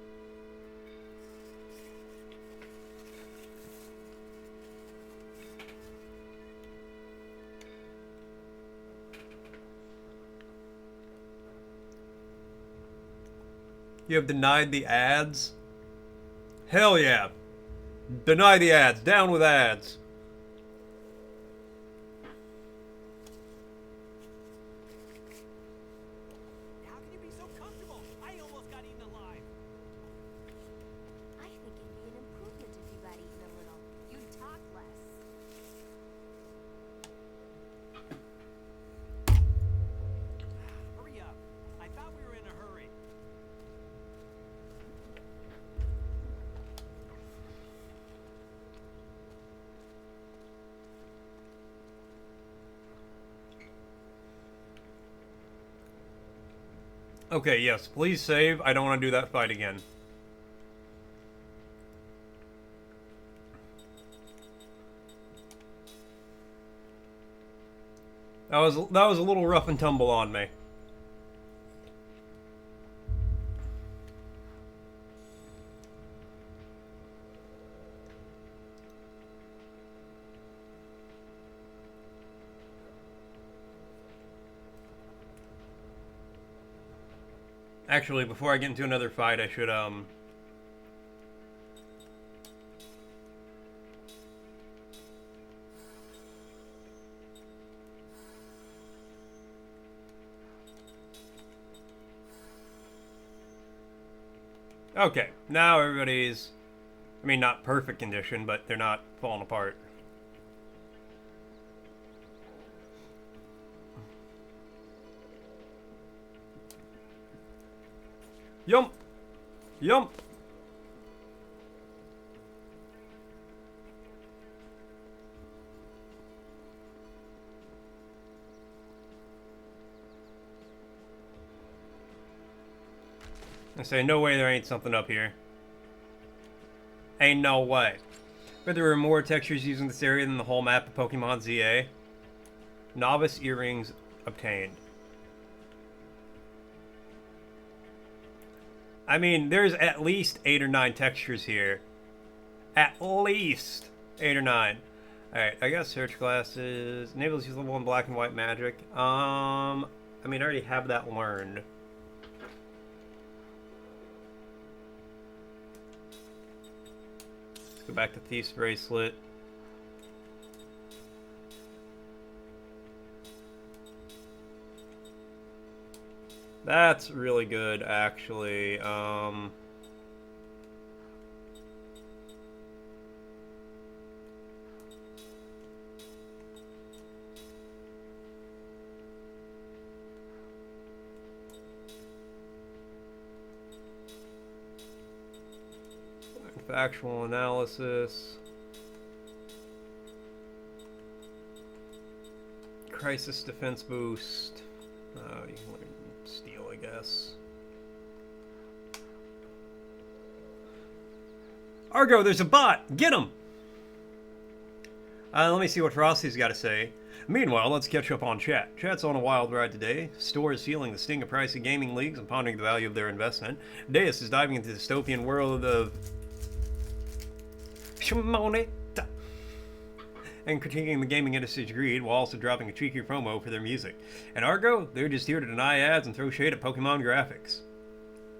You have denied the ads? Hell yeah! Deny the ads. Down with ads. How can you be so comfortable? I almost got eaten alive. I think it'd be an improvement if you got eaten a little. You'd talk less. Hurry up. I thought we were in a hurry. Okay, yes, please save. I don't want to do that fight again. That was a little rough and tumble on me. Actually, before I get into another fight, I should, Okay, now everybody's... I mean, not perfect condition, but they're not falling apart. Yum! Yum! I say, no way there ain't something up here. Ain't no way. But there were more textures using this area than the whole map of Pokemon ZA. Novice earrings obtained. I mean, there's at least 8 or 9 textures here. At least 8 or 9. Alright, I got search glasses. Enables use level 1 black and white magic. I mean, I already have that learned. Let's go back to Thief's Bracelet. That's really good, actually. Factual analysis. Crisis defense boost. Oh, you can learn steel, I guess. Argo, there's a bot! Get him! Let me see what Frosty's got to say. Meanwhile, let's catch up on chat. Chat's on a wild ride today. Store is feeling the sting of pricey gaming leagues and pondering the value of their investment. Deus is diving into the dystopian world of Shimoneta and critiquing the gaming industry's greed while also dropping a cheeky promo for their music. And Argo, they're just here to deny ads and throw shade at Pokemon graphics.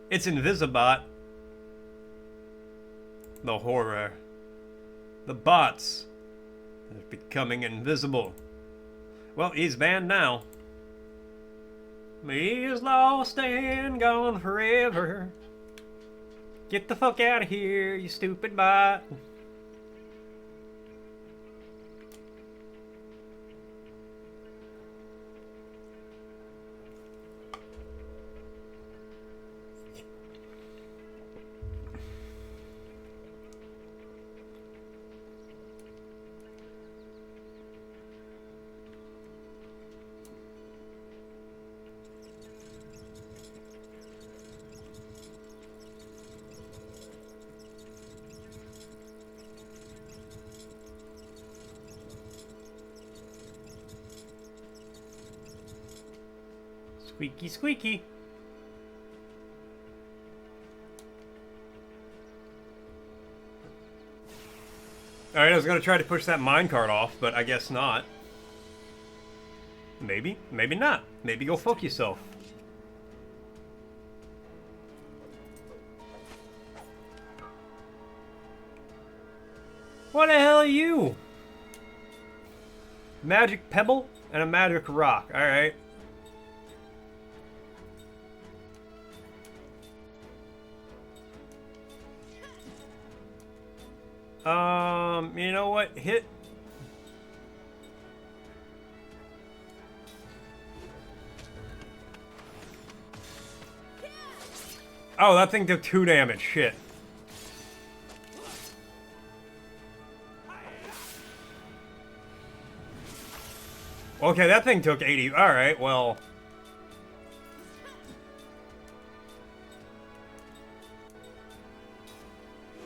It's Invisibot. The horror. The bots. They're becoming invisible. Well, he's banned now. He's lost and gone forever. Get the fuck out of here, you stupid bot. Squeaky, squeaky. Alright, I was gonna try to push that minecart off, but I guess not. Maybe, maybe not. Maybe go fuck yourself. What the hell are you? Magic pebble and a magic rock. Alright. You know what? Hit. Oh, that thing took 2 damage. Shit. Okay, that thing took 80. Alright, well.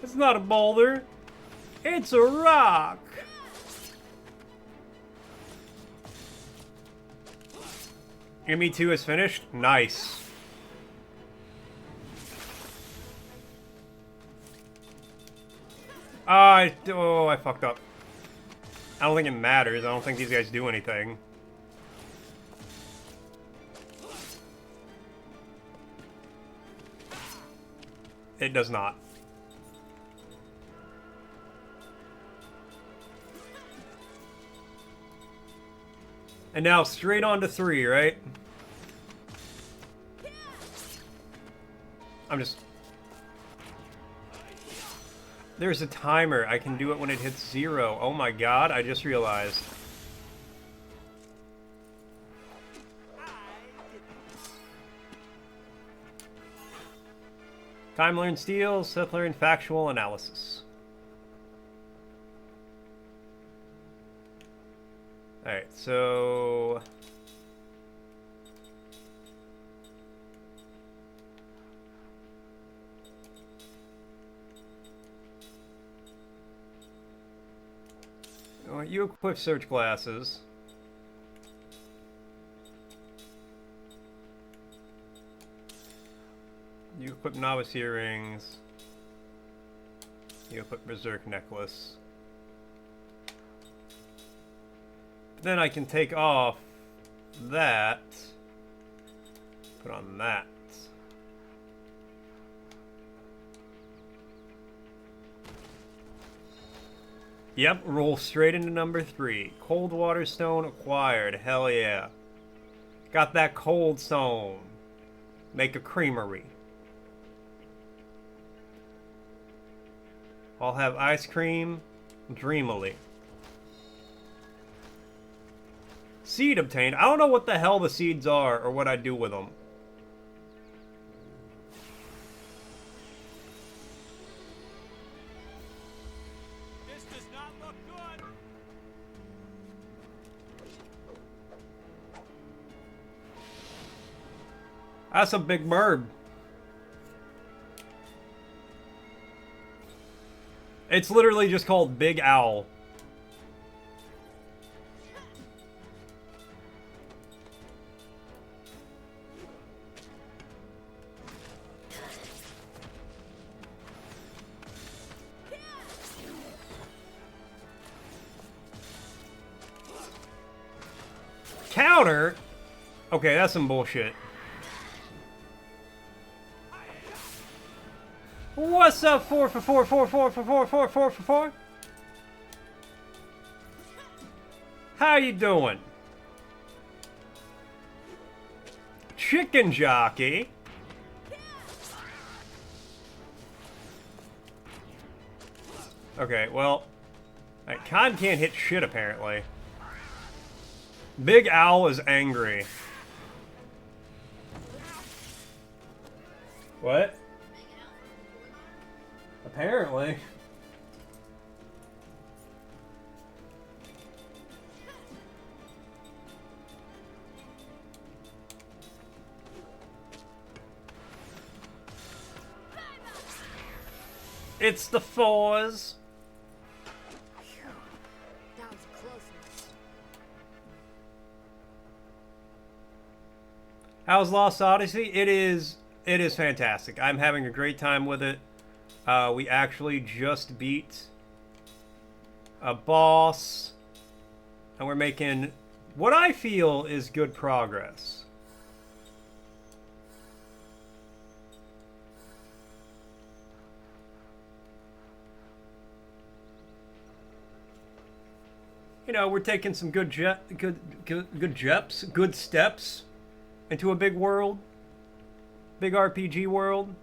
It's not a boulder. It's a rock. Me 2 is finished. Nice. Oh, I fucked up. I don't think it matters. I don't think these guys do anything. It does not. And now straight on to 3, right? I'm just... There's a timer. I can do it when it hits 0. Oh my god, I just realized. Time learned steel, Sith learned factual analysis. Alright, so... You equip search glasses. You equip novice earrings. You equip berserk necklace. Then I can take off that. Put on that. Yep, roll straight into number 3. Cold water stone acquired. Hell yeah. Got that cold stone. Make a creamery. I'll have ice cream dreamily. Seed obtained. I don't know what the hell the seeds are or what I do with them. This does not look good. That's a big bird. It's literally just called Big Owl. Counter? Okay, that's some bullshit. What's up, 4 for 4, 4 4 for 4 4 4 for 4? How you doing? Chicken jockey. Okay, well, Con can't hit shit apparently. Big Owl is angry. What? Apparently. It's the fours. That was close. How's Lost Odyssey? It is fantastic. I'm having a great time with it. We actually just beat a boss, and we're making what I feel is good progress. You know, we're taking some good steps into a big world, big RPG world.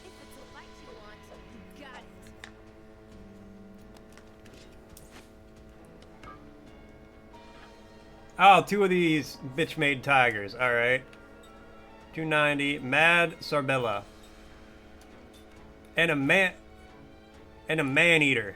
If it's a light you want, you got it. Oh, two of these bitch-made tigers. All right. 290. Mad Sarbella. And a man-eater.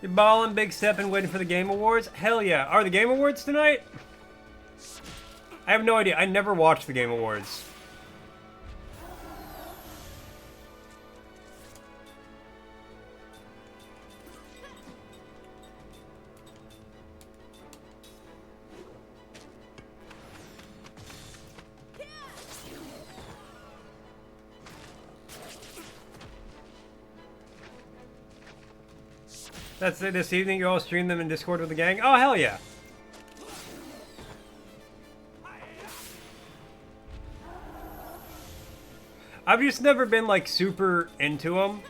You balling, big step, and waiting for the Game Awards? Hell yeah. Are the Game Awards tonight? I have no idea. I never watched the Game Awards. That's it. This evening you all stream them in Discord with the gang? Oh, hell yeah. I've just never been, like, super into them.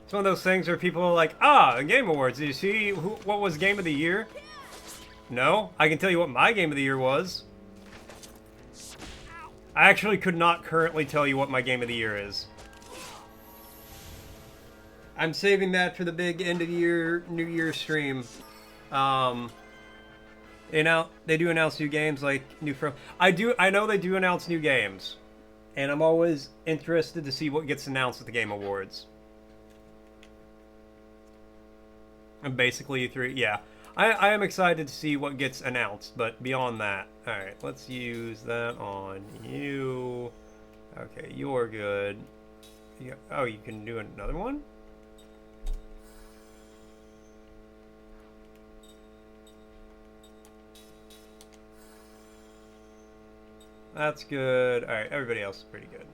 It's one of those things where people are like, ah, Game Awards, did you see what was Game of the Year? No, I can tell you what my Game of the Year was. I actually could not currently tell you what my Game of the Year is. I'm saving that for the big end of the year, New Year stream. You know, they do announce new games like new I know they do announce new games, and I'm always interested to see what gets announced at the Game Awards. And basically, yeah, I am excited to see what gets announced, but beyond that, all right, let's use that on you. Okay, you're good. Oh, you can do another one? That's good. Alright, everybody else is pretty good.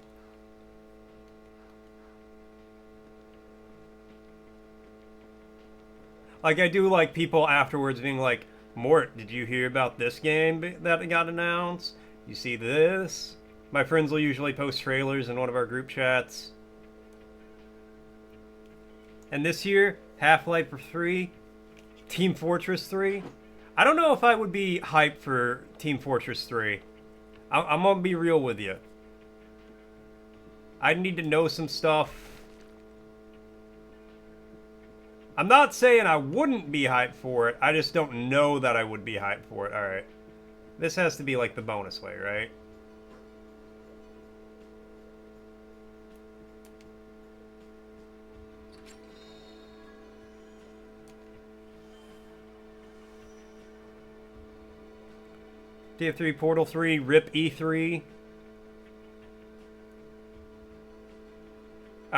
Like, I do like people afterwards being like, Mort, did you hear about this game that got announced? You see this? My friends will usually post trailers in one of our group chats. And this year, Half-Life 3, Team Fortress 3. I don't know if I would be hyped for Team Fortress 3. I'm gonna be real with you. I need to know some stuff. I'm not saying I wouldn't be hyped for it. I just don't know that I would be hyped for it. Alright. This has to be like the bonus way, right? TF3, Portal 3, RIP E3.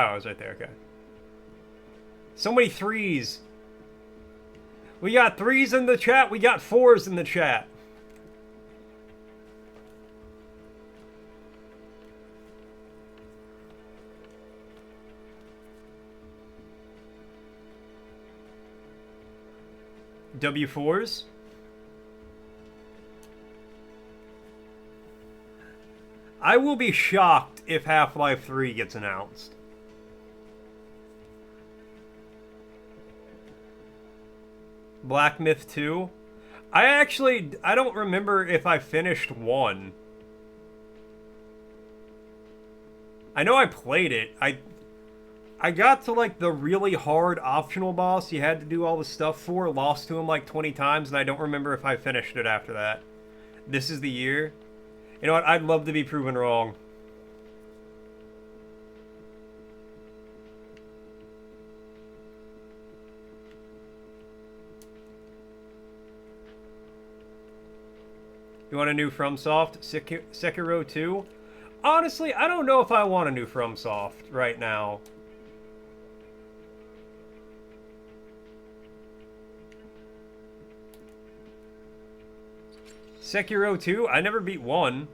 Oh, it was right there. Okay. So many threes. We got threes in the chat. We got fours in the chat. W4s? I will be shocked if Half-Life 3 gets announced. Black Myth 2? I don't remember if I finished 1. I know I played it. I got to, like, the really hard optional boss you had to do all the stuff for, lost to him like 20 times, and I don't remember if I finished it after that. This is the year. You know what? I'd love to be proven wrong. You want a new FromSoft? Sekiro 2? Honestly, I don't know if I want a new FromSoft right now. Sekiro 2? I never beat 1.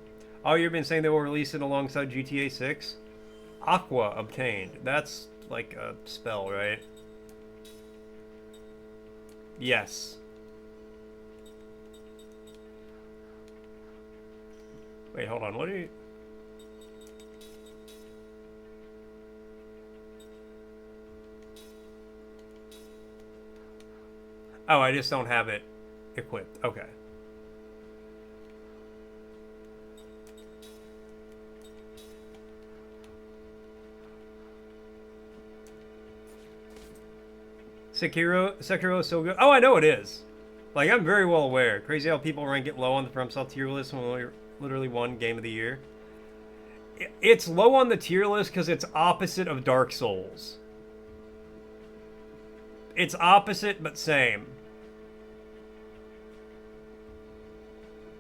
Oh, you've been saying they will release it alongside GTA 6? Aqua obtained. That's like a spell, right? Yes. Wait, hold on. What are you... Oh, I just don't have it equipped. Okay. Sekiro is so good. Oh, I know it is. Like, I'm very well aware. Crazy how people rank it low on the FromSoft tier list when we literally won Game of the Year. It's low on the tier list because it's opposite of Dark Souls. It's opposite, but same.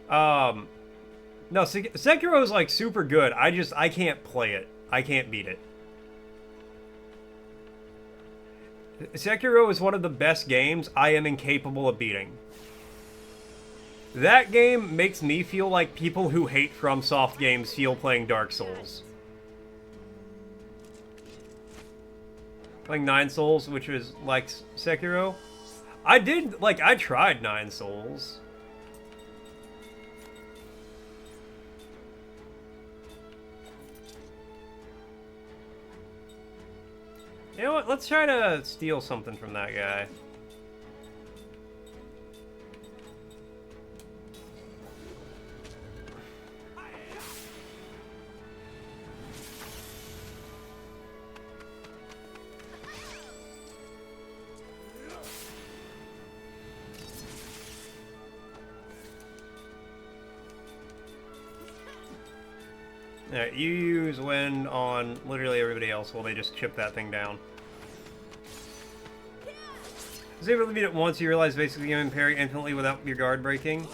No, Sekiro is, like, super good. I can't play it. I can't beat it. Sekiro is one of the best games I am incapable of beating. That game makes me feel like people who hate FromSoft games feel playing Dark Souls. Playing 9 Souls, which is like Sekiro. I tried 9 Souls. You know what? Let's try to steal something from that guy. Yeah, you use wind on literally everybody else while they just chip that thing down. I was able to beat it once, you realize basically you can parry infinitely without your guard breaking.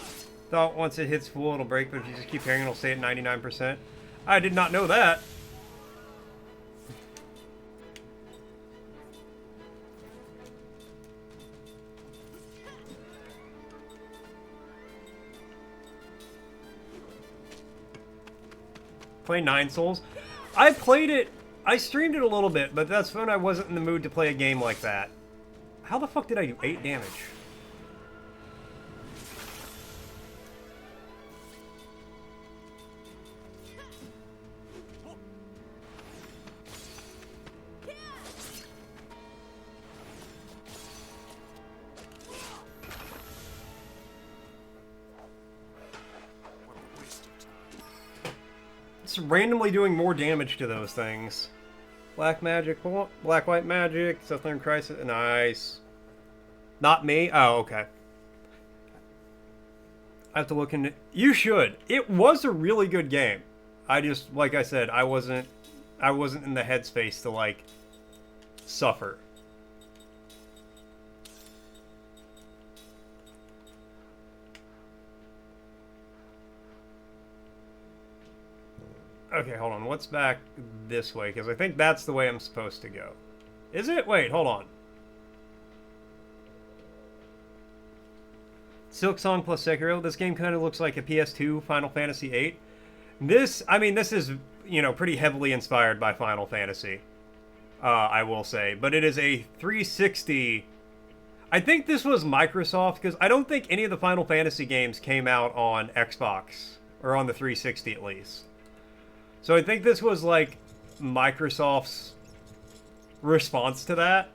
Thought once it hits full it'll break, but if you just keep parrying it'll stay at 99%. I did not know that. Play 9 Souls. I played it, I streamed it a little bit, but that's when I wasn't in the mood to play a game like that. How the fuck did I do 8 damage? It's randomly doing more damage to those things. Black magic, black white magic, Southern Crisis, nice. Not me? Oh, okay. I have to look into. You should. It was a really good game. I just, like I said, I wasn't in the headspace to like suffer. Okay, hold on. What's back this way? Because I think that's the way I'm supposed to go. Is it? Wait, hold on. Silk Song plus Sekiro. This game kind of looks like a PS2 Final Fantasy VIII. This, I mean, this is, you know, pretty heavily inspired by Final Fantasy, I will say. But it is a 360... I think this was Microsoft, because I don't think any of the Final Fantasy games came out on Xbox, or on the 360 at least. So I think this was, like, Microsoft's response to that.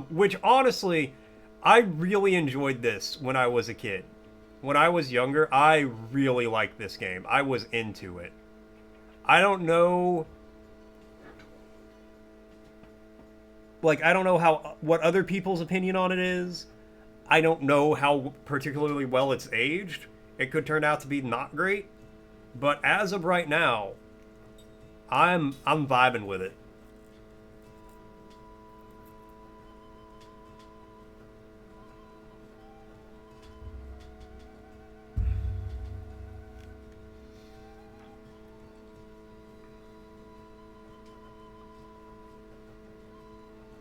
Which, honestly, I really enjoyed this when I was a kid. When I was younger, I really liked this game. I was into it. I don't know... Like, I don't know what other people's opinion on it is. I don't know how particularly well it's aged. It could turn out to be not great. But as of right now, I'm vibing with it.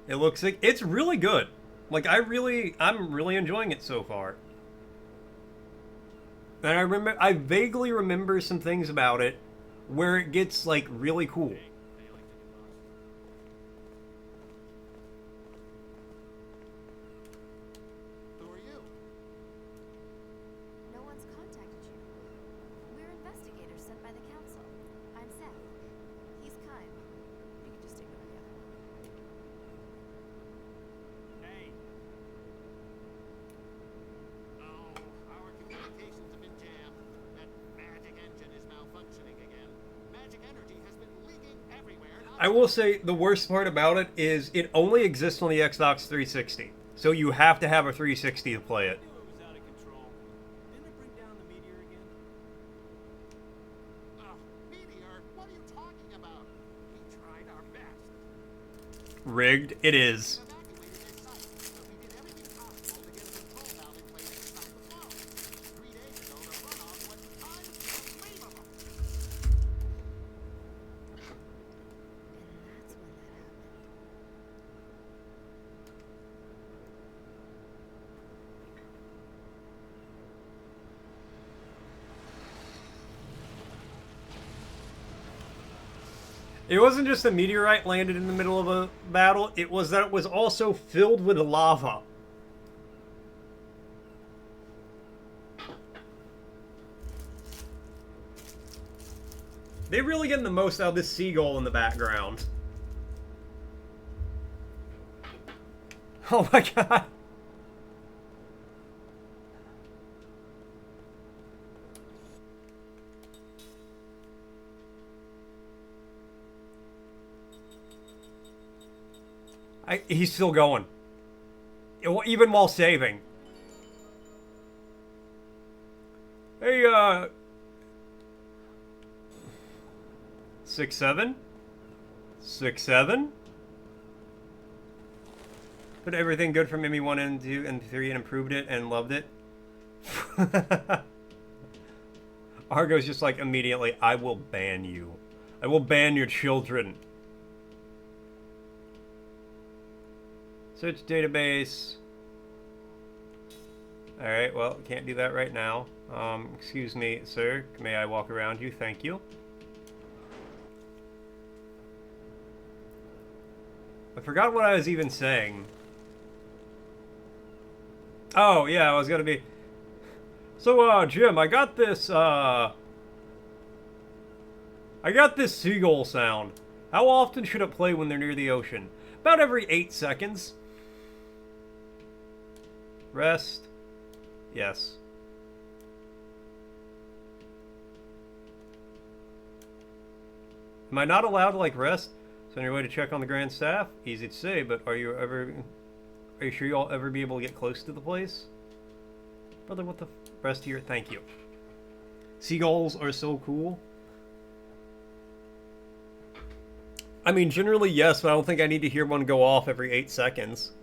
It looks like it's really good. Like I'm really enjoying it so far. And I vaguely remember some things about it where it gets like really cool. Who are you? No one's contacted you. We're investigators sent by the council. I'm Seth. He's Kyle. You can just ignore him. Hey. Oh, our communications have been jammed. That magic engine is malfunctioning again. Magic energy has been leaking everywhere. I will say the worst part about it is it only exists on the Xbox 360. So you have to have a 360 to play it. I knew it was out of control. Didn't it bring down the meteor again? Meteor, what are you talking about? We tried our best. Rigged. It is. Evacuated their site, but we did everything possible to get a control valve in place to stop the flow. 3 days ago, the runoff was unbelievable. And that's when that happened. It wasn't just a meteorite landed in the middle of a battle, it was that it was also filled with lava. They're really getting the most out of this seagull in the background. Oh my god. He's still going. Even while saving. Hey, 6-7? 6-7? Put everything good from Emmy 1 and 2 and 3 and improved it and loved it. Argo's just like immediately, I will ban you. I will ban your children. Search database. Alright, well, can't do that right now. Excuse me, sir. May I walk around you? Thank you. I forgot what I was even saying. Oh, yeah, I was gonna be... So, Jim, I got this seagull sound. How often should it play when they're near the ocean? About every 8 seconds. Rest. Yes. Am I not allowed to, like, rest? Is there any way to check on the Grand Staff? Easy to say, but are you sure you'll ever be able to get close to the place? Brother, what the rest here? Thank you. Seagulls are so cool. I mean, generally, yes, but I don't think I need to hear one go off every 8 seconds.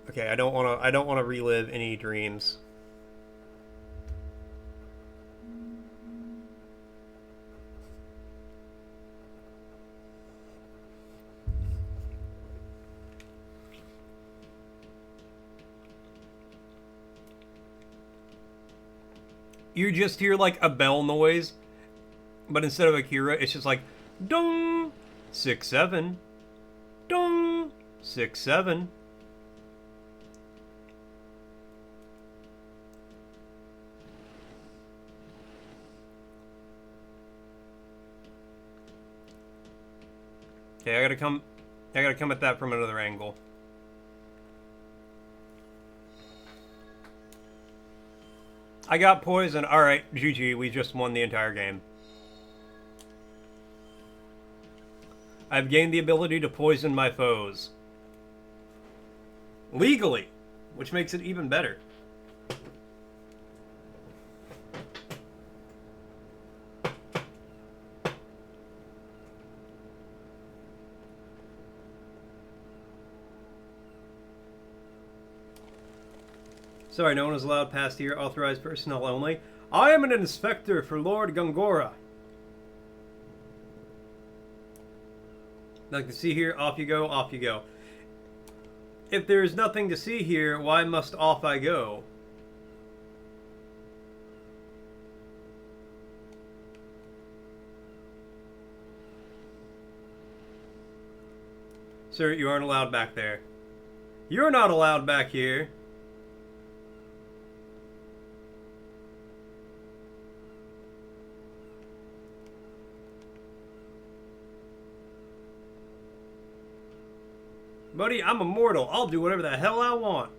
Okay, I don't want to relive any dreams. you just hear like a bell noise, but instead of Akira, it's just like dong 6-7, dong 6-7. Okay, I gotta come at that from another angle. I got poison. Alright, GG, we just won the entire game. I've gained the ability to poison my foes. Legally, which makes it even better. Sorry, no one is allowed past here. Authorized personnel only. I am an inspector for Lord Gongora. Like to see here, off you go, off you go. If there's nothing to see here, why must off I go? Sir, you aren't allowed back there. You're not allowed back here. Buddy, I'm immortal. I'll do whatever the hell I want.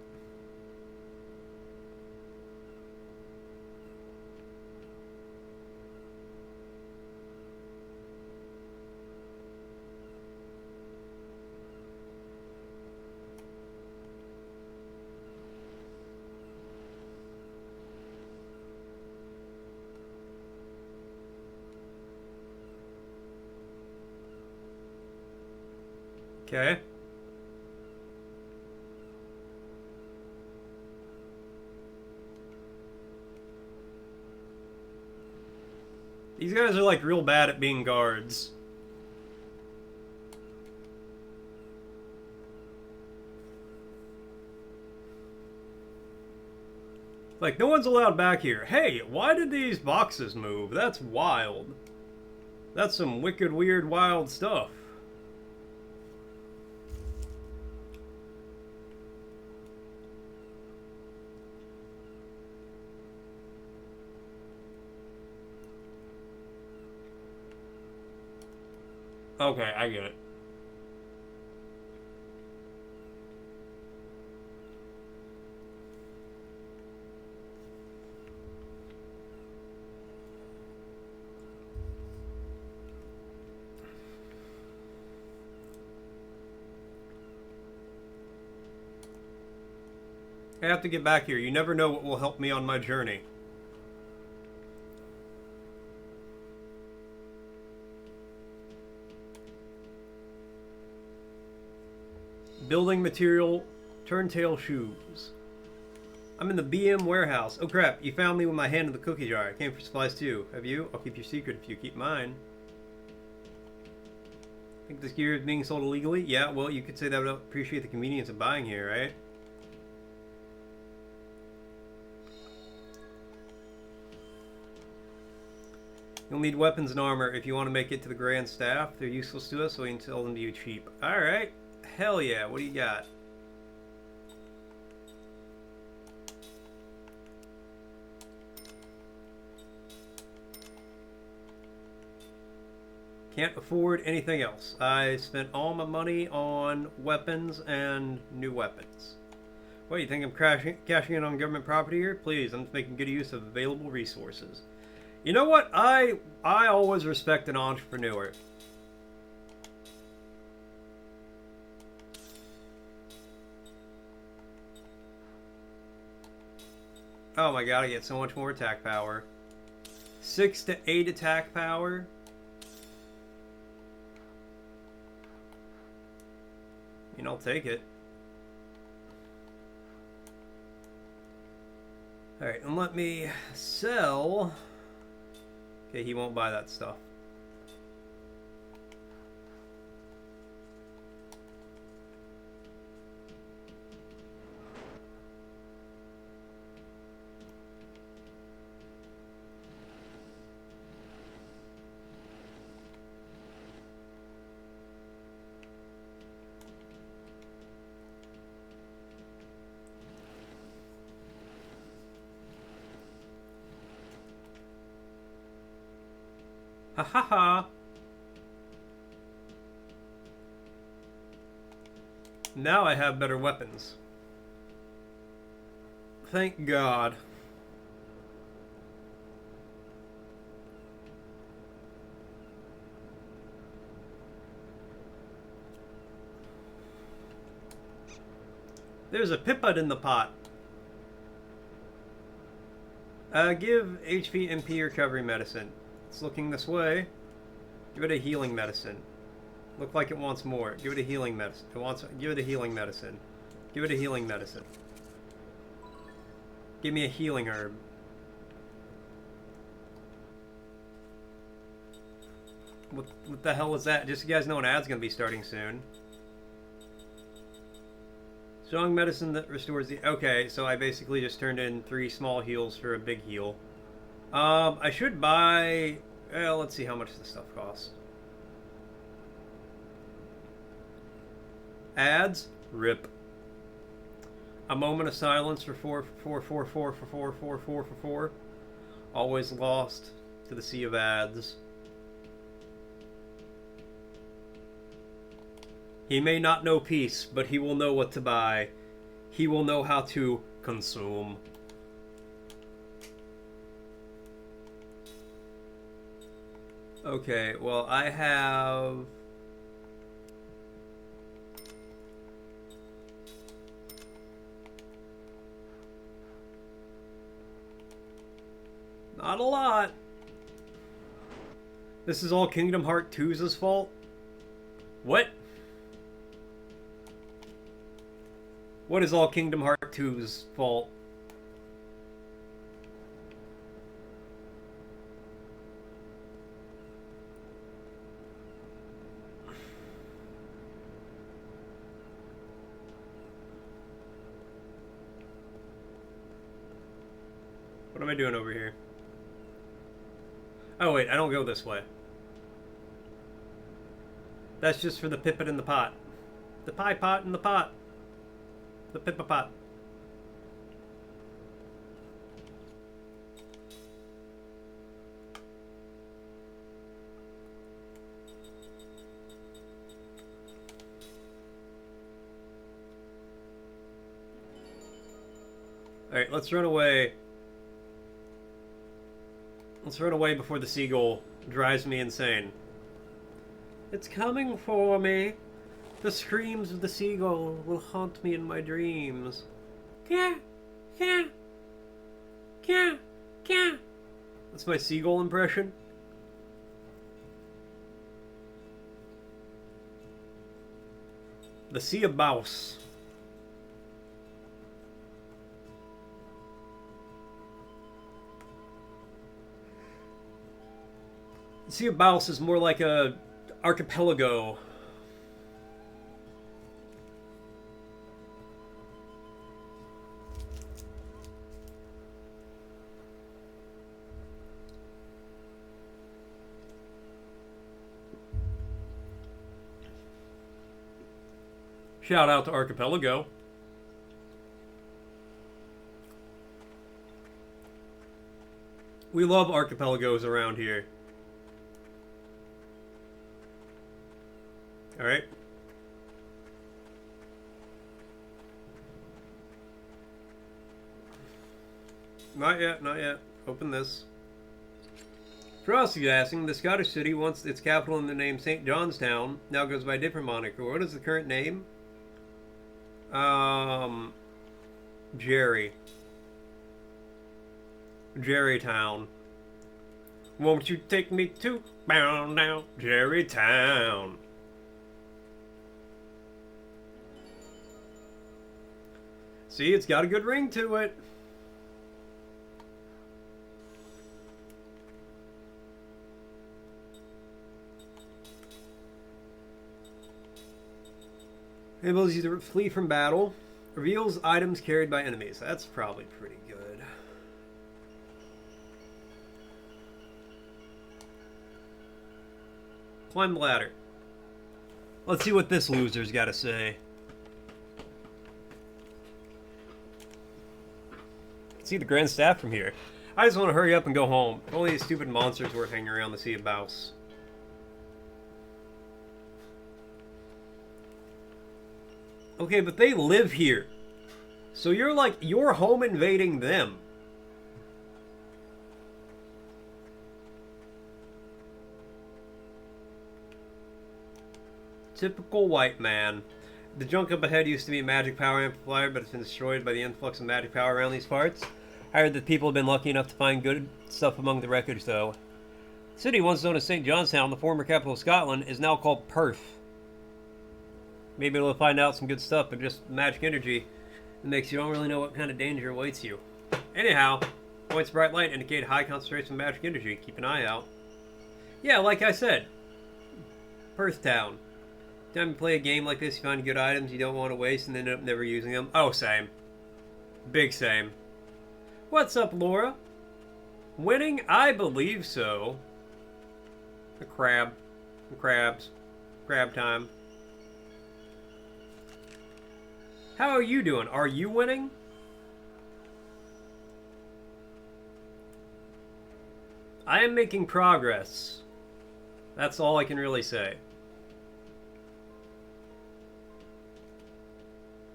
Okay. These guys are like real bad at being guards. Like, no one's allowed back here. Hey, why did these boxes move? That's wild. That's some wicked, weird, wild stuff. Okay, I get it. I have to get back here. You never know what will help me on my journey. Building material, turntail shoes. I'm in the BM warehouse. Oh crap, you found me with my hand in the cookie jar. I came for supplies too. Have you? I'll keep your secret if you keep mine. Think this gear is being sold illegally? Yeah, well, you could say that would appreciate the convenience of buying here, right? You'll need weapons and armor if you want to make it to the Grand Staff. They're useless to us, so we can sell them to you cheap. Alright. Hell yeah, what do you got? Can't afford anything else. I spent all my money on weapons and new weapons. What, you think I'm cashing in on government property here? Please, I'm just making good use of available resources. You know what? I always respect an entrepreneur. Oh my god, I get so much more attack power. 6 to 8 attack power. I mean, I'll take it. Alright, and let me sell. Okay, he won't buy that stuff. Ha ha ha. Now I have better weapons. Thank God. There's a piput in the pot. Give HP MP recovery medicine. It's looking this way. Give it a healing medicine. Look like it wants more. Give it a healing medicine. Give it a healing medicine. Give it a healing medicine. Give me a healing herb. What the hell is that? Just so you guys know, an ad's gonna be starting soon. Strong medicine that restores the... Okay, so I basically just turned in 3 small heals for a big heal. I should buy... Well, let's see how much this stuff costs. Ads? Rip. A moment of silence for 4. Always lost to the sea of ads. He may not know peace, but he will know what to buy. He will know how to consume. Okay, well, I have... Not a lot. This is all Kingdom Hearts 2's fault? What? What is all Kingdom Hearts 2's fault? What am I doing over here? Oh wait, I don't go this way. That's just for the pipit in the pot. The pie pot in the pot. The pippa pot. Alright, let's run away. Let's run away before the seagull drives me insane. It's coming for me. The screams of the seagull will haunt me in my dreams. Kya, kya, kya, kya. That's my seagull impression. The Sea of Mouse. The Sea of Mouse is more like a archipelago. Shout out to Archipelago. We love archipelagos around here. Alright. Not yet, not yet. Open this. Frosty asking, the Scottish city, once its capital in the name St. Johnstown, now goes by a different moniker. What is the current name? Jerry. Jerrytown. Won't you take me to bound down Jerrytown? See, it's got a good ring to it. Enables you to flee from battle. Reveals items carried by enemies. That's probably pretty good. Climb the ladder. Let's see what this loser's got to say. See the Grand Staff from here. I just want to hurry up and go home. If only these stupid monsters were hanging around the Sea of Mouse. Okay, but they live here. So you're home invading them. Typical white man. The junk up ahead used to be a magic power amplifier, but it's been destroyed by the influx of magic power around these parts. I heard that people have been lucky enough to find good stuff among the wreckage, though. The city, once known as St. Johnstown, the former capital of Scotland, is now called Perth. Maybe we'll find out some good stuff, but just magic energy it makes you don't really know what kind of danger awaits you. Anyhow, points of bright light indicate high concentration of magic energy. Keep an eye out. Yeah, like I said, Perth Town. Time you play a game like this, you find good items you don't want to waste and end up never using them. Oh, same. Big same. What's up, Laura? Winning? I believe so. A crab. Crabs. Crab time. How are you doing? Are you winning? I am making progress. That's all I can really say.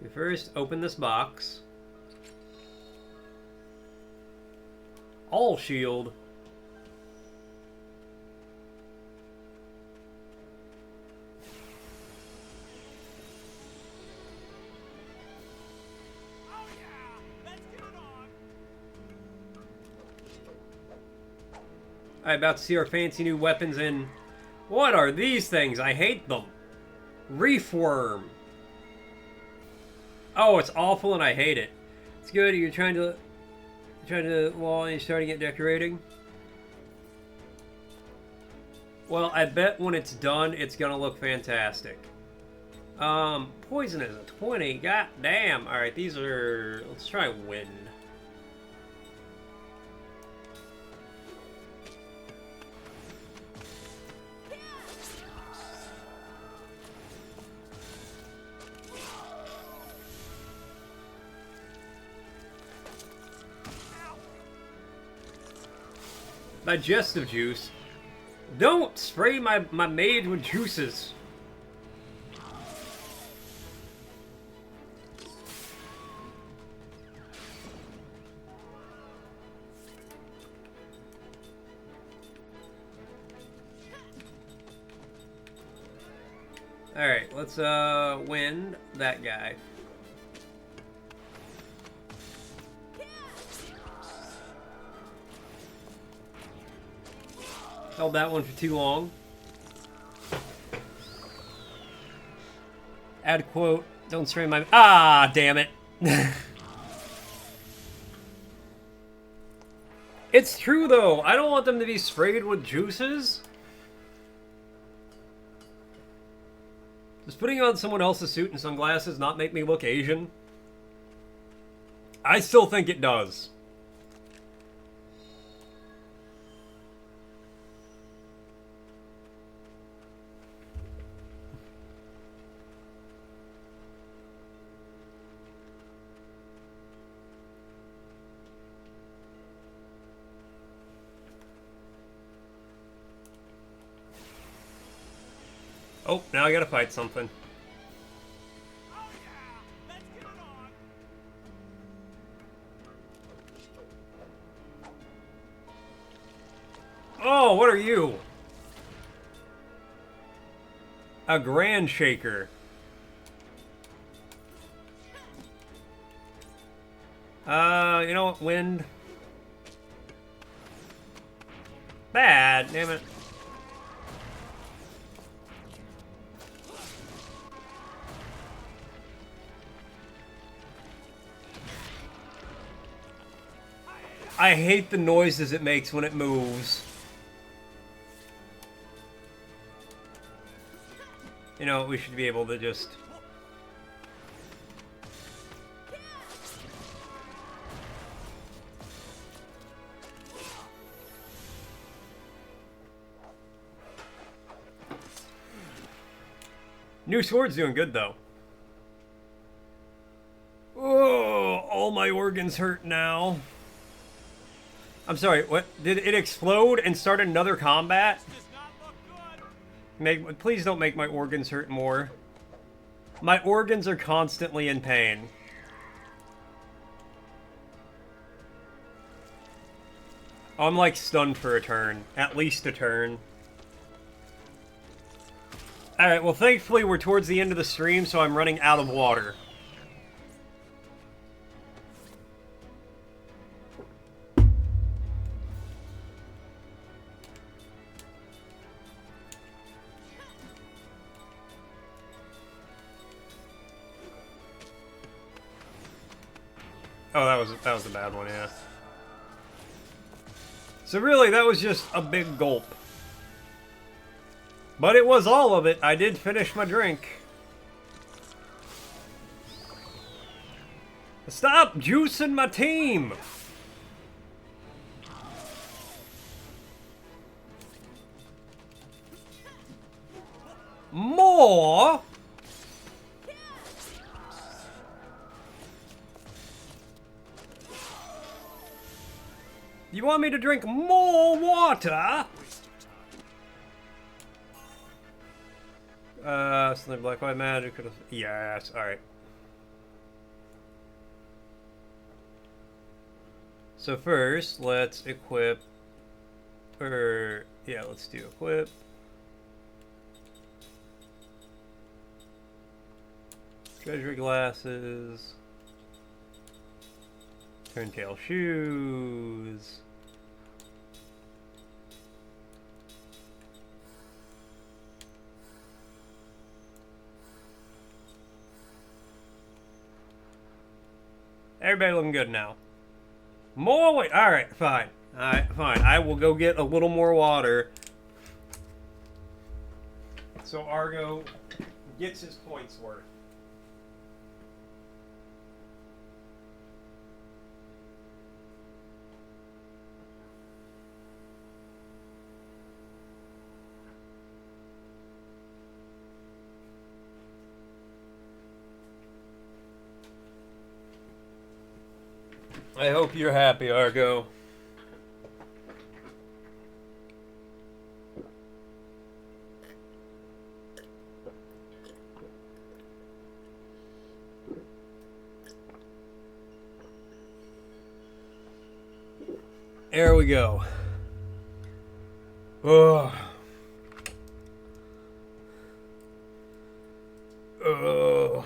We first open this box. All shield. Alright, about to see our fancy new weapons in. What are these things? I hate them. Reefworm. Oh, it's awful and I hate it. It's good. You're trying to well, and you're starting to get decorating. Well, I bet when it's done, it's gonna look fantastic. Poison is a 20. God damn. All right, these are. Let's try wind. Digestive juice. Don't spray my mage with juices. Alright, let's wind that guy. Held that one for too long. Add quote, don't spray my... Ah, damn it. It's true, though. I don't want them to be sprayed with juices. Does putting on someone else's suit and sunglasses not make me look Asian? I still think it does. Oh, now I gotta fight something. Oh, what are you? A grand shaker. You know what? Wind. Bad, damn it. I hate the noises it makes when it moves. You know, we should be able to just... New sword's doing good, though. Oh, all my organs hurt now. I'm sorry, what? Did it explode and start another combat? Please don't make my organs hurt more. My organs are constantly in pain. I'm like stunned for a turn. At least a turn. Alright, well thankfully we're towards the end of the stream, so I'm running out of water. Oh, that was a bad one, yeah. So really, that was just a big gulp. But it was all of it. I did finish my drink. Stop juicing my team! More? You want me to drink more water? Something black, white magic. Yes, alright. So first, let's equip, yeah, let's do equip. Treasury glasses. Turntail shoes. Everybody looking good now. More wait. Alright, fine. Alright, fine. I will go get a little more water. So Argo gets his points worth. I hope you're happy, Argo. There we go. Oh. Oh.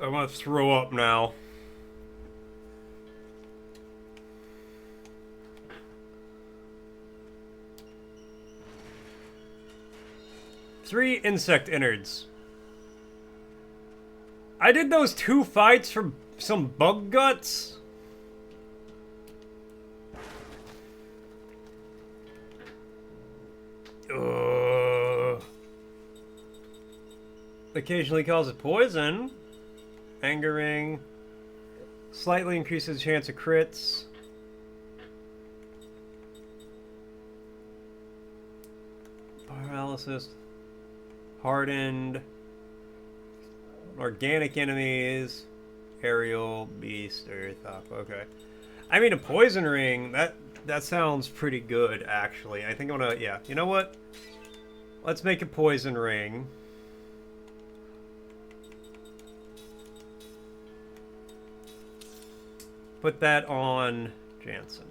I'm gonna throw up now. Three insect innards. I did those 2 fights for some bug guts. Occasionally causes poison. Angering. Slightly increases chance of crits. Paralysis. Hardened. Organic enemies. Aerial, beast, earth, up. Okay. I mean, a poison ring, that sounds pretty good, actually. I think I'm gonna, yeah. You know what? Let's make a poison ring. Put that on Jansen.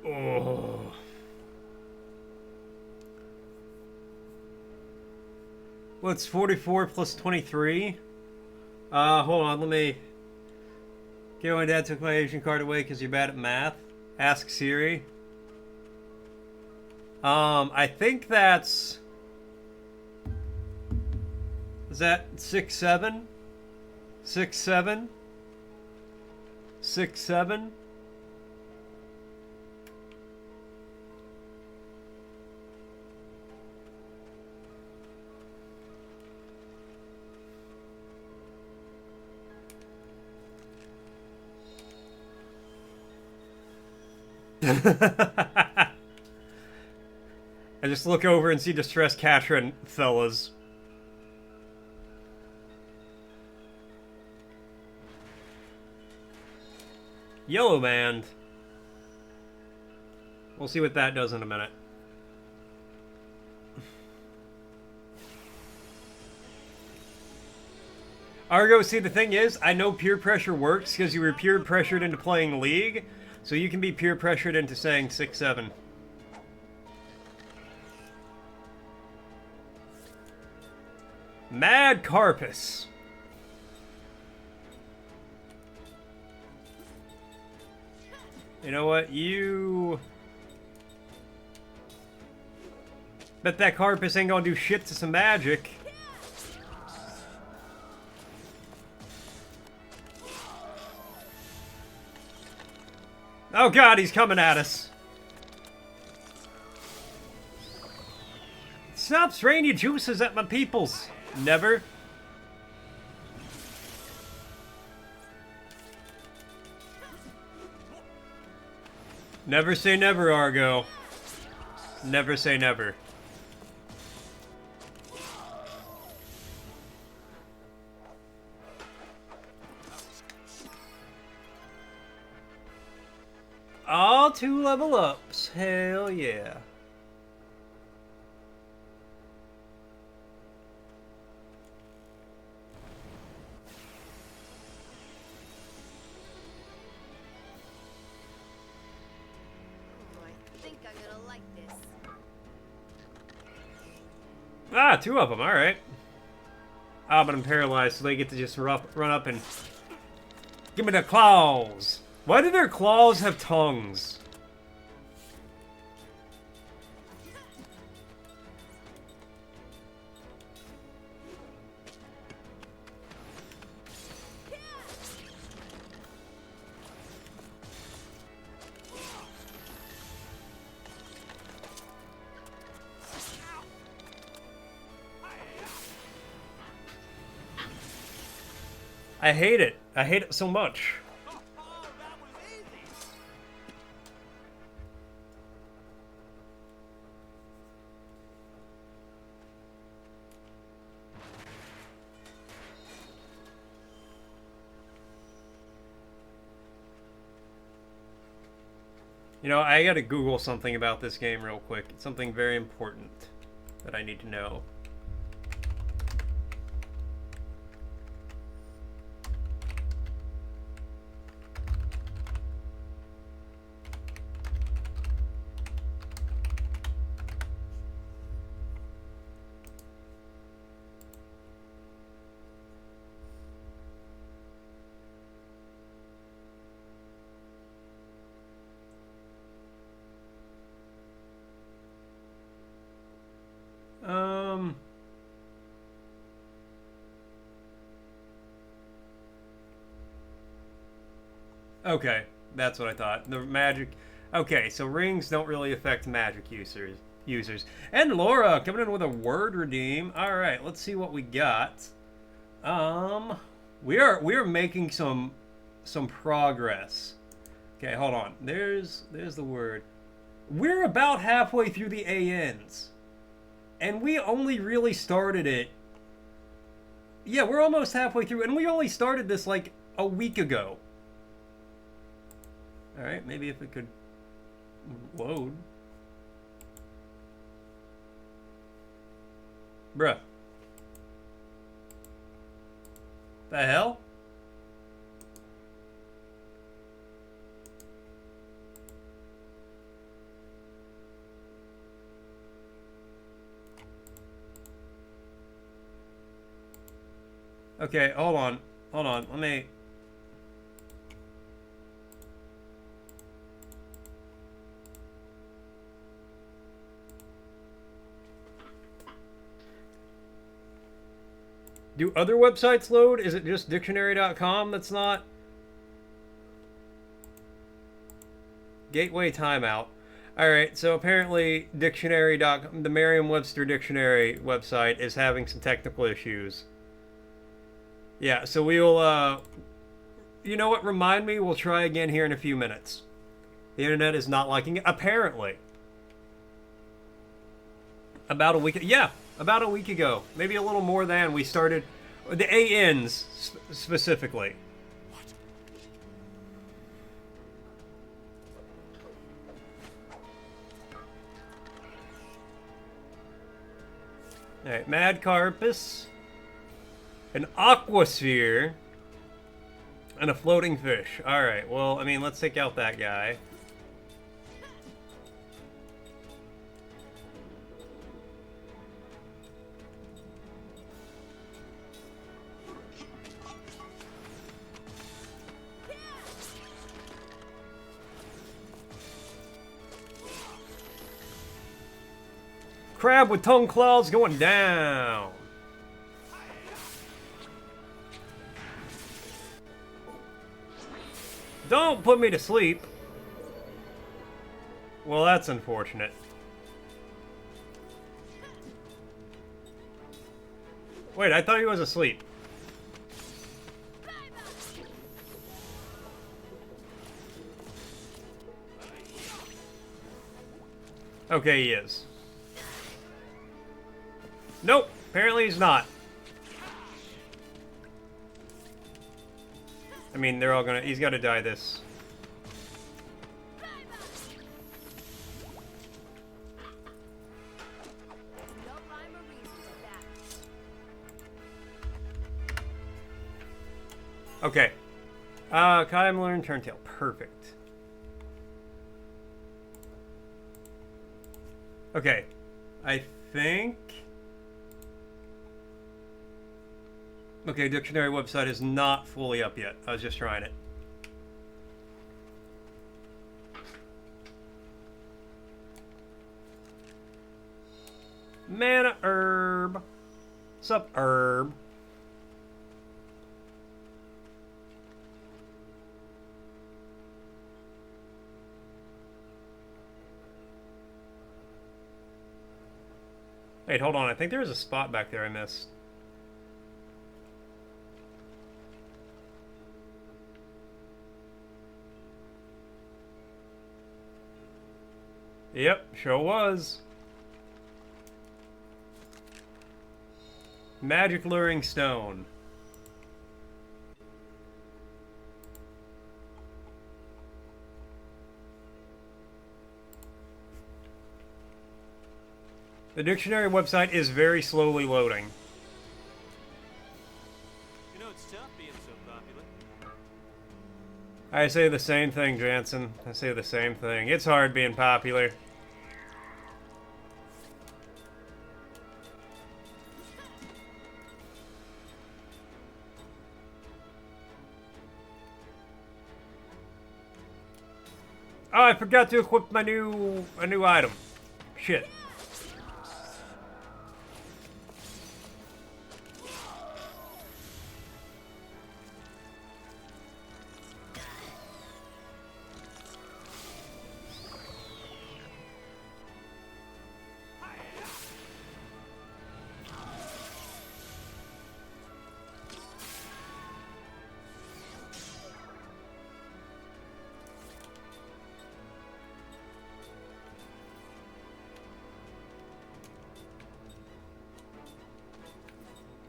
Oh. What's 44 plus 23? Hold on, let me... Okay, my dad took my Asian card away because you're bad at math. Ask Siri. I think that's... Is that 6, 7? 6, 7? 6, 7? I just look over and see distressed Katrin fellas. Yellow band. We'll see what that does in a minute. Argo, see, the thing is, I know peer pressure works because you were peer pressured into playing League, so you can be peer pressured into saying 6-7. Mad Carpus. You know what? You... Bet that Carpus ain't gonna do shit to some magic. Oh god, he's coming at us. Stop spraying your juices at my peoples. Never. Never say never, Argo. Never say never. All 2 level ups. Hell yeah. I think I'm gonna like this. Ah, 2 of them. All right. Ah, but I'm paralyzed, so they get to just run up and give me the claws. Why do their claws have tongues? I hate it. I hate it so much. You know, I gotta Google something about this game real quick. It's something very important that I need to know. Okay, that's what I thought. The magic... Okay, so rings don't really affect magic users. And Laura coming in with a word redeem. All right, let's see what we got. We are making some progress. Okay, hold on. There's the word. We're about halfway through the ANs. And we only really started it. Yeah, we're almost halfway through, and we only started this like a week ago. Alright, maybe if it could load. Bruh. The hell? Okay, hold on. Hold on. Let me... Do other websites load? Is it just dictionary.com that's not? Gateway timeout. Alright, so apparently dictionary.com, the Merriam-Webster dictionary website is having some technical issues. Yeah, so we will, you know what, remind me, we'll try again here in a few minutes. The internet is not liking it, apparently. About a week, yeah, about a week ago. Maybe a little more than we started, the ANs specifically. Alright, Mad Carpus, an Aquasphere, and a floating fish. Alright, well, I mean, let's take out that guy. Crab with tongue claws going down. Don't put me to sleep. Well, that's unfortunate. Wait, I thought he was asleep. Okay, he is. Nope, apparently he's not. I mean, they're all gonna... He's gotta die this. No rhyme or reason to that. Okay. Kaim learn Turntail. Perfect. Okay. I think... Okay, dictionary website is not fully up yet. I was just trying it. Mana herb. Sup, herb. Wait, hold on. I think there was a spot back there I missed. Yep, sure was. Magic luring stone. The dictionary website is very slowly loading. You know, it's tough being so popular. I say the same thing, Jansen. I say the same thing. It's hard being popular. Oh, I forgot to equip my new item. Shit.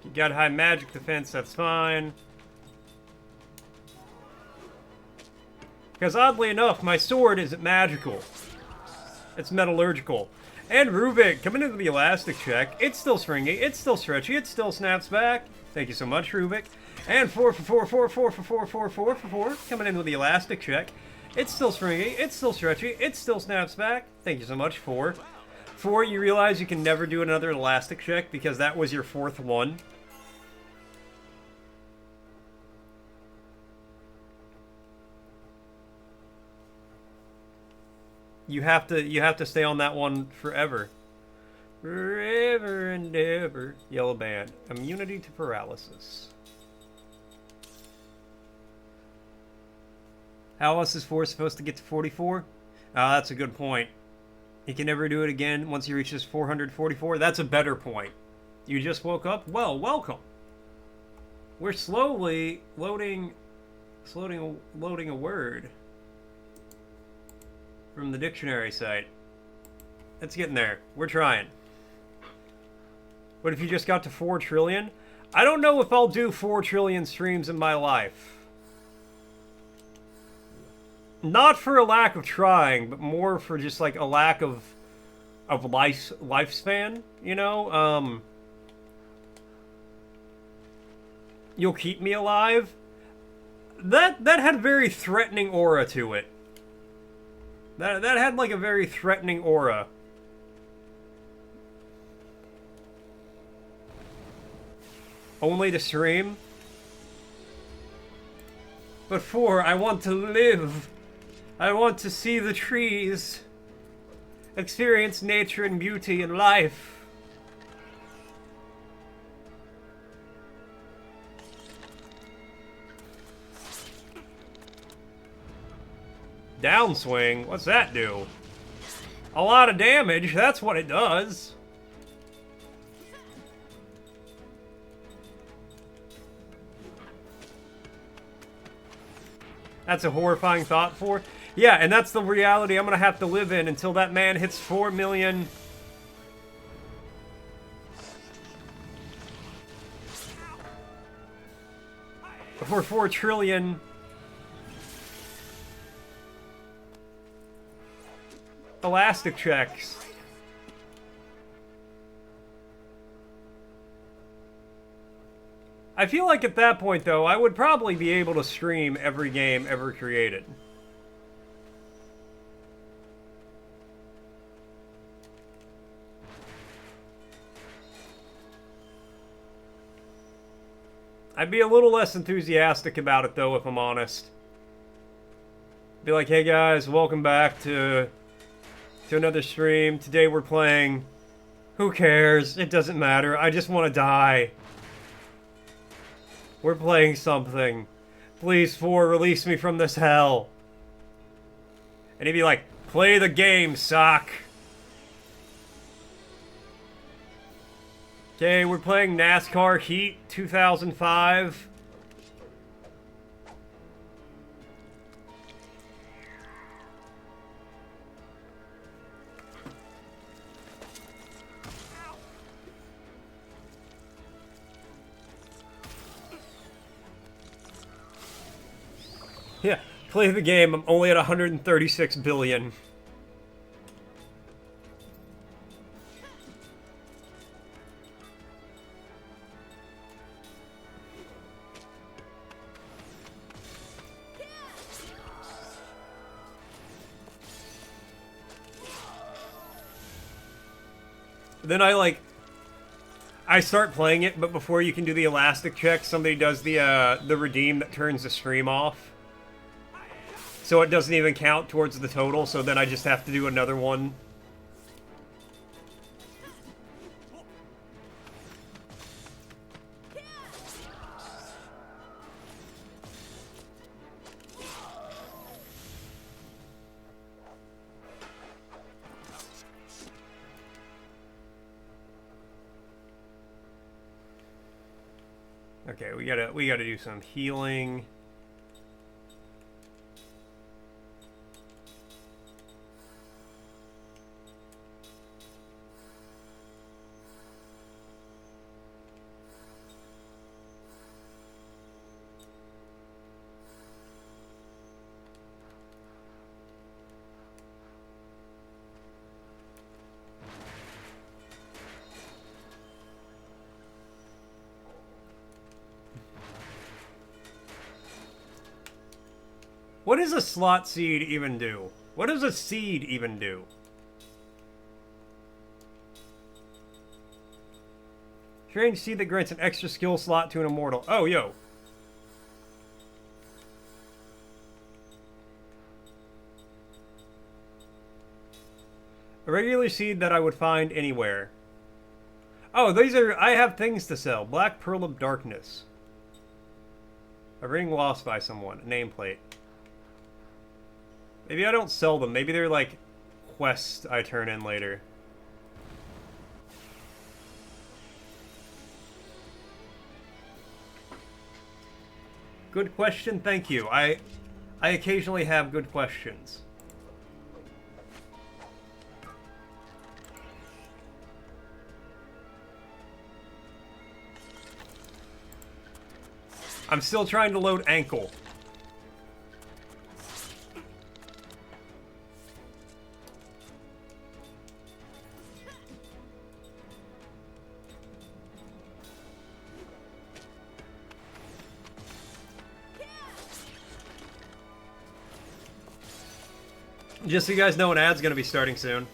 You got high magic defense, that's fine. Because oddly enough, my sword isn't magical. It's metallurgical. And Rubik, coming into the elastic check. It's still stringy, it's still stretchy, it still snaps back. Thank you so much, Rubik. And 4 for 4, 4, 4 for 4, 4, 4 for 4, coming in with the elastic check. It's still stringy, it's still stretchy, it still snaps back. Thank you so much, 4. 4, you realize you can never do another elastic check because that was your 4th one. You have to stay on that one forever. Forever and ever. Yellow band. Immunity to paralysis. How else is 4 supposed to get to 44? That's a good point. He can never do it again once he reaches 444. That's a better point. You just woke up? Well, welcome. We're slowly loading a word from the dictionary site. It's getting there. We're trying. What if you just got to 4 trillion? I don't know if I'll do 4 trillion streams in my life. Not for a lack of trying, but more for just like a lack of lifespan, you know? You'll keep me alive. That had a very threatening aura to it. That had like a very threatening aura. Only to stream? But 4, I want to live. I want to see the trees. Experience nature and beauty and life. Downswing? What's that do? A lot of damage, that's what it does. That's a horrifying thought for. Yeah, and that's the reality I'm gonna have to live in until that man hits 4 million. Or 4 trillion. Elastic checks. I feel like at that point, though, I would probably be able to stream every game ever created. I'd be a little less enthusiastic about it, though, if I'm honest. Be like, hey guys, welcome back to another stream. Today we're playing... Who cares? It doesn't matter. I just want to die. We're playing something. Please, 4, release me from this hell. And he'd be like, play the game, sock. Okay, we're playing NASCAR Heat 2005. Yeah, play the game. I'm only at 136 billion. Then I start playing it, but before you can do the elastic check, somebody does the redeem that turns the stream off. So it doesn't even count towards the total, so then I just have to do another one. Okay, we gotta do some healing. What does a slot seed even do? What does a seed even do? Strange seed that grants an extra skill slot to an immortal. Oh, yo. A regular seed that I would find anywhere. Oh, these are... I have things to sell. Black Pearl of Darkness. A ring lost by someone. A nameplate. Maybe I don't sell them. Maybe they're like quests I turn in later. Good question, thank you. I occasionally have good questions. I'm still trying to load ankle. Just so you guys know, an ad's gonna be starting soon.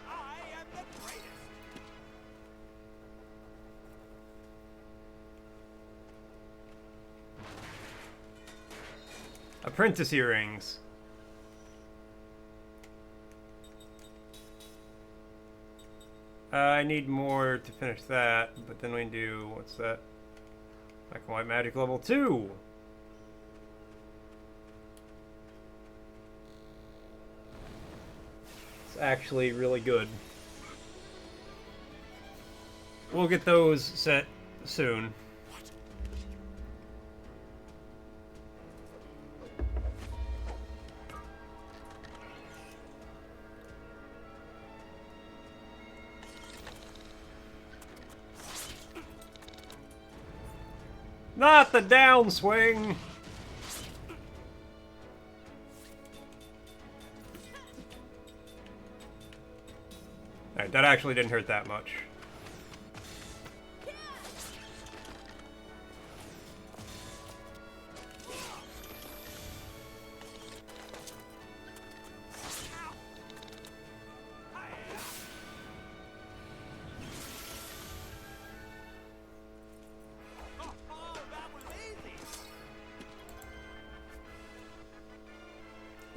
I am the greatest. Apprentice earrings. I need more to finish that, but then we can do, what's that? Black and white magic level 2. It's actually really good. We'll get those set soon. Not the downswing! Alright, that actually didn't hurt that much.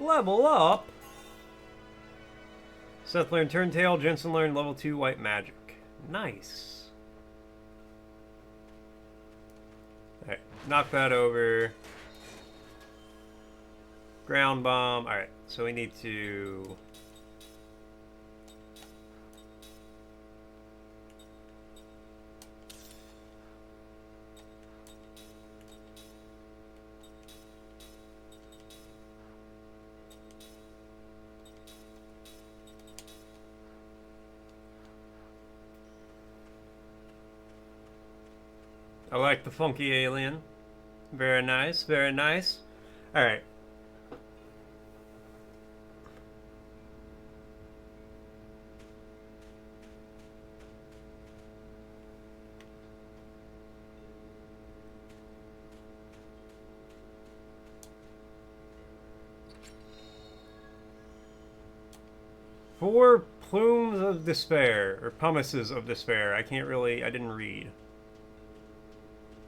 Level up! Seth learned Turntail, Jensen learned level 2 white magic. Nice. Alright, knock that over. Ground bomb. Alright, so we need to... I like the funky alien. Very nice, very nice. Alright. Four plumes of despair, or pumices of despair. I didn't read.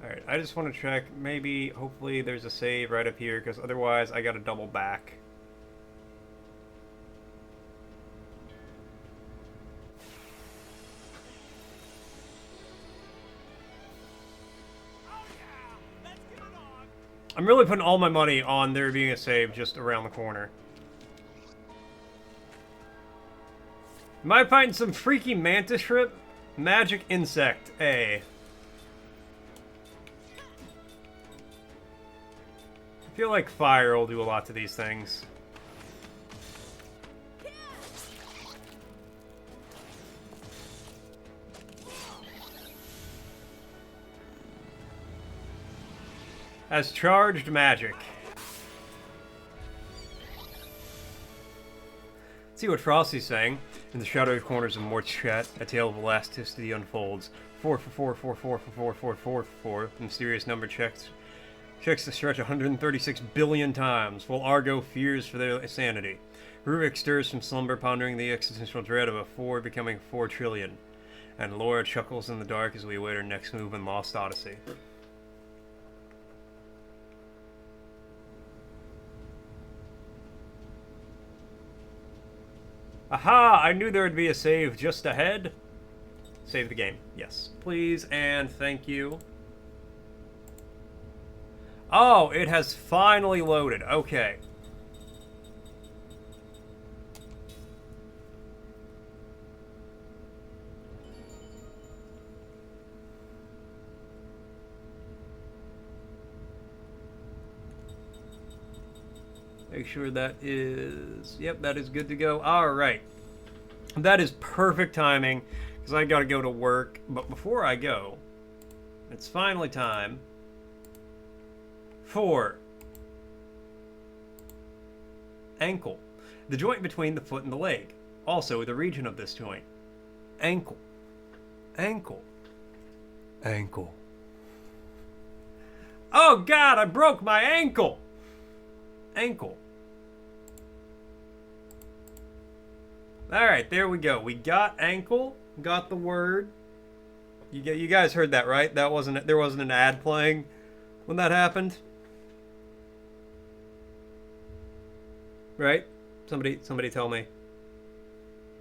Alright, I just want to check, maybe, hopefully there's a save right up here, because otherwise I gotta double back. I'm really putting all my money on there being a save just around the corner. Am I fighting some freaky mantis shrimp? Magic insect, A. I feel like fire will do a lot to these things. As charged magic. Let's see what Frosty's saying. In the shadowy corners of Mort's chat, a tale of elasticity unfolds. 4 for 4 for 4 for 4 for 4 for 4. Mysterious number checks the stretch 136 billion times, while Argo fears for their sanity. Ruvik stirs from slumber, pondering the existential dread of a 4 becoming 4 trillion. And Laura chuckles in the dark as we await our next move in Lost Odyssey. Aha! I knew there would be a save just ahead. Save the game. Yes. Please and thank you. Oh, it has finally loaded. Okay. Make sure that is... Yep, that is good to go. Alright. That is perfect timing, because I gotta go to work. But before I go, it's finally time for ankle, the joint between the foot and the leg. Also, the region of this joint. Ankle. Ankle. Ankle. Oh God, I broke my ankle. Ankle. All right, there we go. We got ankle. Got the word. You guys heard that, right? There wasn't an ad playing when that happened, right? Somebody tell me.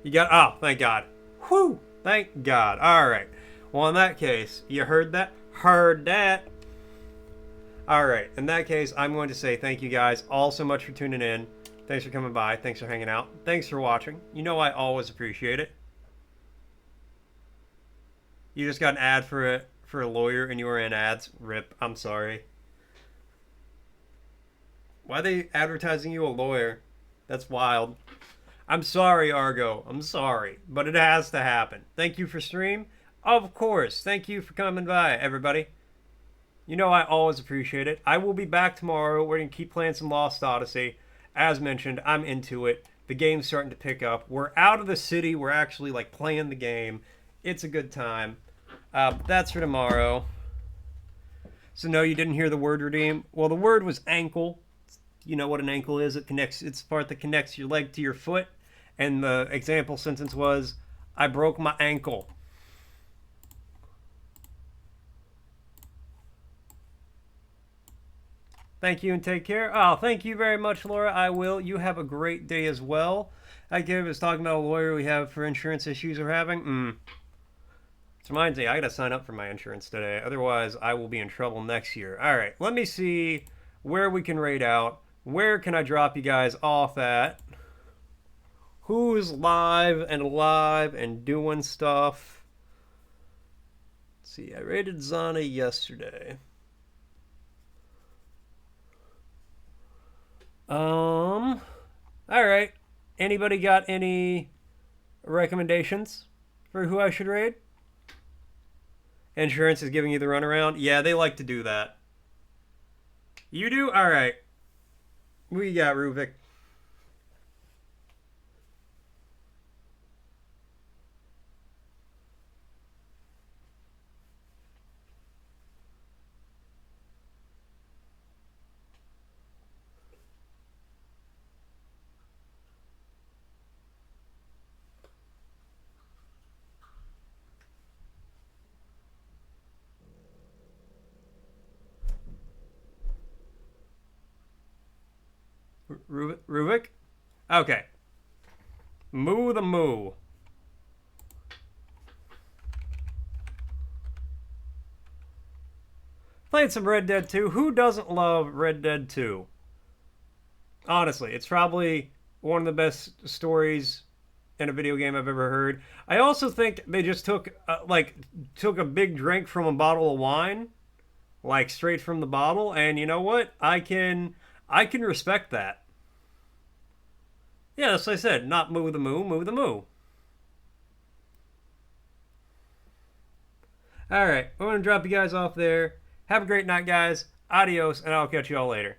You got. Oh, thank God. Whew. Thank God. All right. Well, in that case, you heard that. Heard that. All right. In that case, I'm going to say thank you guys all so much for tuning in. Thanks for coming by. Thanks for hanging out. Thanks for watching. You know I always appreciate it. You just got an ad for a lawyer and you were in ads. Rip. I'm sorry. Why are they advertising you a lawyer? That's wild. I'm sorry, Argo. I'm sorry. But it has to happen. Thank you for stream. Of course. Thank you for coming by, everybody. You know I always appreciate it. I will be back tomorrow. We're going to keep playing some Lost Odyssey. As mentioned, I'm into it. The game's starting to pick up. We're out of the city. We're actually like playing the game. It's a good time. But that's for tomorrow. So no, you didn't hear the word redeem. Well, the word was ankle. You know what an ankle is? It's the part that connects your leg to your foot. And the example sentence was, I broke my ankle. Thank you and take care. Oh, thank you very much, Laura. I will. You have a great day as well. I was talking about a lawyer we have for insurance issues we're having. This reminds me, I gotta sign up for my insurance today. Otherwise, I will be in trouble next year. All right, let me see where we can raid out. Where can I drop you guys off at? Who's live and alive and doing stuff? Let's see, I raided Zana yesterday. All right. Anybody got any recommendations for who I should raid? Insurance is giving you the runaround? Yeah, they like to do that. You do? All right. We got Ruvik. Ruvik? Okay. Moo the moo. Played some Red Dead 2. Who doesn't love Red Dead 2? Honestly, it's probably one of the best stories in a video game I've ever heard. I also think they just took a big drink from a bottle of wine, like straight from the bottle, and you know what? I can respect that. Yeah, that's what I said. Not moo the moo, moo the moo. Alright, I'm going to drop you guys off there. Have a great night, guys. Adios, and I'll catch you all later.